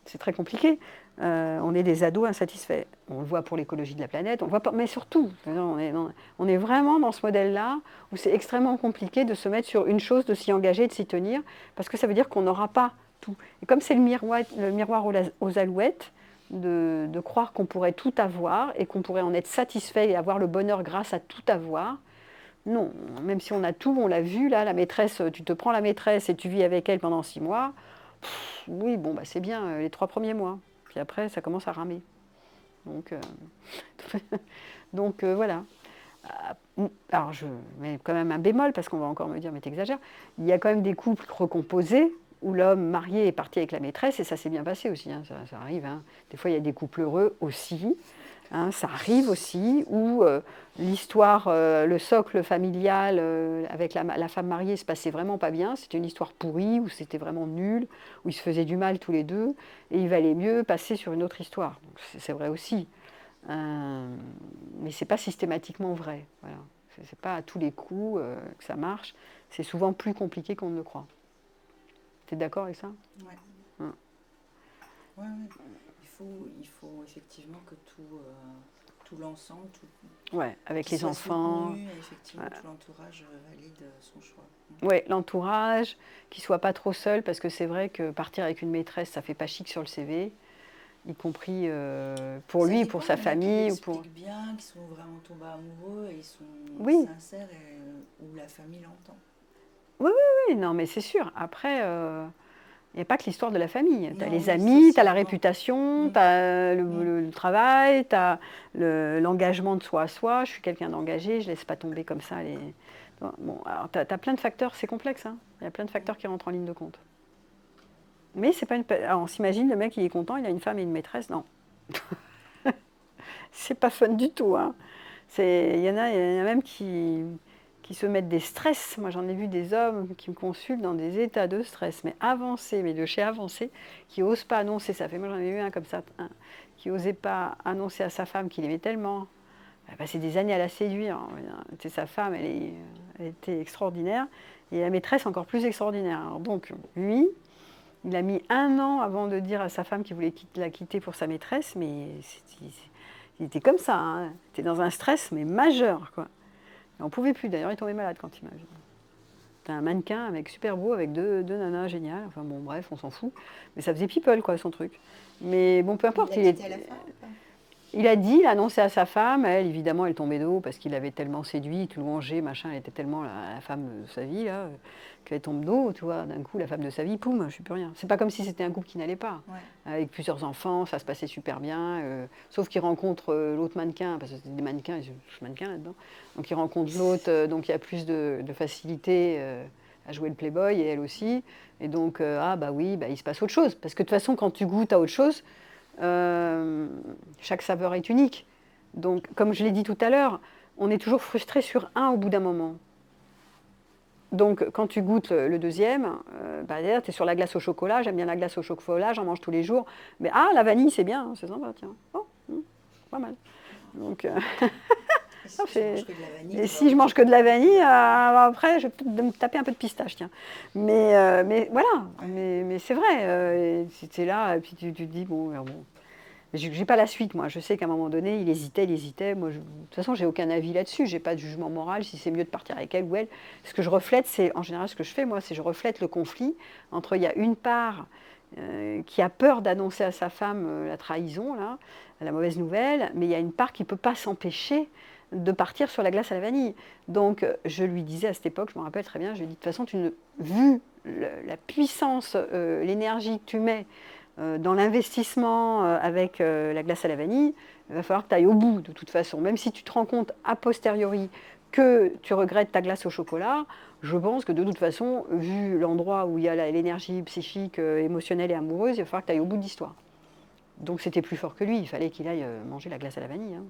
C'est très compliqué. On est des ados insatisfaits. On le voit pour l'écologie de la planète, on le voit pas, mais surtout, on est vraiment dans ce modèle-là où c'est extrêmement compliqué de se mettre sur une chose, de s'y engager, de s'y tenir, parce que ça veut dire qu'on n'aura pas tout. Et comme c'est le miroir aux alouettes, de croire qu'on pourrait tout avoir et qu'on pourrait en être satisfait et avoir le bonheur grâce à tout avoir, non, même si on a tout, on l'a vu, là, la maîtresse, tu te prends la maîtresse et tu vis avec elle pendant 6 mois, oui, bon, bah, c'est bien les 3 premiers mois. Puis après, ça commence à ramer. Donc, voilà. Alors, je mets quand même un bémol, parce qu'on va encore me dire, mais t'exagères. Il y a quand même des couples recomposés où l'homme marié est parti avec la maîtresse, et ça s'est bien passé aussi, hein, ça arrive. Hein. Des fois, il y a des couples heureux aussi. Hein, ça arrive aussi, où l'histoire, le socle familial avec la femme mariée se passait vraiment pas bien, c'était une histoire pourrie, où c'était vraiment nul, où ils se faisaient du mal tous les deux, et il valait mieux passer sur une autre histoire. C'est vrai aussi, mais c'est pas systématiquement vrai. Voilà. C'est pas à tous les coups que ça marche, c'est souvent plus compliqué qu'on ne le croit. Tu es d'accord avec ça? Ouais. Hein. Ouais, ouais. Il faut effectivement que tout l'ensemble, Ouais, avec qu'il les soit enfants. soutenu et effectivement tout l'entourage valide son choix. Ouais, l'entourage, qu'il ne soit pas trop seul, parce que c'est vrai que partir avec une maîtresse, ça fait pas chic sur le CV, y compris pour Ça lui, dépend, pour sa il y en a qui famille. Ou pour... l'expliquent bien, qui sont vraiment tombés amoureux et ils sont Oui, sincères et où la famille l'entend. oui, non, mais c'est sûr. Après, il n'y a pas que l'histoire de la famille. Tu as Non, les oui, amis, tu as la socialement. réputation, Mm, tu as mm. le travail, tu as l'engagement de soi à soi. Je suis quelqu'un d'engagé, je ne laisse pas tomber comme ça les... Bon, alors tu as plein de facteurs, c'est complexe, hein. Il y a plein de facteurs qui rentrent en ligne de compte. Mais c'est pas une... Alors, on s'imagine, le mec, il est content, il a une femme et une maîtresse. Non, c'est pas fun du tout. Hein. Il y en a même qui se mettent des stress. Moi, j'en ai vu des hommes qui me consultent dans des états de stress, mais avancés, mais de chez avancé, qui n'osent pas annoncer ça. Moi, j'en ai vu un comme ça, qui n'osait pas annoncer à sa femme qu'il aimait tellement Elle a passé des années à la séduire. C'était sa femme, elle était extraordinaire. Et la maîtresse encore plus extraordinaire. Alors donc, lui, il a mis 1 an avant de dire à sa femme qu'il voulait la quitter pour sa maîtresse, mais il était comme ça. Hein. Il était dans un stress, mais majeur, quoi. Et on ne pouvait plus. D'ailleurs, il tombait malade quand il m'a vu. C'était un mannequin, un mec super beau, avec deux nanas géniales. Enfin bon, bref, on s'en fout. Mais ça faisait people, quoi, son truc. Mais bon, peu importe. Il a dit à la femme ou pas? Il a dit, il a annoncé à sa femme, elle, évidemment, elle tombait de haut parce qu'il avait tellement séduit, tout louangé, machin, elle était tellement la femme de sa vie, là, qu'elle tombe de haut, tu vois, d'un coup, la femme de sa vie, poum, je suis plus rien. C'est pas comme si c'était un couple qui n'allait pas. Ouais. Avec plusieurs enfants, ça se passait super bien, sauf qu'il rencontre l'autre mannequin, parce que c'était des mannequins, je suis mannequin là-dedans, donc il rencontre l'autre, donc il y a plus de facilité à jouer le playboy, et elle aussi, et donc, ah bah oui, bah, il se passe autre chose, parce que de toute façon, quand tu goûtes à autre chose, chaque saveur est unique. Donc, comme je l'ai dit tout à l'heure, on est toujours frustré sur un au bout d'un moment. Donc, quand tu goûtes le deuxième, bah, tu es sur la glace au chocolat, j'aime bien la glace au chocolat, j'en mange tous les jours. Mais ah, la vanille, c'est bien, c'est sympa, tiens. Oh, pas mal. Donc, et si je mange que de la vanille, après, je vais peut-être me taper un peu de pistache, tiens. Mais voilà, mais c'est vrai. Si tu es là, et puis tu te dis, bon. J'ai pas la suite, moi. Je sais qu'à un moment donné, il hésitait. Moi, de toute façon, j'ai aucun avis là-dessus. J'ai pas de jugement moral si c'est mieux de partir avec elle ou elle. Ce que je reflète, c'est, en général, ce que je fais, moi, c'est je reflète le conflit entre, il y a une part qui a peur d'annoncer à sa femme la trahison, là, la mauvaise nouvelle, mais il y a une part qui peut pas s'empêcher de partir sur la glace à la vanille. Donc, je lui disais à cette époque, je me rappelle très bien, je lui ai dit, de toute façon, vu la puissance, l'énergie que tu mets dans l'investissement avec la glace à la vanille, il va falloir que tu ailles au bout de toute façon. Même si tu te rends compte a posteriori que tu regrettes ta glace au chocolat, je pense que de toute façon, vu l'endroit où il y a l'énergie psychique, émotionnelle et amoureuse, il va falloir que tu ailles au bout de l'histoire. Donc c'était plus fort que lui, il fallait qu'il aille manger la glace à la vanille. Hein.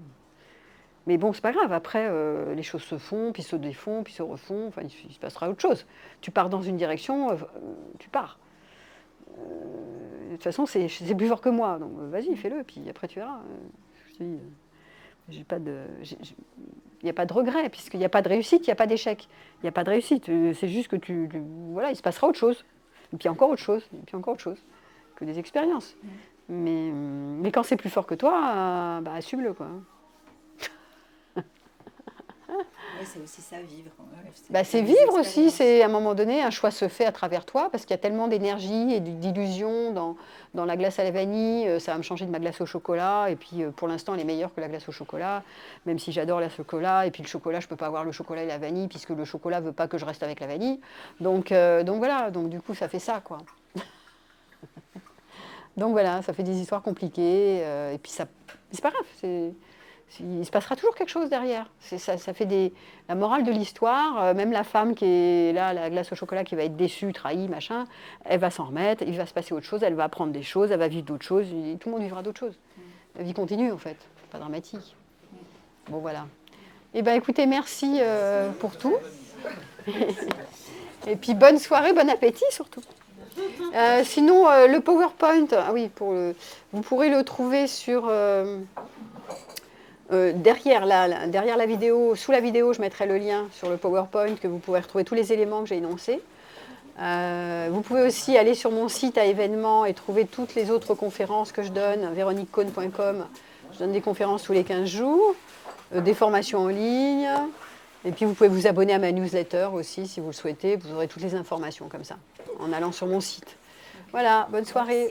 Mais bon, c'est pas grave, après, les choses se font, puis se défont, puis se refont, enfin, il se passera autre chose. Tu pars dans une direction, tu pars. De toute façon, c'est plus fort que moi, donc vas-y, fais-le, puis après tu verras. Je te dis, il n'y a pas de regret, puisqu'il n'y a pas de réussite, il n'y a pas d'échec. Il n'y a pas de réussite, c'est juste que voilà, il se passera autre chose, et puis encore autre chose, et puis encore autre chose, que des expériences. Mais quand c'est plus fort que toi, bah, assume-le, quoi. Ouais, c'est aussi ça, vivre. Bah, c'est vivre aussi, c'est à un moment donné, un choix se fait à travers toi, parce qu'il y a tellement d'énergie et d'illusions dans la glace à la vanille, ça va me changer de ma glace au chocolat, et puis pour l'instant elle est meilleure que la glace au chocolat, même si j'adore le chocolat, et puis le chocolat, je ne peux pas avoir le chocolat et la vanille, puisque le chocolat ne veut pas que je reste avec la vanille, donc voilà, donc du coup ça fait ça, quoi. Donc voilà, ça fait des histoires compliquées, et puis ça, c'est pas grave, il se passera toujours quelque chose derrière. Ça fait la morale de l'histoire, même la femme qui est là, la glace au chocolat, qui va être déçue, trahie, machin, elle va s'en remettre, il va se passer autre chose, elle va apprendre des choses, elle va vivre d'autres choses, et tout le monde vivra d'autres choses. La vie continue en fait, c'est pas dramatique. Bon voilà. Eh bien écoutez, merci pour tout. Et puis bonne soirée, bon appétit surtout. Sinon, le PowerPoint, ah oui, vous pourrez le trouver sur... derrière la vidéo, sous la vidéo, je mettrai le lien sur le PowerPoint que vous pourrez retrouver tous les éléments que j'ai énoncés. Vous pouvez aussi aller sur mon site à événements et trouver toutes les autres conférences que je donne, véroniquecohn.com. Je donne des conférences tous les 15 jours, des formations en ligne. Et puis vous pouvez vous abonner à ma newsletter aussi si vous le souhaitez. Vous aurez toutes les informations comme ça, en allant sur mon site. Voilà, bonne soirée.